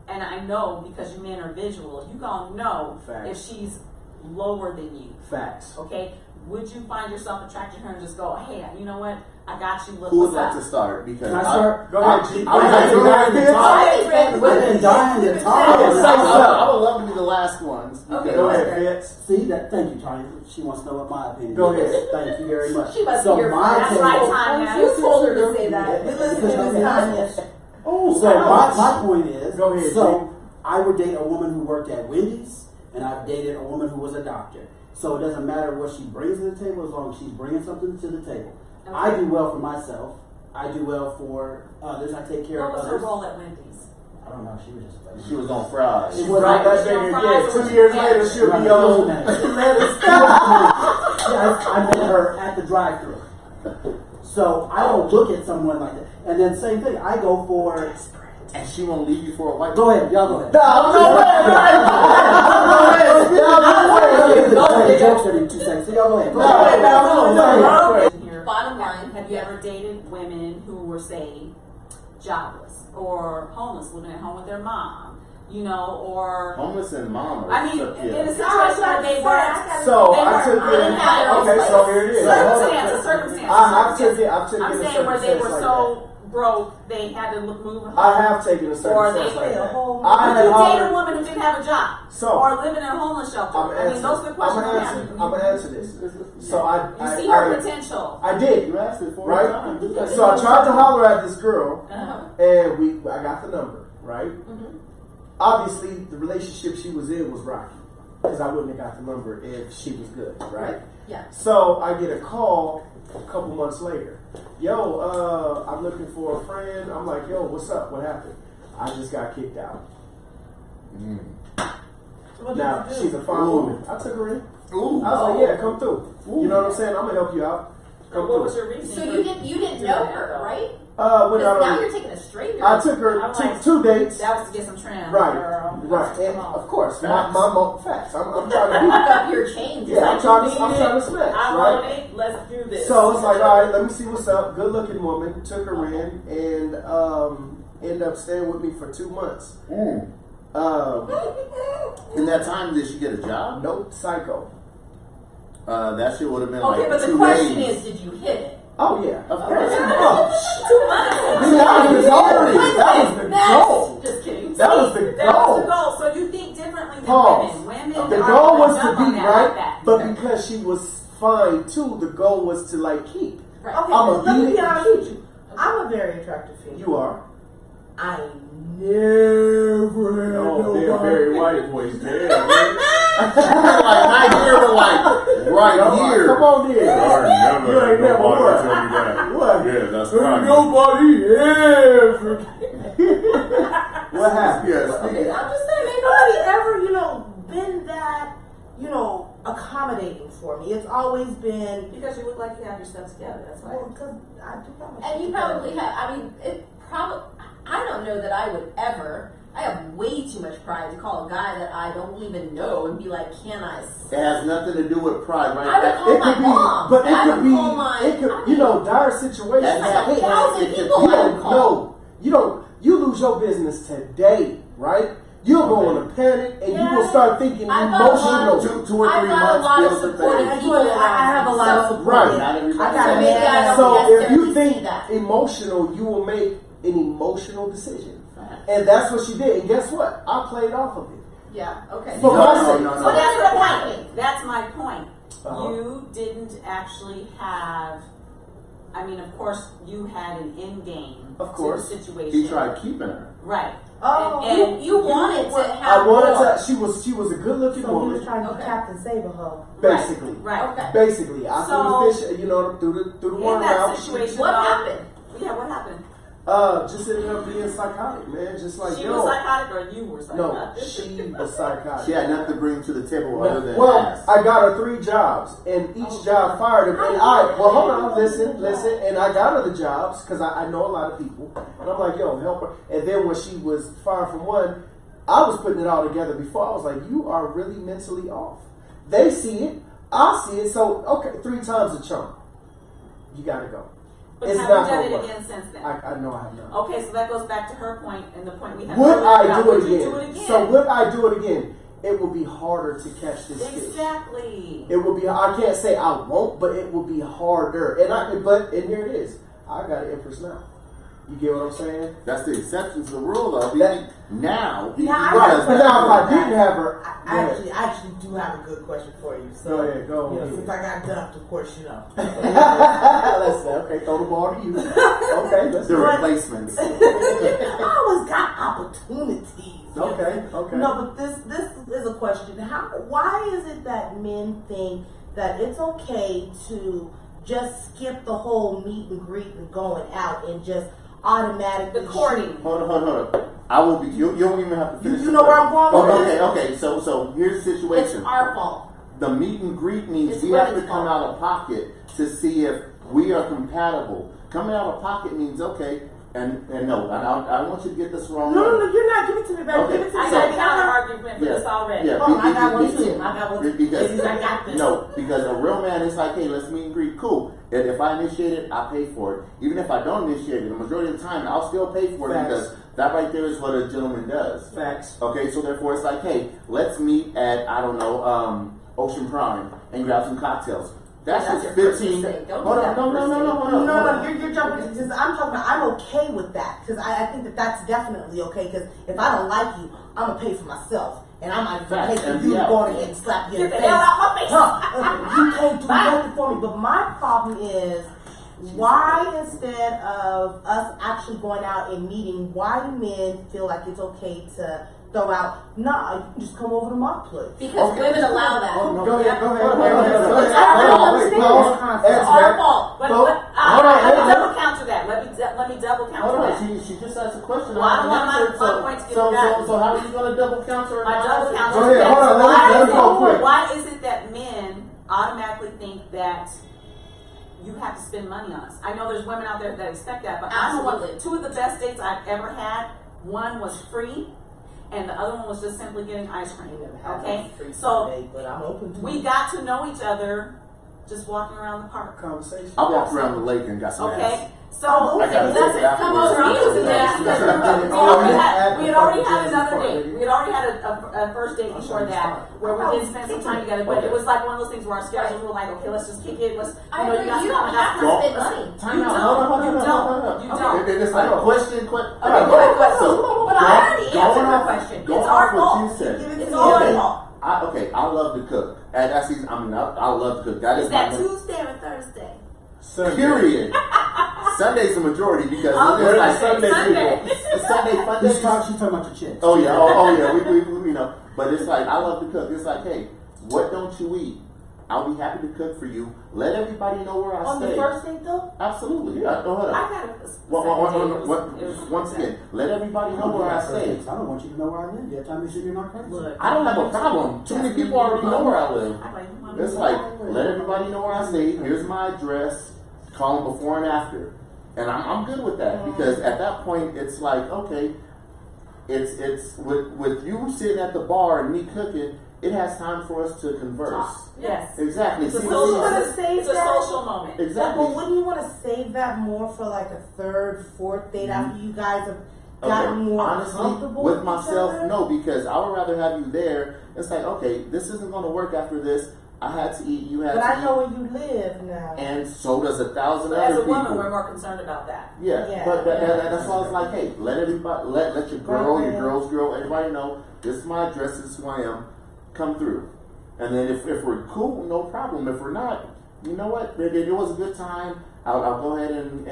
And I know because you men are visual, you gonna know Facts. if she's lower than you, Facts. okay? Would you find yourself attracted to her and just go, hey, you know what? I got you. Who would What's like up? to start? Because Can I start? Go ahead, G. I would dying to talk. I think I've been dying to Yeah, talk. say I would love to be the last ones. Okay, Go because- ahead, Fitz. See that? Thank you, Tanya. She wants to know what my opinion Go is. ahead. Thank you very much. She must so be your my friend. That's opinion- right, Tanya. You told her to say that. We listen to Miss Tanya. Oh, So my point is, Go ahead, so I would date a woman who worked at Wendy's, and I've dated a woman who was a doctor. So it doesn't matter what she brings to the table as long as she's bringing something to the table. Okay. I do well for myself. I do well for others. I take care What was of her others. role at Wendy's? I don't know. She was just. She was on fries. It was Right, like that nigga, yeah, 2 years later she'll be on. I met her at the drive-thru. So I don't look at someone like that. And then same thing. I go for. And she won't leave you for a white. Go ahead, y'all go ahead. Jokes every 2 seconds. So y'all go ahead. Bottom line, Have you ever dated women who were, say, jobless or homeless, living at home with their mom, or Homeless and mom. I mean, yeah. in a situation where they were. So They I were- took they didn't have their own it. Okay, so place. here it is. Circumstance. I've taken I'm a saying where they were circumstance like so broke they had to move home. I have taken a Or circumstance they like pay a that. whole. I Would had you date a hollered. woman who didn't have a job? So Or living in a homeless shelter? I'm I mean, those are the questions I'm asking. I'm gonna answer this. So You see her potential. I did. You asked it for Right? a time. So I tried to holler at this girl, Uh-huh. and I got the number, right? Mhm. Obviously, the relationship she was in was rocky, because I wouldn't have got the number if she was good, right? Yeah. So I get a call a couple months later. Yo, I'm looking for a friend. I'm like, yo, what's up? What happened? I just got kicked out. Mm. What Now did you she's do? a fine woman. I took her in. Ooh. I was like, yeah, come through. You know what I'm saying? I'm gonna help you out. Come What through. was your reason? So for you didn't know doing her, that, though? right? When Because I, now you're taking a stranger. I took her I'm like, two dates. That was to get some trim, Right, girl. right, and Come on. of course, Facts. facts. I'm trying to Pick up your chains. be, yeah, I'm trying to smash, I right? want it. Let's do this. So it's like, all right, let me see what's up. Good looking woman, took her in, and ended up staying with me for 2 months. In that time, did she get a job? Nope, psycho. That shit would have been Okay, like but the 2 question days. is, did you hit it? Oh yeah, Of course. Oh, 2 months. that was the goal. That was the goal. Just kidding. That was the That was the goal. goal. So you think differently than Pause. women. Women The are goal was hung up to on be that like right, that. but because she was fine too, the goal was to like keep. Right. Okay, I'm a well, let me beat be it. honest with you. I'm a very attractive female. You are. I never had nobody. white voice. Damn, Like right here, but like right here. Come on, there. Never, You ain't never nobody what? tell me that. What? Yeah, that's Ain't right. nobody ever. What happened? Yes. Okay, I'm just saying, ain't nobody ever, been that, accommodating for me. It's always been, Because you look like you have your stuff together. That's why. well, because I do have my And you shit probably together. have, I don't know that I would ever, I have way too much pride to call a guy that I don't even know and be like, can I It has nothing to do with pride, right? I would call It my could be, mom. but I it would could be, call my, it could, dire situations. That's like like 1,000 it could people be- I would call. You lose your business today, right? You'll go in a panic and you will start thinking I've got a lot emotional. 2 or 3 I've got a months lot of feels the supportive thing. people I have a lot of So- support. Right. Not everybody. I got So a maybe I man. don't So if you necessarily think see that. emotional, you will make an emotional decision. And that's what she did. And guess what? I played off of it. Yeah, okay. For No, my no, sake. no, So no. that's the point. That's my point. Uh-huh. You didn't actually have. I mean, of course, you had an end game Of course. to the situation. He tried keeping her. Right. Oh, And You wanted to have I wanted more. to. She was a good looking so he was woman. trying to be Okay. Captain Save-A-Ho. Basically. Right. Okay. Basically, I So- threw the fish, through the In worm that out. situation, What though- happened? Yeah. What happened? Just ended up being psychotic, man. Just like She yo. was psychotic, or you were No, psychotic? she was psychotic. She had nothing to bring to the table other than Well, ass. I got her 3 jobs, and each job fired her. And hold on, listen, and I got her the jobs because I know a lot of people, and I'm like, yo, help her. And then when she was fired from one, I was putting it all together before. I was like, you are really mentally off. They see it, I see it. So okay, 3 times the charm. You gotta go. But It's have not you done gonna it work. again since then? I know I have not. Okay, so that goes back to her point and the point we had. Would earlier I about, do would it you again? do it again? So would I do it again? It will be harder to catch this fish. Exactly. It will be. I can't say I won't, but it will be harder. And here it is. I got an empress now. You get what I'm saying? That's the exception to the rule, though. That- Now, Yeah, I Right. got But now, if I didn't have her, I actually do have a good question for you. So, Go ahead, go on. Since I got dumped, of course, let's say, okay, throw the ball to you. Okay, let's the do it. replacements. I always got opportunities. Okay. No, but this is a question. Why is it that men think that it's okay to just skip the whole meet and greet and going out and just automatically The courting. Hold on. I will be. You don't even have to finish. You know where I'm going with this? Okay. So here's the It's situation. our fault. The meet and greet means It's we have to women's come fault. out of pocket to see if we are compatible. Coming out of pocket means okay, and no, I want you to get this wrong. No, you're not. Give it to me, baby. Okay. Give it to me. I got a baby. counter argument for this already. Yeah, Oh, I got one too. I got one too. Because Ladies, I got this. no, because a real man is like, hey, let's meet and greet. Cool. And if I initiate it, I pay for it. Even if I don't initiate it, the majority of the time, I'll still pay for it Facts. because that right there is what a gentleman does. Facts. Okay, so therefore it's like, hey, let's meet at, I don't know, Ocean Prime and grab some cocktails. That's That's just your first 15. mistake. Don't Hold do on, that no, first hold No, on. you're jumping. Because I'm talking about, I'm okay with that. Because I think that that's definitely okay. Because if I don't like you, I'm going to pay for myself. And I might Facts, pay for and you be to out. go ahead and slap you in Get the the face. hell out my face. You can't do nothing for me. But my problem is, why instead of us actually going out and meeting, why do men feel like it's okay to throw out, nah, you can just come over to my place? Because women allow that. Go ahead. I don't Hold on, understand. wait, pause. It's Answer our that. fault. But Hold on, I hold can on. double counter that. that. Let me double count Hold on, that. she just asked a question. Well, I don't want haven't my answered, point to get so forgotten. how are you going to double counter? My double count Go is ahead, that. hold on, let him go quick. Why is it that men automatically think that you have to spend money on us? I know there's women out there that expect that, but I'm the one. Absolutely. Two of the best dates I've ever had. One was free, and the other one was just simply getting ice cream. Okay, so but I'm open to we got to know each other just walking around the park. Conversation. I walked around the lake and got some ass. Okay, so I gotta it say doesn't that come afterwards. over to that. We had already had another date. We had already had a first date before that where we did spend some time together. But it was like one of those things where our schedules were like, okay, let's just kick it. Let's, I you agree. got You don't something have to else. spend money. Time You out. don't. Hold on. You don't. You don't. It's like question. Okay, good. So, But I already answered her question. Going It's our off what fault. you said. It's all our Okay. fault. I love to cook. And that's I love to cook. That is Is that my Tuesday or Thursday? Sunday. period. Sunday's the majority because Oh, it's like Sunday. It's Sunday fun She's days. talking about your chicks. Oh yeah, oh yeah, we you know. But it's like I love to cook. It's like, hey, what don't you eat? I'll be happy to cook for you. Let everybody know where I On stay. the first date though? Absolutely. Hold I up. had a Once again, let everybody know where I stay. I don't want you to know where I live yet. Tell me sure you're not crazy. Look, I don't have a problem. Too many people already know where I live. I'm like, you want It's me like, to- let everybody know where I stay. Here's my address. Call them before and after. And I'm good with that because at that point, it's like, okay, it's with you sitting at the bar and me cooking, it has time for us to converse. Yes. Exactly. It's a See, social, wanna save it's a that? social moment. exactly. But wouldn't you want to save that more for like a third, fourth date after you guys have Okay, gotten more honestly, comfortable with each myself, other? no, because I would rather have you there. It's like, okay, this isn't going to work after this. I had to eat, you had But to I eat. know where you live now. And so does 1,000 As other a people. woman, we're more concerned about that. Yeah, Yeah. but that's why it's like, hey, let everybody, let your girl, your girl's girl, everybody know this is my address, this is who I am. Come through, and then if we're cool, no problem. If we're not, you know what? It was a good time. I'll go ahead and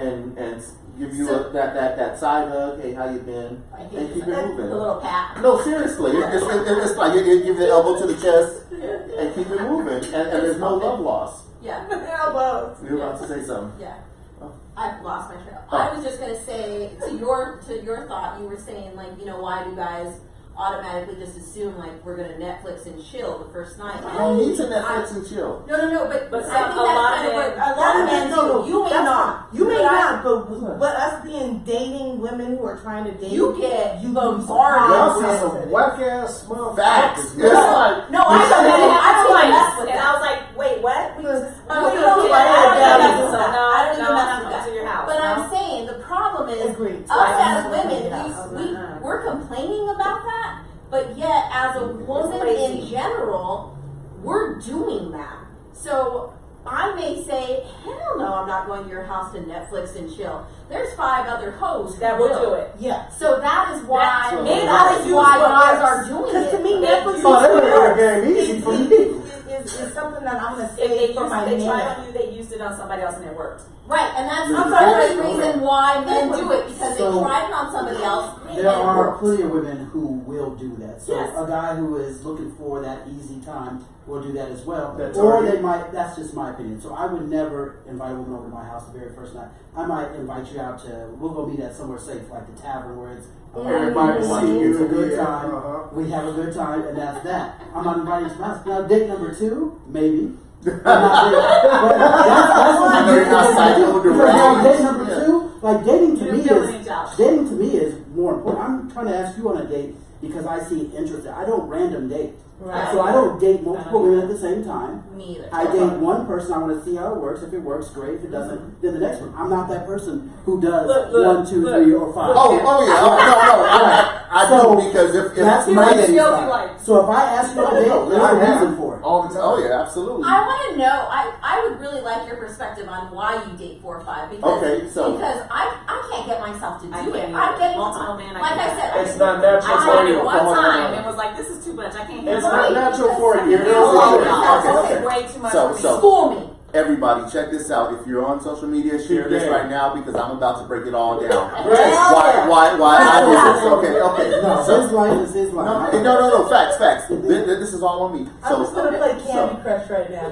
give you that side hug. Hey, how you been? And keep it A moving. little pat. No, seriously, it's like you give the elbow to the chest and keep it moving, and there's no love loss. Yeah. Elbows. You're about to say something. Yeah. Oh. I've lost my trail. Oh. I was just gonna say to your thought, you were saying like, you know, why do guys automatically just assume like we're gonna Netflix and chill the first night? I don't need to Netflix and chill. No, but But I think a lot that's of kind of what men- a lot of men No, do. You may that's not. fine. You may But I- not, but us being dating women who are trying to date You get you bombarded Y'all with see some whack ass motherfuckers. Facts. It's like No, I don't mess with And that. I was like, wait, what? Oh, you don't I get- don't I don't even mess with mess with that. that. I don't even No, mess I'm with not that. to your house. But no? I'm saying the problem is Agreed. us I as women, understand. we're complaining about that, but yet as a woman in general, we're doing that. So I may say, hell no, I'm not going to your house to Netflix and chill. There's 5 other hosts That will do it. Yeah. So that is why That- that is why guys are doing Because to it. me, Netflix Oh, they made is the game easy for me. is something that I'm gonna If they say for used, my they tried man. on you, they used it on somebody else and it worked. Right, and that's I'm the sorry. only reason why men do it, because they So- tried it on somebody else. There and it are worked. plenty of women who will do that. So Yes. a guy who is looking for that easy time will do that as well. That's Or already- they might, that's just my opinion. So I would never invite a woman over to my house the very first night. I might invite you out to, we'll go meet at somewhere safe, like the tavern where it's everybody Mhm. see you, it's a good Yeah, time. uh-huh. We have a good time, and that's that. I'm not inviting you to my house. Now, date number 2, maybe. I'm not there. But that's what I know you're not psycho because now direct. date number Yeah. 2, like dating to You're me filling is it out. dating to me is more important. I'm trying to ask you on a date because I see interest. I don't random date. Right. So I don't date multiple women at the same time. Me either. I date one person. I want to see how it works. If it works, great. If it doesn't, then the next one. I'm not that person who does Look, 1, 2, look. 3, or 5. Oh yeah. Oh, no. I So, do because if That's He my likes dating guilty style. like. So if I ask you on a date, there's a reason for it. All the time. oh yeah, absolutely. I want to know. I would really like your perspective on why you date 4 or 5 because Okay, so- because I can't get myself to do I it. can't I'm either. getting Multiple men, I like I can't. said. It's not natural I for tried you. it one Hold on, time hold on. and was like, this is too much. I can't It's handle not it. natural for you. Here's the Oh, situation. no, Okay, this okay. is way too much So- for me. so- School me. Everybody, check this out. If you're on social media, share this Yeah. right now because I'm about to break it all down. Yeah. Why I do this? Okay. No, So- his life is his life. no. Facts. This is all on me. I'm So, just gonna play Candy Crush right now.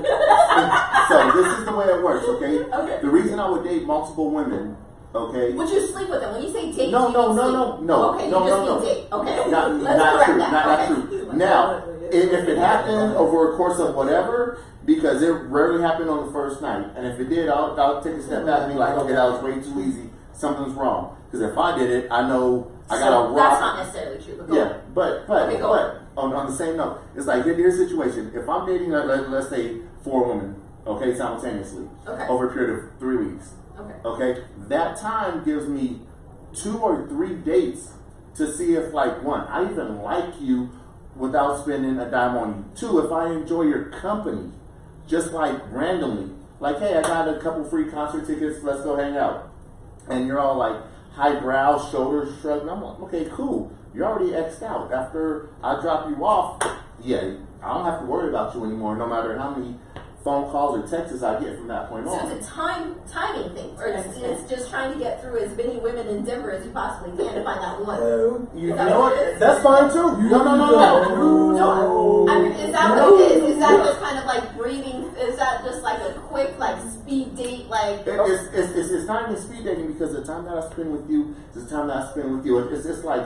so this is the way it works. Okay. Okay. The reason I would date multiple women Okay. Would you sleep with them? When you say date, No, do you no, mean no, sleep? no. Okay, No, you just no, mean no. date. Okay, Not let's correct true. that. Not Okay. true. Now, if it happened over a course of whatever, because it rarely happened on the first night, and if it did, I'll take a step back and be like, okay, that was way too easy. Something's wrong. Because if I did it, I know I got to rock. That's not necessarily true. But go Yeah, on. but Okay, go on the same note, it's like here's a situation. If I'm dating, let's say 4 women, okay, simultaneously, Okay. over a period of 3 weeks, Okay. okay, that time gives me 2 or 3 dates to see if, like, 1, I even like you without spending a dime on you. 2, if I enjoy your company, just like randomly, like, hey, I got a couple free concert tickets, let's go hang out, and you're all like highbrow, shoulders shrugged. And I'm like, okay, cool. You're already X'd out. After I drop you off, yeah, I don't have to worry about you anymore, no matter how many phone calls or texts I get from that point So on. it's a timing thing, or it's just trying to get through as many women in Denver as you possibly can to find that one. You Is that know what it what? is? That's fine too. No. No, I mean, is that what it is? Is that just kind of like breeding? Is that just like a quick, like speed date? Like It's not even speed dating, because the time that I spend with you is the time that I spend with you. It's like,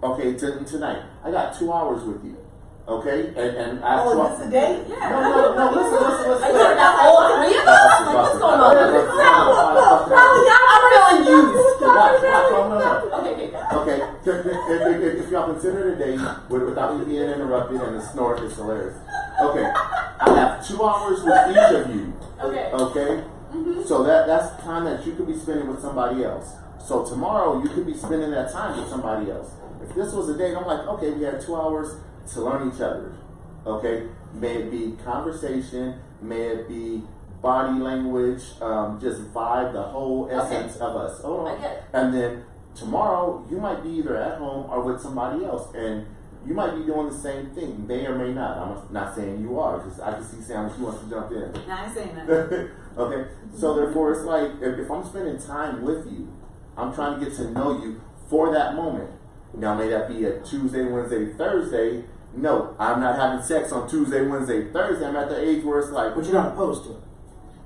okay, tonight I got 2 hours with you, okay, and I have 2 Oh, hours. is this a date? Yeah. No, listen. are you talking about all 3 of us? Like, what's going on? I'm feeling used. Okay. Okay, if y'all consider the day without me being interrupted and the snort is hilarious. Okay, I have 2 hours with each of you. Okay. Okay, so that's time that you could be spending with somebody else. So tomorrow you could be spending that time with somebody else. If this was a date, I'm like, okay, we had 2 hours to learn each other. Okay, may it be conversation, may it be body language, just vibe, the whole essence of us. Hold on. I get it. And then tomorrow you might be either at home or with somebody else, and you might be doing the same thing. May or may not. I'm not saying you are, because I can see Sam if she wants to jump in. No, I ain't saying that. Okay, so therefore it's like, if I'm spending time with you, I'm trying to get to know you for that moment. Now, may that be a Tuesday, Wednesday, Thursday? No, I'm not having sex on Tuesday, Wednesday, Thursday. I'm at the age where it's like, But you're not opposed to it.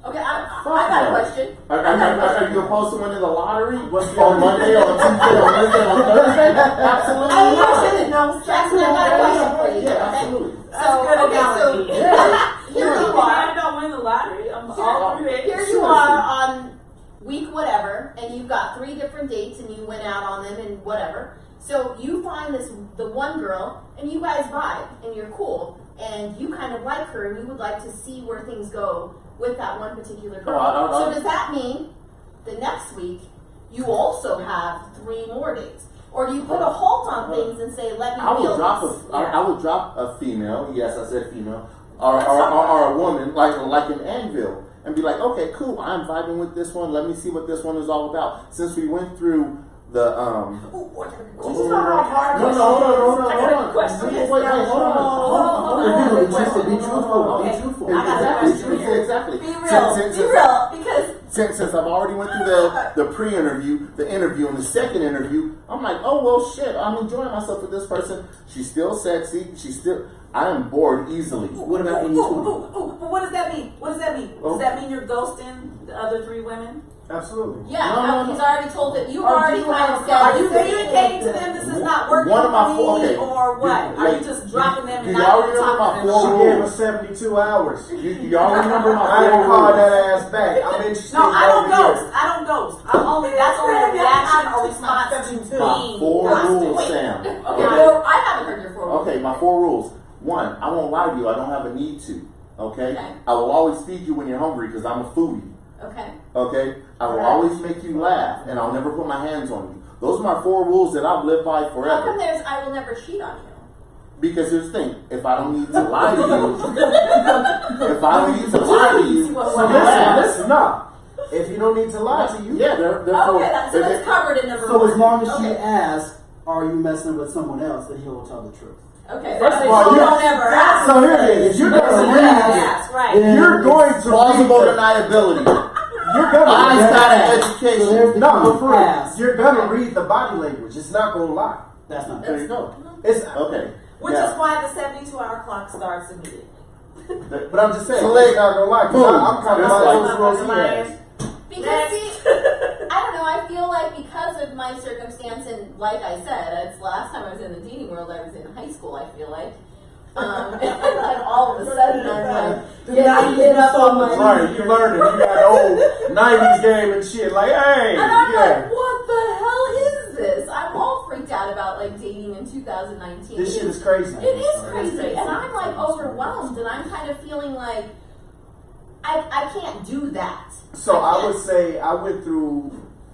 Okay, I got a question. Are you opposed to winning the lottery on Monday, on Tuesday, on Wednesday, on Thursday? Absolutely not. No, Jackson, I got a question for you. Yeah, Okay? absolutely. So here you I are. don't win the lottery. I'm all 3 days. Here you are on week whatever, and you've got 3 different dates, and you went out on them and whatever. So you find the one girl, and you guys vibe, and you're cool, and you kind of like her, and you would like to see where things go with that one particular girl. So does that mean the next week you also have 3 more dates? Or do you put a halt on things and say, let me I feel would drop this? I would drop a female. Yes, I said female, or a woman like an anvil, and be like, okay, cool. I'm vibing with this one. Let me see what this one is all about. Since we went through the Hold on. I got a question. Wait, hold on. Be truthful. Be truthful. I got a question. Exactly. Be real, because Since I've already went through the pre-interview, the interview, and the second interview, I'm like, oh well, shit. I'm enjoying myself with this person. She's still sexy. I am bored easily. What about But 80-20? what does that mean? What does that mean? Does that mean you're ghosting the other 3 women? Absolutely. yeah, No. he's already told that you Or already do you kind have of a- Are said you communicating to them this is not working One of my for me, okay. or what? Do- Are you wait, just dropping them do and y'all not remember talking my to them? She four gave rules? us 72 hours. Y'all remember my I didn't 4 call rules? that ass back. I'm interested. No, I don't over here. ghost. I don't ghost. That's only a reaction or response to My being 4 ghosted. rules, Wait. Sam. Okay, I haven't heard your 4 rules. Okay, my 4 rules. 1, I won't lie to you. I don't have a need to. Okay? Okay. I will always feed you when you're hungry because I'm a foodie. Okay. Okay? I will always make you laugh and I'll never put my hands on you. Those are my 4 rules that I've lived by How come forever. there's I will never cheat on you? Because here's the thing. If I don't need to lie to you, if I don't need to lie to you, So listen, no. If you don't need to lie to you, yeah, they're Okay, so that's covered in number 1. So as long as she Okay. asks, are you messing with someone else, then he will tell the truth. Okay. First of So all, you you- don't ever ask. so here it is. You're gonna read Yes, right. it. You're going to plausible read it. deniability. You're gonna Honest read kind that. of So education. there's the No, but for real, ask. you're gonna read the body language. It's not gonna lie. That's not There you go. It's. Okay. Which Now, is why the 72-hour clock starts immediately. But I'm just saying, So it's not gonna lie. 'Cause boom. I'm kind of That's like like- those rules he has. Because see, I don't know. I my circumstance, and like I said, it's last time I was in the dating world, I was in high school, I feel like. And then all of a sudden I'm like, getting hit up on my Right, you learned it. You got the old 90s game and shit. Like, hey, and I'm yeah. like, what the hell is this? I'm all freaked out about like dating in 2019. This shit is crazy. It is crazy, and I'm like overwhelmed, and I'm kind of feeling like I can't do that. So I would say I went through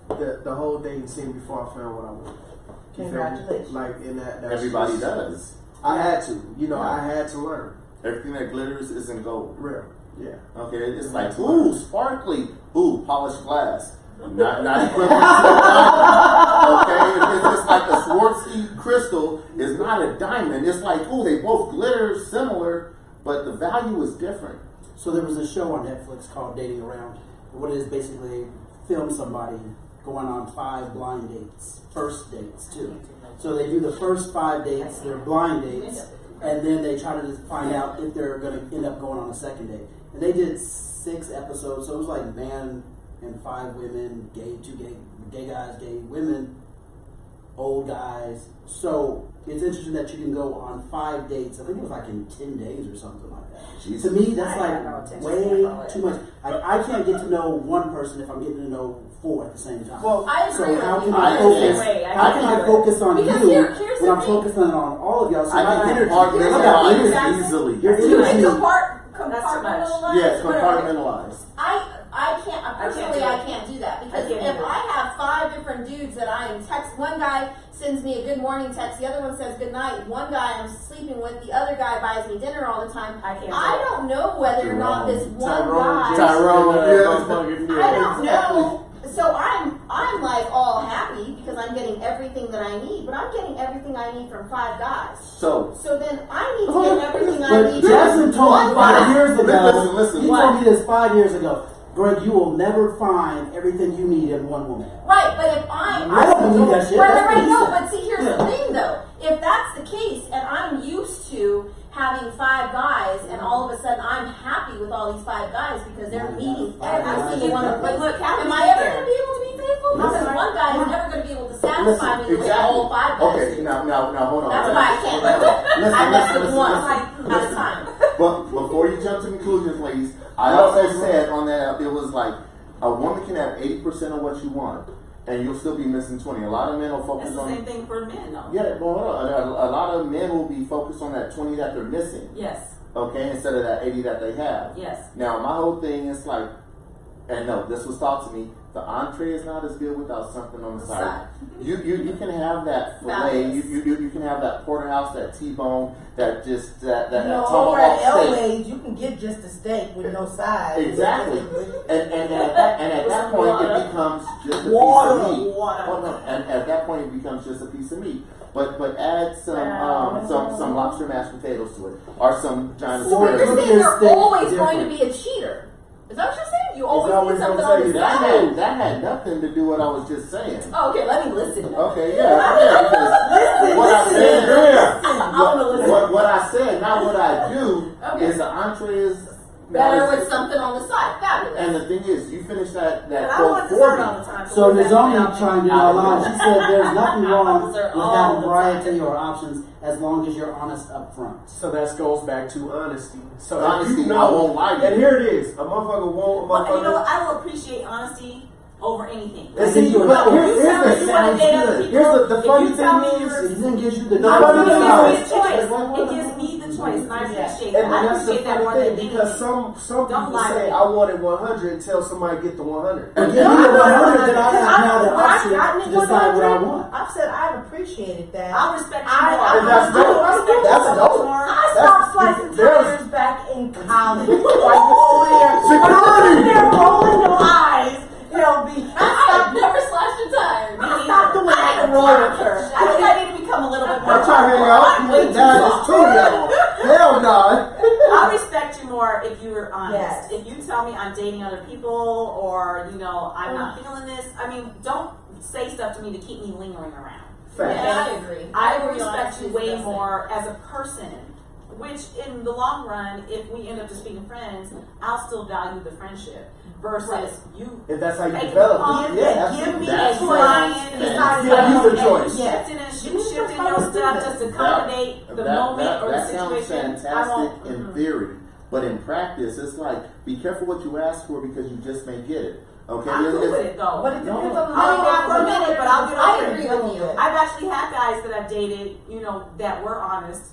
the whole dating scene before I found what I wanted. You feel me? Congratulations. Like in that. Everybody does. I had to. You know, I had to learn. Everything that glitters isn't gold. Real. Yeah. Okay, it's like, ooh, sparkly, ooh, polished glass. Not equivalent to a diamond. Okay, it's just like a Swarovski crystal is not a diamond. It's like, ooh, they both glitter similar, but the value is different. So there was a show on Netflix called Dating Around. What it is basically film somebody going on 5 blind dates, first dates too. So they do the first 5 dates, they're blind dates, and then they try to find out if they're going to end up going on a second date. And they did 6 episodes, so it was like man and 5 women, gay guys, gay women, old guys. So it's interesting that you can go on 5 dates. I think it was like in 10 days or something like that. Jesus. To me, that's like way too much. I can't get to know one person if I'm getting to know 4 at the same time. Well, I agree so with how you. can I focus? How can I focus on Because you here's when the I'm thing. focusing on all of y'all? So I my can energy, compartmentalize Exactly. easily. your You energy. can compartmentalize. Yes, whatever. compartmentalize. I can't, personally, do I it. can't do that because I can't if do it. I have 5 different dudes that I am text, one guy sends me a good morning text, the other one says good night, one guy I'm sleeping with, the other guy buys me dinner all the time. I can't. I don't know whether or not this one guy. Tyrone, I don't know. So I'm like all happy because I'm getting everything that I need, but I'm getting everything I need from 5 guys. So, So then I need to get everything I But need Jasmine from told one me 5 guy. years ago. Listen. He told me this 5 years ago. Greg, you will never find everything you need in one woman. Right, but if I don't believe that shit. Right, That's what he no, said. but see, here's the thing though. If that's the case, and I'm used to having 5 guys, and all of a sudden I'm happy with all these 5 guys because they're meeting every single one of them. Look, how Am do I you ever get going there? to be able to be faithful? Because Listen. one guy is never going to be able to satisfy me with all 5 guys. Okay, now, hold on. That's why I can't do it. Listen, I mess with listen, one listen. at a time. But before you jump to conclusions, ladies, I also said on that it was like a woman can have 80% of what you want, and you'll still be missing 20. A lot of men will It's focus the on. same thing for men, though. Yeah, well, hold on. A lot of men will be focused on that 20 that they're missing. Yes. Okay, instead of that 80 that they have. Yes. Now, my whole thing is like, and no, this was taught to me. The entree is not as good without something on the side. You can have that fillet. You can have that porterhouse, that T-bone, that Over at tomahawk steak. Elways, you can get just a steak with no sides. Exactly. And at that point, it becomes just a Water. piece of meat. Oh, no. And at that point, it becomes just a piece of meat. But add some lobster mashed potatoes to it, or some giant So you're asparagus. saying you're Steak always different. going to be a cheater. Is that what you're saying? You always always need something on gonna the say side. That had nothing to do with what I was just saying. Oh, okay, let me listen. Okay, yeah. Because what I said, I want to listen. what I said, not what I do, Okay. is the entree is Better with something on the side. Fabulous. And the thing is, you finish that But I quote want dessert 40. all the time. So what's that Nozomi about? chimed in online. She said there's nothing wrong with Dessert all having the variety time. or options as long as you're honest up front. So that goes back to honesty. So if Honesty, you know, I won't lie to you. And here it is. A motherfucker won't. A But you know motherfucker. what? I will appreciate honesty over anything. And see, you but know, here's you tell me the you want to date other people. Here's the if funny you tell me thing you're is, It then gives you the No, I funny it thing gives is- me the choice. It gives me the choice, and I appreciate that. and I that's the appreciate that funny more thing than because anything. some Don't people lie to say me. I wanted 100 until somebody get the 100. And give me the 100 that I have now the When option I got to me decide what I 100, want. I've said I've appreciated that. I'll respect you I- more. I- And that's I will dope. respect you That's so dope. much more. I stopped slicing there's- tires back in college. Like over there, Security! they're rolling your eyes. LB, I've never slashed a tire. I stopped doing that and roll with her. I think I need to become a little bit more. I'm trying to hang out. I'm way too That soft. is true, y'all. Hell no. I respect you more if you're honest. Yes. If you tell me I'm dating other people or, I'm not feeling this, don't say stuff to me to keep me lingering around. Fact. Yeah, I agree. I will agree on respect honesty you is way the best more as a person Which in the long run, if we end up just being friends, I'll still value the friendship versus Right. you. If that's how you Making develop fun, it, yeah, give me absolutely. a That's choice. Lying Decide Yeah, you the and choice. shifting and Give me the shifting choice. your stuff just to accommodate the moment or the that sounds situation. I won't. fantastic in theory, but in practice, it's like be careful what you ask for because you just may get it. Okay, I'm cool with it though. But it depends on the I'll be mad for a minute, but I'll get I over agree it. with you. I've actually had guys that I've dated, that were honest,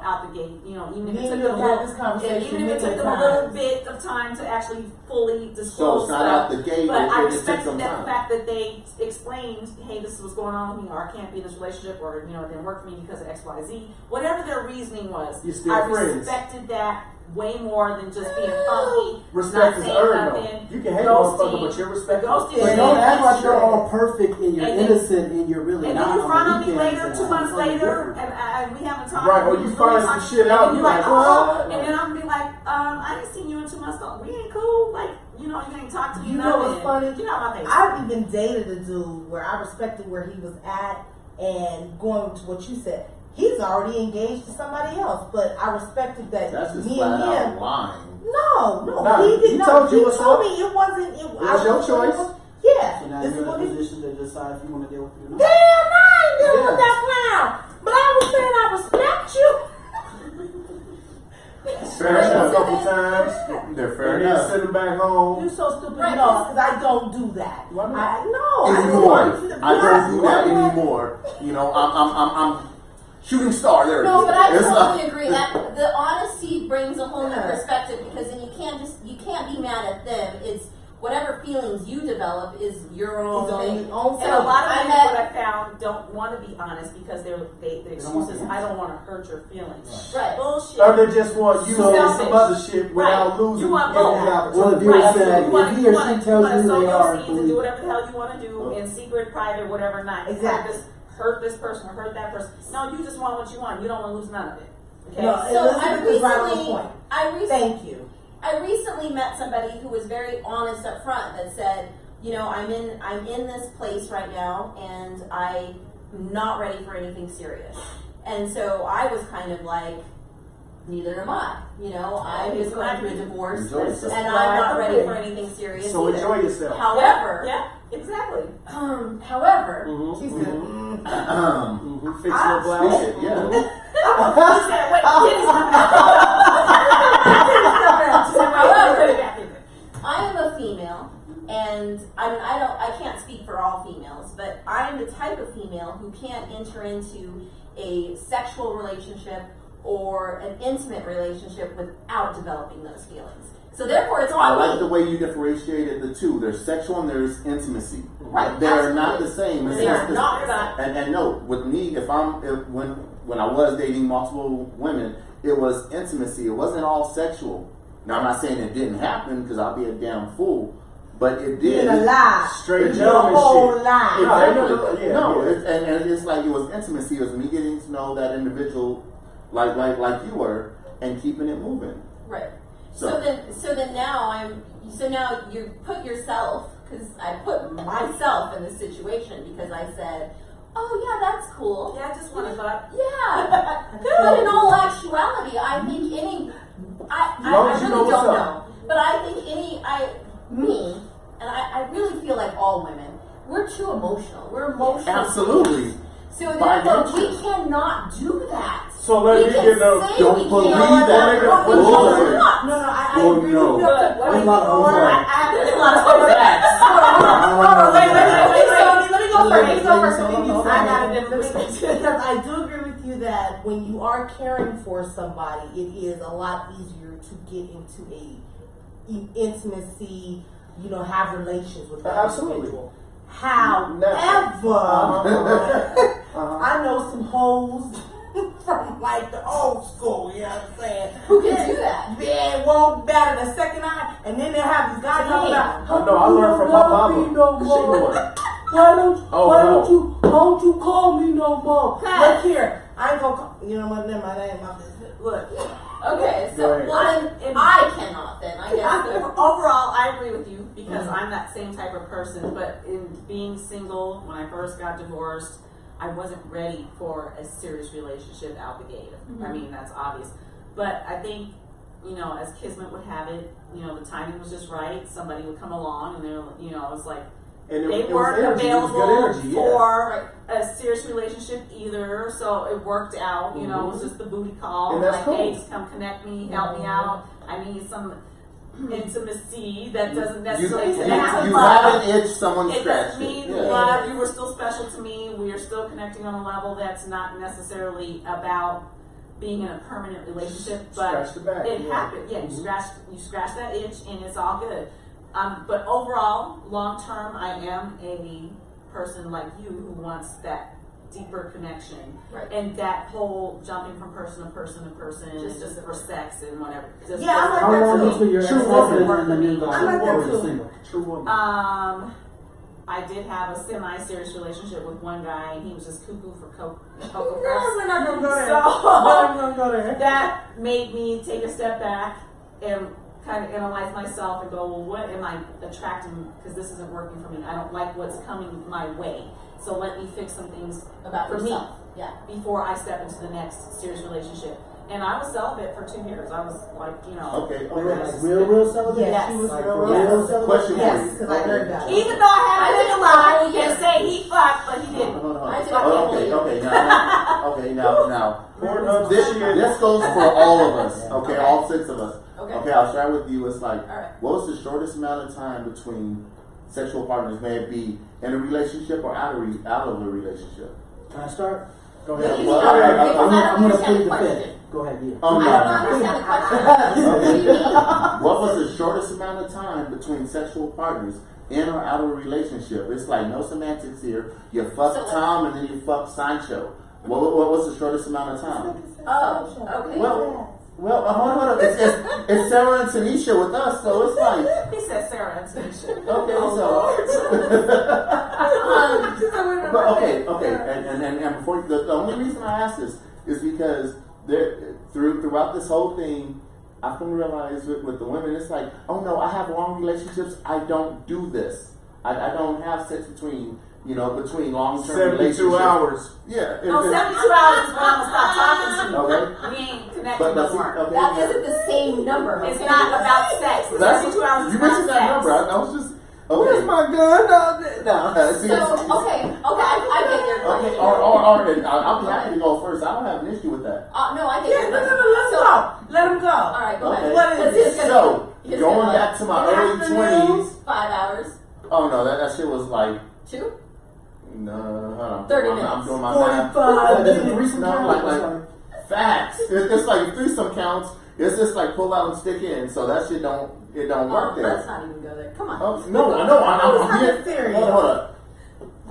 out the gate, even if Me it and took you them have a had this little, conversation even if it many took them a little times. bit of time to actually fully So disclose it's not stuff. out the gate, But I it takes respected some that time. fact that they explained, hey, this is what's going on with me, or I can't be in this relationship, or it didn't work for me because of X, Y, Z. Whatever their reasoning was, You're still I friends. respected that way more than just being funky, Respect not is saying earned though. nothing. You can hate ghosting, motherfucker, but you're respectful. ghosting. But don't act like you're all perfect and you're And then- innocent and you're really And not. then you on front the on me weekends later, and 2 months something later, different. and we haven't talked. Right, or and you really find some talked, shit and out, then you you're like, like, oh, what? and then I'm gonna be like, I ain't seen you in 2 months. We ain't cool. Like, you ain't talked to me. You know what's funny? Get out my face. I've even dated a dude where I respected where he was at, and going to what you said, he's already engaged to somebody else. But I respected that That's just me flat and out him. lying. No, Nah, he did he not. told you He what's told up. me it wasn't. It was your choice. Yeah, So now this is you're in what a he. position to decide if you want to deal with it or Damn, not. I ain't dealing with Yeah. that clown. But I was saying I respect you. Smashed him a couple times. They're fair And then enough. send him back home. You so stupid. Right. No, because I don't do that. Why not? I no. Anymore. I Yes, don't do that yes. anymore. I'm shooting star. There it is. No, but I It's totally not- agree that the honesty brings a whole new Yeah. perspective, because then you can't be mad at them. It's whatever feelings you develop is your own It's on thing. your own And a lot of I people, met- what I found, don't want to be honest because the excuse is, I don't want to hurt your feelings. Right. Bullshit. Or they just want you So- to some other shit without Right. losing You want your both. opportunity. Well, if you Right. said, You wanna- if he or you she wanna- tells wanna you sow they your are, seeds and do whatever the hell you want to do in secret, private, whatever night. Exactly. Hurt this person or hurt that person. No, you just want what you want. You don't want to lose none of it. Okay. No, So Elizabeth is right on the point. Thank you. I recently met somebody who was very honest up front that said, I'm in this place right now and I'm not ready for anything serious. And so I was kind of like, neither am I. I was going through a divorce Enjoy yourself. and I'm not ready for anything serious So either. enjoy yourself. However, Yeah, exactly. however, Mm-hmm. She said, Mm-hmm. Fix your blouse. Speak it, yeah. He said, wait, However, I am a female, and I can't speak for all females, but I am the type of female who can't enter into a sexual relationship or an intimate relationship without developing those feelings. So therefore, it's I on like me. the way you differentiated the two. There's sexual and there's intimacy. Right, They're not the absolutely. same. They are not. And no, with me, when I was dating multiple women, it was intimacy. It wasn't all sexual. Now I'm not saying it didn't happen because I'll be a damn fool, but it did. "You're a lie. Straight You're a gentleman whole shit. lie." Exactly. Yeah, No, yeah. and it's like it was intimacy. It was me getting to know that individual, like you were, and keeping it moving. Right. So- So then now you put yourself, because I put myself in this situation because I said, oh yeah, that's cool. Yeah, I just want to fuck. Yeah. But in all actuality, I think I long as you really know don't what's know. up. But I think I really feel like all women, we're too emotional. We're emotional. Absolutely. So By therefore, we nature. cannot do that. So let We me can get no. say don't we believe can't, that. but we Bullshit. cannot. No, I Oh, agree no. with you up to But point. There's a lot of Or overlap. There's a lot of overlaps. Let me go first. I got a different perspective. Because I do agree with you that when you are caring for somebody, it is a lot easier to get into intimacy, have relations with that Absolutely. individual. However, I know some hoes from like the old school, you know what I'm saying? Who can do that? They won't bat in the second eye, and then they have this guy talking about, I know, I learned from my mama. No She more. would. Why no. don't you call me no more? Huh. Look here, I ain't gonna call, you know what, never mind, that ain't my business. Look, Okay, so Right. well then I cannot then. I guess. overall, I agree with you because I'm that same type of person. But in being single, when I first got divorced, I wasn't ready for a serious relationship out the gate. Mm-hmm. I mean, that's obvious. But I think, you know, as Kismet would have it, you know, the timing was just right. Somebody would come along and they're, you know, it's like, And they it was weren't energy, it was available good energy, yeah. for a serious relationship either, so it worked out. You know, it was just the booty call. And that's like, cool. hey, just come connect me, help me out. I need some intimacy that doesn't necessarily connect to you love. have an itch, someone It scratched doesn't mean it. love. You were still special to me. We are still connecting on a level that's not necessarily about being in a permanent relationship, but Scratch the back, it yeah. happened. Yeah, you scratch that itch, and it's all good. But overall, long term, I am a person like you who wants that deeper connection, Right. and that whole jumping from person to person to person, Just just for sex and whatever. Just Yeah, I like How that long too. until your True ex-husband woman. and the new guy I like that or too. the single? True woman. I did have a semi-serious relationship with one guy, and he was just cuckoo for Cocoa Girl, Puffs. we're not gonna go there. So- We're not gonna go there. That made me take a step back and kind of analyze myself and go, well, what am I attracting? Because this isn't working for me. I don't like what's coming my way. So let me fix some things About for yourself. me Yeah. before I step into the next serious relationship. And I was celibate for 2 years. I was like, you know. Okay, Wait, okay. like real celibate? Yes, she was Like, real, for real real celibate. Question for Yes, you. because I heard that. Even though I I had did a a lie, lot. he can say he fucked, but he didn't. Hold on. I did Oh, not okay, believe okay, now. Pornhub This shit. goes for all of us. Okay, all 6 of us. Okay. Okay, I'll share with you. It's like, All right. what was the shortest amount of time between sexual partners? May it be in a relationship or out of a relationship? Can I start? Go Yeah, ahead. you Well, start, I- because I'm I don't gonna understand plead the the question. fifth. Go ahead, yeah. Oh, I no. don't understand the question. What do you mean? What was the shortest amount of time between sexual partners in or out of a relationship? It's like no semantics here. You fuck So- Tom and then you fuck Sancho. What was the shortest amount of time? Oh, okay. Well, hold on. It's Sarah and Tanisha with us, so it's like, He said Sarah and Tanisha. okay, but okay, and before the only reason I ask this is because throughout this whole thing, I come to realize with the women, it's like, oh no, I have long relationships. I don't do this. I don't have sex between long-term 72 relationships. hours. Yeah. No, 72 hours is when I'm gonna stop talking to you. Okay. We ain't connecting But no more. okay, That yeah. isn't the same number. It's okay? not about sex. The That's- 72 hours is you not mentioned that sex. number. I was just Where's okay. my gun? No. See, So, okay, I get your question. Okay, or I'll be happy to go first. I don't have an issue with that. No, I get Yeah, your no, question. let him So- go. Let him go. All right, go Okay. ahead. What is Because it? it's gonna So, be- it's going gonna back to my In the early afternoon. 20s. 5 hours. Oh no, that shit was like 2? no, hold on. 30 I'm minutes. doing my math. 45 Does a minutes. threesome No, count? like facts. It's like threesome counts. It's just like pull out and stick in. So that shit don't work there. Let's not even go there. Come on. Oh, no, I know. I'm It's here. serious. Hold up.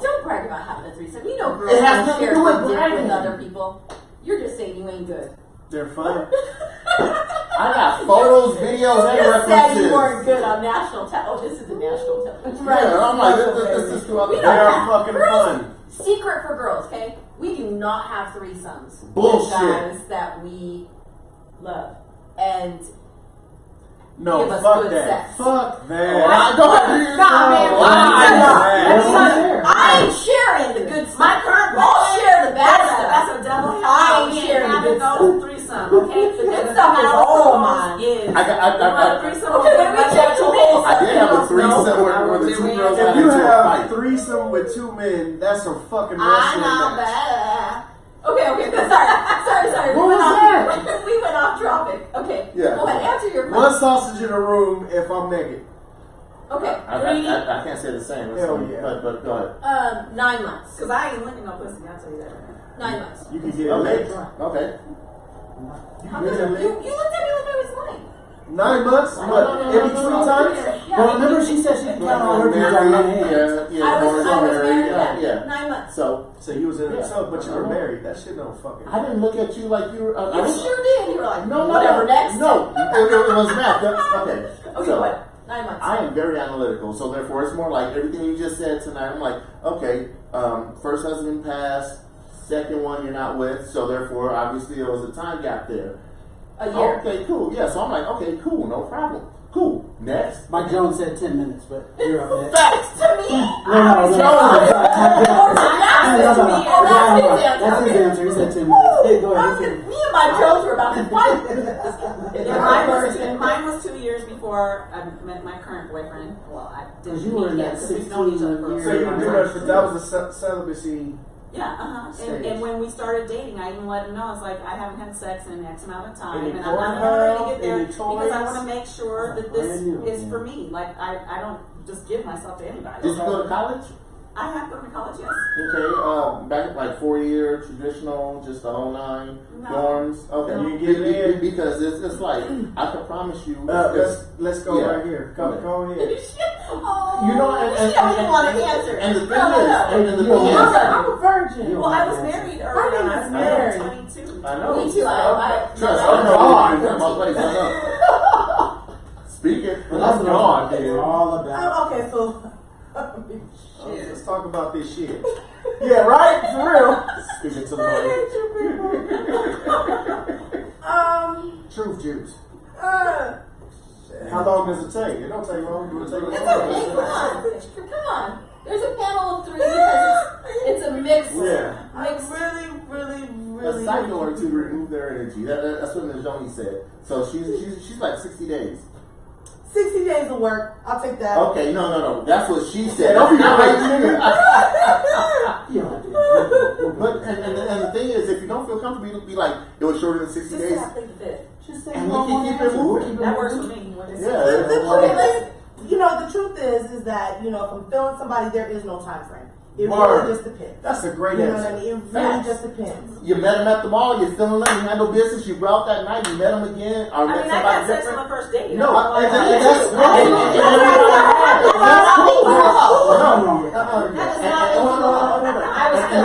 Don't brag about having a threesome. You know girls It has don't nothing to share do with good dick bragging. with other people. You're just saying you ain't good. They're fun. I got photos, videos, and You said references. you weren't good on national television. This is a national television. Yeah, I'm like, this is throughout We the don't They are have- fucking girls- fun. Secret for girls, okay? We do not have threesomes Bullshit. with guys that we love. And No, Give us fuck good that. sex. Fuck that. Go ahead. Nah, man. Why? Let me Why? tell you, I ain't sharing the good stuff. My current Let's share the bad That's stuff. a double hell. I ain't We ain't sharing the having good no stuff. threesome, okay? The good stuff is all mine. Is I got- threesome. Okay, let me check the whole- I did have a threesome where the two girls got If you into a have a fight. threesome with 2 men, that's a fucking I wrestling know match. that. Okay, sorry. What was that? We went off topic. Okay, Yeah. go ahead, answer your One question. sausage in a room if I'm naked. Okay, I can't say the same. That's Hell funny, yeah. But go ahead. 9 months. Because I ain't licking no pussy, I'll tell you that. 9 months. You can get it Okay. licked. Okay. You How can get come it you licked. looked at me like I was lying? 9 months? What? Every 3 times? Well, remember she said she didn't count all her views on one hand. Yeah, I was married, yeah. 9 months. So So you was in Yeah. it, so, but you were married. That shit don't fucking. I didn't look at you like you were. You sure did. You were like, No, whatever, next. No, it was math. Okay. Okay, So, what? 9 months. I am very analytical, so therefore it's more like everything you just said tonight. I'm like, okay, first husband passed, second one you're not with, so therefore obviously there was a time gap there. A year. Okay, cool. Yeah, so I'm like, okay, cool, no problem. Cool. Next. Mike Jones said 10 minutes, but you're up next. Facts. To me, No. That's his answer. answer. He said 10 minutes. Hey, go ahead. Me and Mike Jones were about to fight. Mine was 2 years before I met my current boyfriend. Well, I didn't Because you were in meet that yet because we've known each other for 16 So you a do long that time. that was a celibacy. Yeah, Stage. and when we started dating, I even let him know, it's like, I haven't had sex in X amount of time, Any and I'm not in a Pornhub, hurry to get there, any because I toys? want to make sure that this Brand new, is yeah. for me. Like, I don't just give myself to anybody. Did you go to college? I have gone to college, yes. Okay, back like 4-year, traditional, just the whole 9 No. dorms. Okay, No. You get it in? because it's like I can promise you. Let's go Yeah. right here. Go ahead. Oh, You know, and she don't even want to answer. And the thing No. is, and the thing is, I'm a virgin. You Well, I was don't have married to. early on. I was I married. was 22. I know. Me too. Trust. I I know. God. My place. I know. Speak it. But that's what God, it's dude. all about. Okay, so Let's talk about this shit. Yeah, right? For real. Speaking to the mic. Truth juice. How long does it take? It don't take long. Do it take It's long? okay. Come on. There's a panel of 3 because it's a mix. Yeah. Mix. A cycle or two to remove their energy. That's what Najoni said. So she's like 60 days. 60 days of work. I'll take that. Okay, no. That's what she said. Don't be Not crazy. what you- You don't have to. But and the thing is, if you don't feel comfortable, you be like, it was shorter than 60 days. Just say And you we can keep it moving. That works for me. Yeah. The truth is that, if I'm feeling somebody, there is no time frame. It Word. really just depends. That's a great You know what I answer. mean? It really Facts. just depends. You met him at the mall, you're feeling love, you handle business, you go out that night, you met him again, or I met mean, I somebody had sex on different. the first date. No, I and like, that's That is not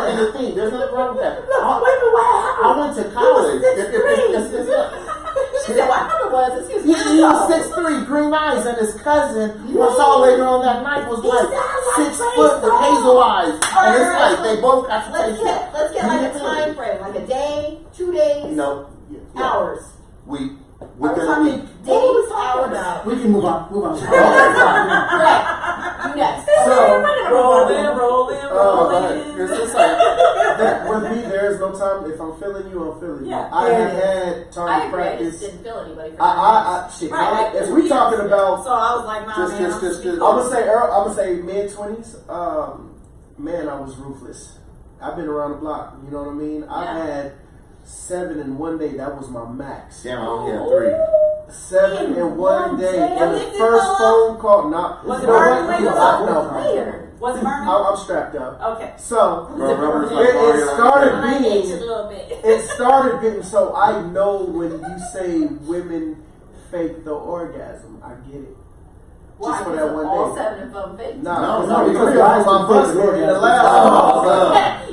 And the thing, there's nothing wrong with that. I went to college. She said, what number was? Excuse me. He was 6'3", green eyes, and his cousin, who I saw later on that night, was like 6 foot with hazel eyes. And it's like they both got to Let's taste get it. like a time frame, like a day, 2 days, No. Yeah. hours. We're I'm gonna talking week. days, hours. We can move on. Correct. You next. roll in. It's like, With me, there is no time. If I'm feeling you, I'm feeling you. Yeah. I have had I time to agree. I just practice. didn't feel anybody. Shit. Right. If we talking about, So I was like, nah, Just- man. just- I'm gonna say mid-20s. Man, I was ruthless. I've been around the block. You know what I mean? I've Yeah. had 7 in one day. That was my max. damn, I only had 3. 7 in one day. day. And the Did you first fall phone call. Not. Was it no, burning what- when you no, was no. Later. Was it burning? I'm strapped up. Okay. So Rubber's like it Mario. started I being. itched a little bit. It started getting so I know when you say women fake the orgasm. I get it. Why? Just for that one All day. 7 of them fake. No, No, because because guys my can bus fake in an the orgasm. last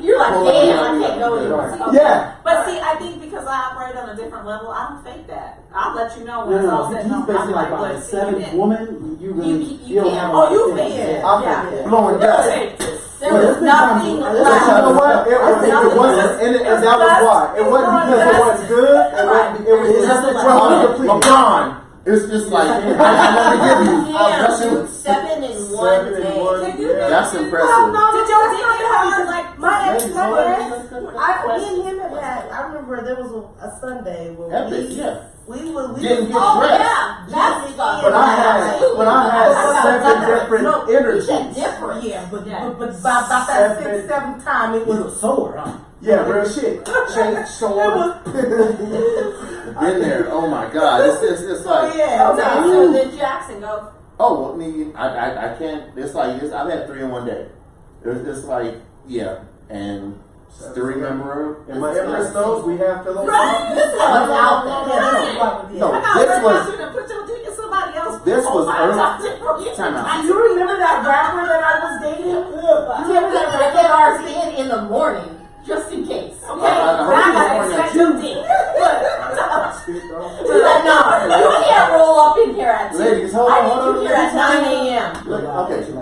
You're like, Well, damn, yeah, I can't go yeah. anymore. Yeah. But see, I think because I operate on a different level, I don't fake that. I'll let you know when it's No, all said and he's done. basically like I'm by the let's see you 7th then. woman. You really You don't can't. have a Oh, lot you of fake things. it. I'm Yeah. blowing dust. There was nothing You know left. what? It wasn't, and that was why. It wasn't because it wasn't good. It was just Right. LeBron. It's just like, I want to give you. Yeah, dude, 7 in one 7 in day. one Did you- day. That's Well, impressive. no, Did your dick get hard? Like, my ex, Maybe me somebody- and him have had. I remember there was a Sunday where Epic, yeah. we would Didn't get Oh, dressed. yeah. That's stuff. But I had 7 different You said energies. different. Yeah, but Yeah. but by that 6th, 7th time it You was. were sore, huh? Yeah, real shit. Change, show up. Been there. Oh my God. It's So like, yeah, Okay, okay. so then Jackson go. oh, well, I mean, I can't. It's like this. I've had 3 in one day. It's like, yeah, and still remember. And my Empress knows we have pillows. Right, this was out there. No, I this got was. you to put your dick in somebody else. This was early. Time out. Do you remember that rapper that I was dating? You remember that I get ours in the morning, just in case. Okay? I gotta expect your dick. He's like, no, you can't roll up in here at 2. Ladies, hold I on, need you here at 9 a.m. Look, okay.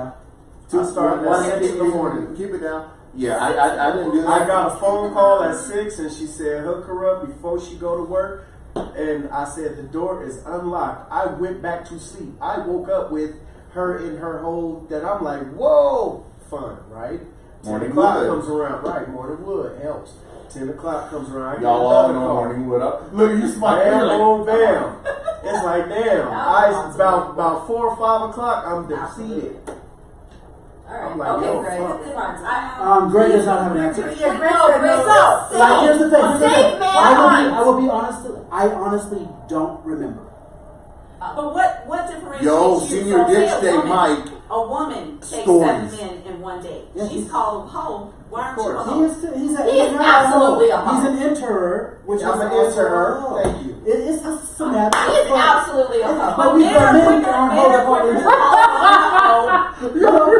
I started One at 6 in the morning. Keep it down. Yeah, I didn't do that. I got a phone call at 6 and she said hook her up before she go to work. and I said the door is unlocked. I went back to sleep. I woke up with her in her hole that I'm like, whoa, fun, right? 10 Morning o'clock wood. comes around, right? Morning wood helps. 10 o'clock comes around. I get Y'all all another know call. morning wood up. Look, you smart. Bam, You're like, boom, bam. It's like, damn. That was About 4 or 5 o'clock, I'm defeated. Alright, I'm like, okay, yo, Greg, fuck. come on. Greg does not have an answer. Yeah, Greg No, said Greg, no. so, Like, here's the thing. Save man I will minds. be honest. I honestly don't remember. But what differentiates yo, you Senior from, say, Ditch a Day woman? Mike. A woman takes Stories. 7 men in one day. Yeah, She's he's- called a hoe. Why aren't you a He hoe? is. He's He is absolutely a hoe. He's an enterer, which I'm is an also enterer. a hoe. Thank you. It's a semantic. He is absolutely a hoe. But we Men are men quicker- aren't men are hoes. quicker to call a hoe.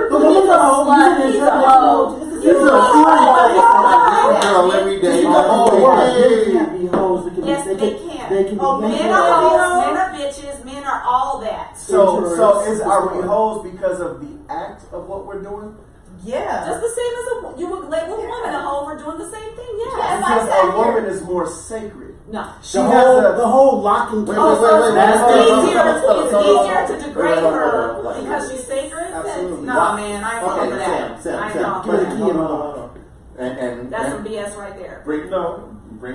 The woman's a hoe. He's a hoe. It's He's a a hoe. Girl, every day. You can't be hoes. Yes, they can. They can Oh, be Men enterers. are hoes, men are bitches, men are all that. So Enterers. are we hoes because of the act of what we're doing? Yeah. Just the same as you would label a woman a hoe for doing the same thing. Yeah, Yeah. if I Because sat a here- woman is more sacred. No. She The has the whole locking. Wait, Oh, wait, so wait, wait, it's wait, wait, easier, wait, wait, it's wait, easier wait, to wait, degrade wait, her wait, wait, because she's sacred? Absolutely. No, man, I ain't Okay, falling for that. Sam, I ain't Sam. falling for Give me the that. key and And That's some BS right there. bring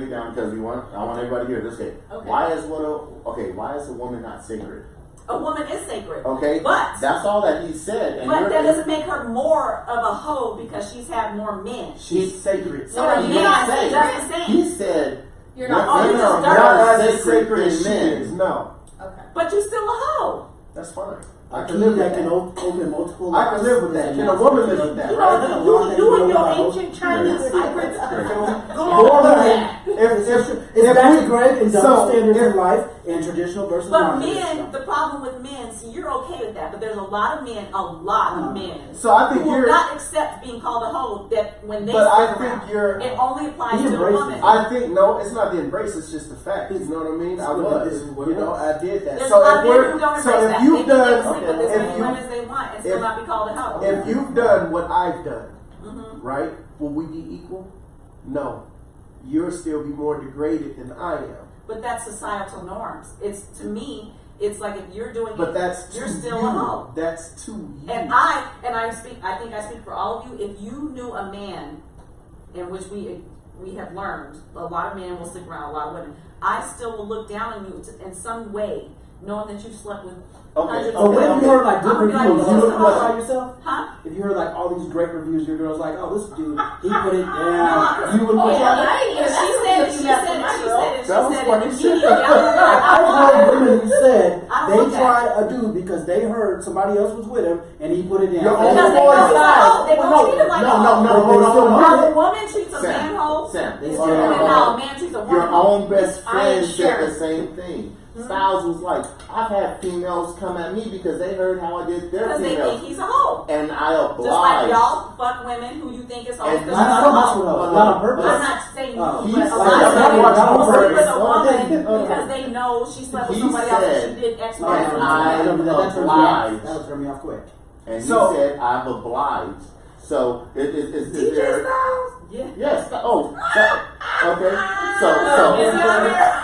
it down because I want everybody to hear this. Okay. Okay. Why is a woman not sacred? A woman is sacred. Okay. But That's all that he said. And But you're- that doesn't make her more of a hoe because she's had more men. She's sacred. So are He men didn't not say. just the He same? said You're women not. Oh, you are just more Not as sacred sacred as she than is. men. No, Okay. But you're still a hoe. that's fine. A I key can live with that can that. open multiple. I can live with that. Can a woman live with that? You Right? know, you and your ancient Chinese secrets. Go on with that. It's back to Greg and double So, standards if- in life and traditional versus But non-traditional. men, the problem with men, see, you're okay with that, but there's a lot of men, So I think who will you're. not accept being called a hoe that when they But I stick think around. you're. It only applies He to a embraces woman. it. I think no, it's not the embrace. It's just the fact. You know what I mean? I was. You know, I did that. There's So a lot if of men we're who don't so embrace if that. you've They done can sleep with as if many you women as they want and still if- not be called a hoe. if you've done what I've done, Mhm. right? Will we be equal? No. You'll still be more degraded than I am. But that's societal norms. It's to me, it's like if you're doing But it, that's you're to still you. a hoe. That's to you. And I think I speak for all of you. If you knew a man, in which we have learned, a lot of men will stick around, a lot of women. I still will look down on you in some way, knowing that you've slept with hundreds So of when you heard like I'm good gonna be like, reviews, well, you just would a feel hoe. by yourself. Huh? If you heard like all these great reviews, your girl's like, oh, this dude, he put it No, down. You would Oh, look yeah, at I ain't even. She said, That was funny and shit. she yelled at her. I've heard women who said I don't they want that. tried a dude because they heard somebody else was with him and he put it down. Your And own Because they they boys know he's a lied. hoe. They gonna treat him like a hoe. No, But they hold still on. want How a it. woman treats a Sam, manhole Sam, is Sam, different than how a man treats a woman. Your own best I friend ain't said sure. the same thing. Styles was like, I've had females come at me because they heard how I did their Because they think females, he's a hoe. and I Just like obliged. y'all fuck women who you think is hoes. And because I she's don't a mess hoe. with her. Not on purpose. I'm not saying you, Oh, he but a said- lot of I'm not women watching will on sleep with a purpose. woman because they know she slept with He somebody else and said- she did X, No, Y, no, and no, Z. I don't do that. That turns me off. Obliged. That would turn me off quick. And he So- said, I've obliged. So, is DJ there... Styles? Yeah. Yes. Okay. So. Is he on there?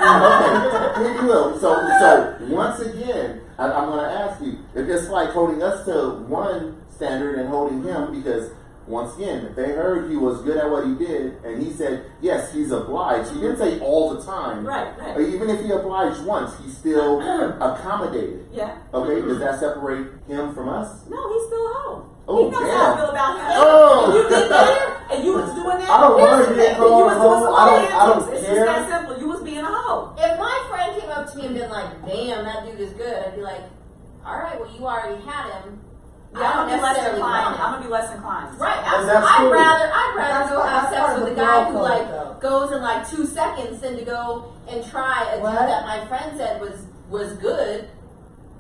Okay. He will. So once again, I'm going to ask you. It's like holding us to one standard and holding him because once again, if they heard he was good at what he did, and he said yes, he's obliged. He didn't say all the time. Right, Or right. even if he obliged once, he still accommodated. Yeah. Okay. Does that separate him from us? No, he's still a hoe. Oh, he knows damn. how I feel about him. Oh. And you did that, and you was doing that. I don't Here's mind the being thing, called you was a doing hoe. some I don't antics. It's care. just that simple. You was being a hoe. If my friend came up to me and been like, "Damn, that dude is good," I'd be like, "All right, well, you already had him." Yeah, I'm gonna be less necessarily inclined. want him. I'm gonna be less inclined. Right. And that's I'd cool. rather That's go have part sex of with a the guy girl who code, like though. goes in like 2 seconds than to go and try a dude What? that my friend said was good.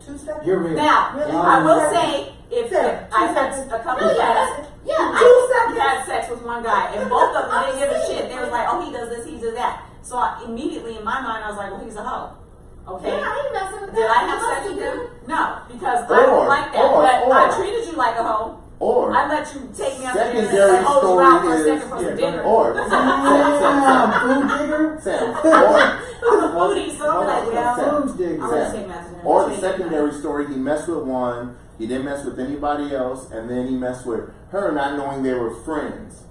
2 seconds? You're real. Now, Really? I will say, if Sarah, I've 2 had seconds. a couple No, of yeah, guys yeah. who had sex with one guy, and both of them didn't give a shit. They was like, "Oh, he does this, he does that." So I, immediately in my mind, I was like, "Well, he's a hoe." Okay. Yeah, I ain't messing with that. Did I have He must sex be with good. him? No, because I Or- don't like that. or- but I or- treated you like a hoe. Or I let you take me out to dinner secondary and hold you out for a story second for is some dinner. or Damn, food digger. Sam. foodie, so I'm like, well, Food diggers. I'm gonna take that to him. Or the Take secondary that. story, he messed with one, he didn't mess with anybody else, and then he messed with her, not knowing they were friends.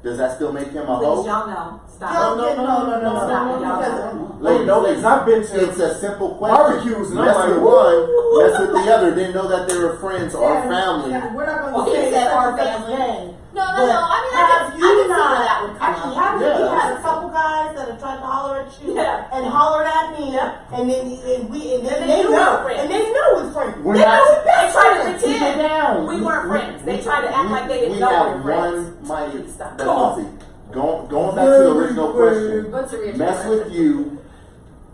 Does that still make him a Please, hoe? y'all know. Stop. No, it. no, Stop. Wait, no, because I've been to It's a simple question. barbecues and I'm Mess like, with woo. one, mess with the other, didn't know that they were friends or family. We're not Well, going to he say said that our our family. family. No, I mean, I can see where that would come Actually, up. haven't you Yeah. had a couple guys that have tried to holler at you Yeah. and hollered at me, and then And they they knew we were know, friends. and they know we're friends. We're They not- know we're They best tried to friends. pretend down. we weren't friends. They tried to act like they didn't know we have were friends. one mighty. Please stop. That's easy. Going back to the original question. What's the reaction? Mess with you,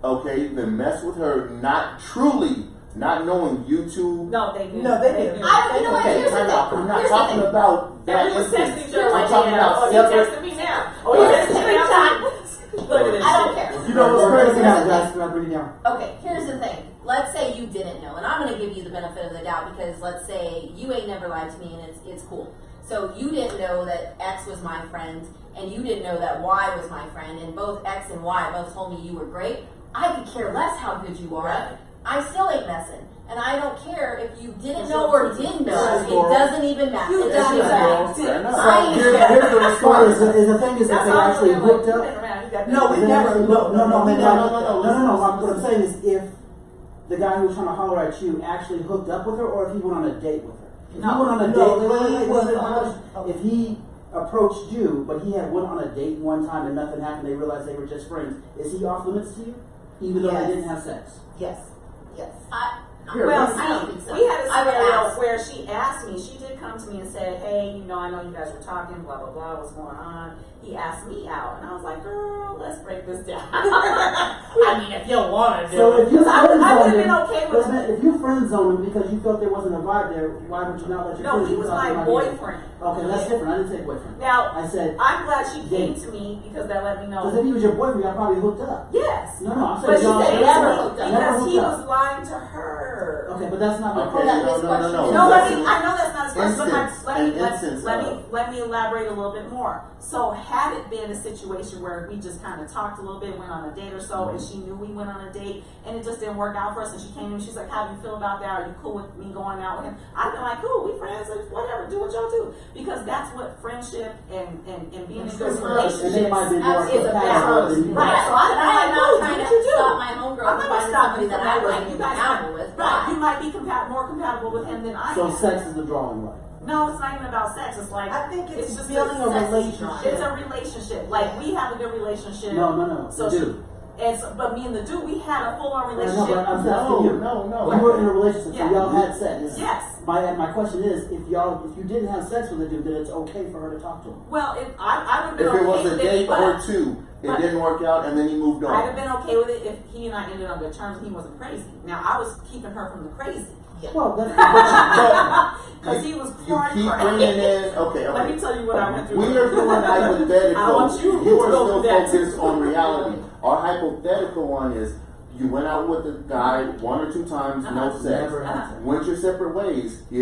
okay, then mess with her, not knowing you two. No, they didn't. No, they didn't. You know what? Okay, Here's the time out. thing. I'm not Here's the talking thing. about And that we were instance. texting each other I'm like, talking yeah, about oh, you separate. texting me now. Oh, you texting me now. Look at this. I don't shit. care. You know what's Break it crazy? down, guys. Break it down. Okay, here's the thing. Let's say you didn't know, and I'm going to give you the benefit of the doubt because let's say you ain't never lied to me, and it's cool. So you didn't know that X was my friend, and you didn't know that Y was my friend, and both X and Y both told me you were great. I could care less how good you are. Right. I still ain't messing, and I don't care if you didn't It's know your or opinion. didn't know. It's It your- doesn't even matter. You It doesn't got even it. matter. Fair enough. I ain't Here's care. the So response. is the thing is that That's they all actually I'm hooked like, up? you been around, you got No, this. we never. No, we no. What I'm saying is if the guy who was trying to holler at you actually hooked up with her, or if he went on a date with her. If No. he went on a No, date, he was wait, on- if he approached you, but he had went on a date one time and nothing happened, they realized they were just friends, is he off limits to you? Even though Yes. they didn't have sex? Yes. Yes. Here, Well, let's- I don't think so. we had a I would scenario ask. where she asked me, she did come to me and said, hey, you know, I know you guys were talking, blah, blah, blah, what's going on? He asked me out, and I was like, girl, let's break this down. I mean, if you want to do So it. if you I would have friend been zoned okay him, with wait a minute, if you friend zoned him because you felt there wasn't a vibe there, why would you not let your No, friends he be was talking my about you? boyfriend. Okay, that's different. I didn't say boyfriend. Now, I said, I'm glad she came to me because that let me because if know. he was your boyfriend, y'all probably hooked up. Yes. No, I'm But saying she y'all said never never hooked up. because he hooked up. was lying to her. Okay, but that's not my Okay, question. his question is- No, I know that's not his question, but Instance, let me elaborate a little bit more. So had it been a situation where we just kind of talked a little bit, went on a date or so, and she knew we went on a date, and it just didn't work out for us, and she came to me, she's like, how do you feel about that? Are you cool with me going out with him? I'd be like, cool, we friends, and whatever, do what y'all do. Because that's what friendship and being in good And they relationships might be more Absolutely. compatible than you. Right, so I am I'm not like, trying do to what you do. stop my homegirl I'm from not finding stopping somebody you that from I that. wasn't Like, you even guys compatible with. Right, you might be more compatible with him than I So am. sex is the drawing line. No, it's not even about sex. It's like I think it's just building a sex relationship. It's a relationship. Like we have a good relationship. No. So you do. And so, but me and the dude, we had a full on I know, relationship. but I'm asking you. No. You were in a relationship, so Yeah. y'all had sex. Yes. My question is, if you didn't have sex with a dude, then it's okay for her to talk to him. Well, I would have been If it okay was with a date but or two, it but- didn't work out, and then he moved I'd have on. been okay with it if he and I ended on good terms and he wasn't crazy. Now I was keeping her from the crazy Well, that's because he was You pouring keep crazy. bringing in. Okay. Let me tell you what I went through. We are doing hypothetical. I want you to are go still through that focused too. on reality. Our hypothetical one is you went out with the guy one or two times, no Uh-huh. sex. never had sex. Went your separate ways. He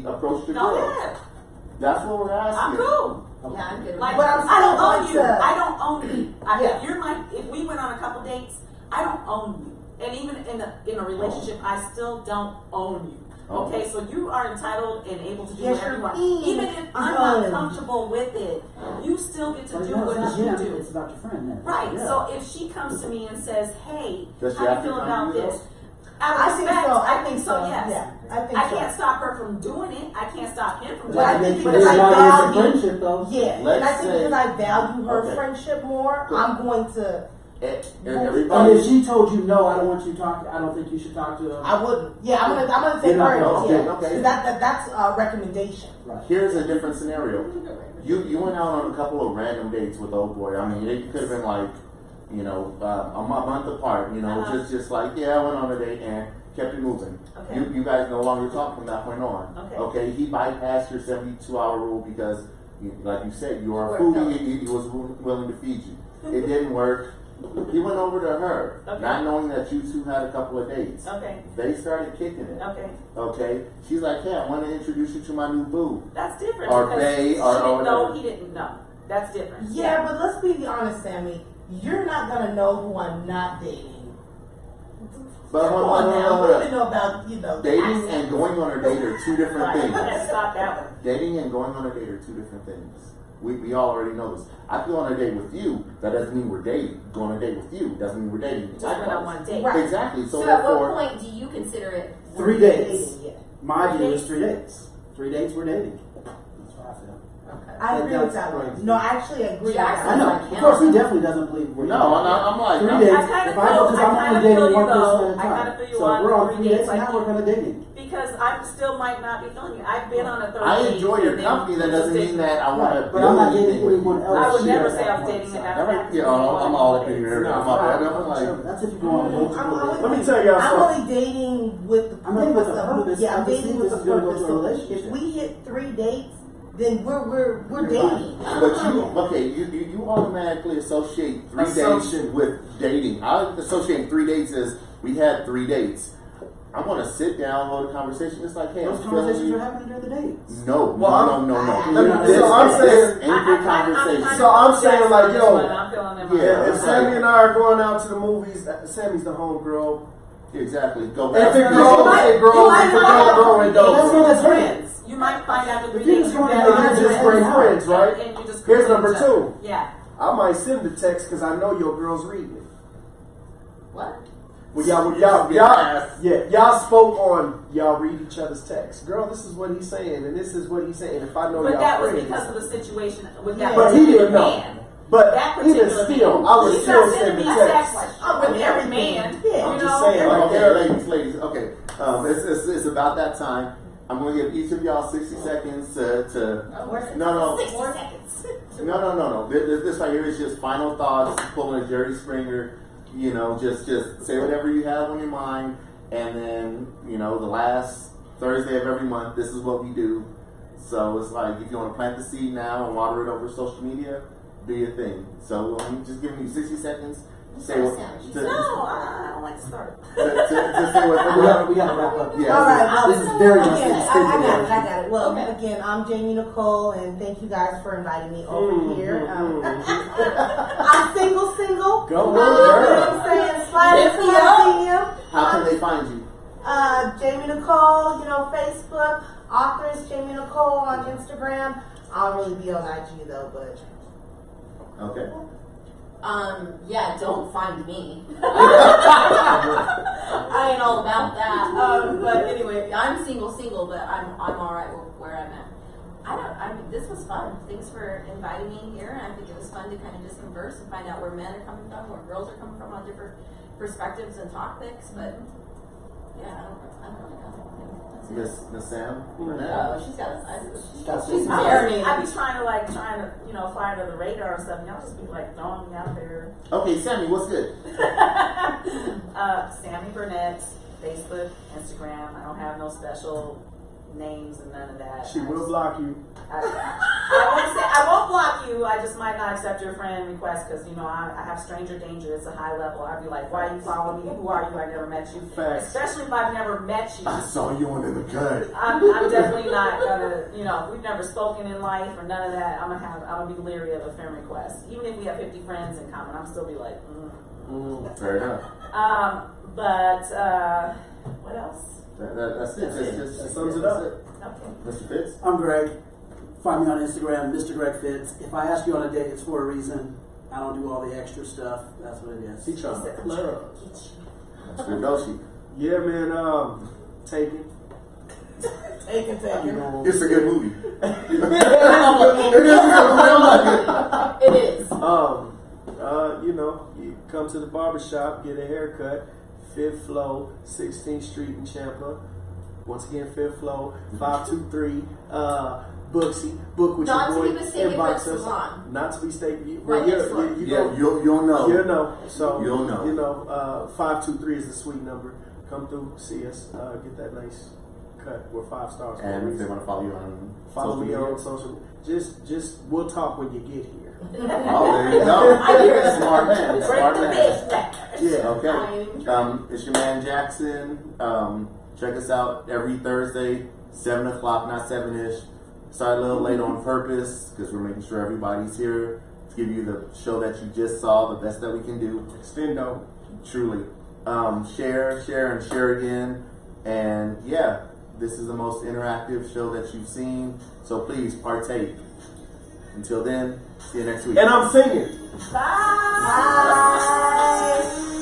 approached the Go girl. ahead. That's what we're I'm asking. cool. Yeah, I'm good with Like, But I'm I don't still own going you. to- I don't own you. Yeah. You're my. If we went on a couple dates, I don't own you. And even in a relationship, I still don't own you. Okay, so you are entitled and able to do Yes, whatever you you're want. being Even if I'm not owned. comfortable with it, you still get to Well, do you know, what it's you not do. him, it's about your friend then. Right. Yeah. So if she comes to me and says, "Hey, Does she how do you have to feel come about to you, this?" though? Out of I think respect, so. I think so. Yes. Yeah, I think I so. can't stop her from doing it. I can't stop him from But I doing think it. because There's I not even value- friendship though. Yeah, and Let's I think say- because I value her Okay. friendship more, Good. I'm going to. And And everybody. if she told you no, I don't want you to talk. I don't think you should talk to him. I wouldn't. Yeah, I'm gonna say You're not her. gonna- Yeah, okay. 'Cause that's a recommendation. Right. Here's a different scenario. You went out on a couple of random dates with old boy. I mean, it could have been like, a month apart. Uh-huh. Just like I went on a date and kept it moving. Okay. You guys no longer talk from that point on. Okay. He bypassed your 72-hour rule because, like you said, you are a You were foodie. He was willing to feed you. It didn't work. He went over to her, Okay. not knowing that you two had a couple of dates. Okay. They started kicking it. Okay. Okay. She's like, "Hey, I want to introduce you to my new boo." That's different. Or because they, she or didn't know. whatever. He didn't know. That's different. Yeah, but let's be honest, Sammy. you're not gonna know who I'm not dating. But Come on now, we don't know about, dating accent. and going on a date are two different Right, things. let's stop that one. Dating and going on a date are two different things. We all already know this. I go on a date with you, that doesn't mean we're dating. Go on a date with you doesn't mean we're dating. Just went on one date. Right. Exactly. So So at what therefore, point do you consider it? 3 dates. Dating, yeah. My view is dates? 3 dates. 3 dates, we're dating. That's what I feel. Okay. I agree with that one. No, I actually agree with Jackson. that I know. one. Of course, he definitely doesn't believe we're no, I'm like, 3 I'm- days. I kinda If I go, because feel- I'm I only kinda dating feel one you, person though. at a I time. kinda feel you So on we're on 3 3 dates, dates, and now like- we're kind of dating. Because I still might not be feeling you. I've been on a third I date enjoy your and then company. That doesn't just mean that I want to. Right, but I'm not dating anyone else. I would here never at say that I was point, dating so. and that Never, fact. yeah, I'm all up in here. No, I'm like, that's if you go on multiple dates. Let me tell y'all I'm something. only dating with the I'm dating with purpose a of purpose. yeah, I I'm can see dating with this the is gonna go purpose to a of relationship. if we hit 3 dates, then we're You're dating. but you automatically associate 3 dates Assumption. with dating. I associate 3 dates as we had 3 dates. I want to sit down, hold a conversation. It's like, hey, Those I'm conversations feeling are you. happening during the dates. No, Well, no. So I'm saying, Angry conversation. So I'm saying, like, yo, I'm feeling in my yeah, if Sammy and I are going out to the movies, Sammy's the home girl. Exactly. Go If back. it grows, it grows. If it don't grow, it That's not don't. as friends. You might find out the If you just go you've out been and on you're just and- great out. friends, right? And you just Here's complete number each other. 2. Yeah. I might send the text because I know your girls read me. What? Well, y'all spoke on y'all read each other's texts. Girl, this is what he's saying, and this is what he's saying. If I know But y'all that was friends, because of the situation with that but he particular didn't know. man. But That even particular still, man. I would He's still not send sending the me text. sex Oh, with with every everything. man. Yeah. You I'm just know? saying, like, Okay, ladies. Okay, it's about that time. I'm going to give each of y'all 60 seconds to no. 60 seconds. No. This right here is just final thoughts, pulling a Jerry Springer. You know, just say whatever you have on your mind, and then the last Thursday of every month, this is what we do. So it's like if you want to plant the seed now and water it over social media, do your thing. So I'm just giving you 60 seconds. Say what. No, I don't like to start. To say what. We gotta wrap up. Yeah. All right. This is very much Again, extended. I got it. Well, Okay. again, I'm Jamie Nicole, and thank you guys for inviting me over here. I'm single. Go You know girl. what I'm saying? Slide Lift into me my up. DM. How can they find you? Jamie Nicole, Facebook, authors Jamie Nicole on Instagram. I don't really be on IG though, but Okay. Yeah, don't find me. I ain't all about that. But anyway, I'm single, but I'm all right where I'm at. This was fun. Thanks for inviting me here, and I think it was fun to kind of just converse and find out where men are coming from, where girls are coming from on different perspectives and topics. But yeah, I don't really know. Miss Sam? Oh, she's got got she's some- married. I'd be trying to fly under the radar or something. Y'all just be like throwing me out there. Okay, Sammy, what's good? Sammy Burnett, Facebook, Instagram. I don't have no special names and none of that. She will block you. I won't block you. I just might not accept your friend request because I have stranger danger. It's a high level. I'd be like, why are you following me? Who are you? I never met you. Facts. Especially if I've never met you. I saw you under the cut. I'm definitely not gonna, if we've never spoken in life or none of that, I'm gonna be leery of a friend request. Even if we have 50 friends in common, I'm still be like, Fair enough. what else? That's it. That sums it up. Okay. Mr. Fitz? I'm Greg. Find me on Instagram, Mr. Greg Fitz. If I ask you on a date, it's for a reason. I don't do all the extra stuff. That's what it is. He trying to club. Mr. Doshi. Yeah, man. Take it. take it. It's a good movie. It is. You come to the barbershop, get a haircut, 5th floor, 16th Street in Champa. Once again, 5th floor, 523, Booksy. Book with Not your to boy. be mistaken for Inbox us. Salon. Not to be mistaken. Right next door. You'll know. You know. So You'll know. 523 is the suite number. Come through, see us, get that nice cut. We're 5 stars. for a And if they reason. want to follow you on Follow social me media. on social. Just we'll talk when you get here. Oh, there you go. I hear it. Smart man. Smart Break the man. bitch back. Yeah. Okay. It's your man Jackson. Check us out every Thursday, 7 o'clock, not 7-ish. Start a little late on purpose because we're making sure everybody's here to give you the show that you just saw, the best that we can do. Extendo. Truly. Share, and share again. And yeah, this is the most interactive show that you've seen. So please partake. Until then, see you next week. And I'm singing. Bye. Bye.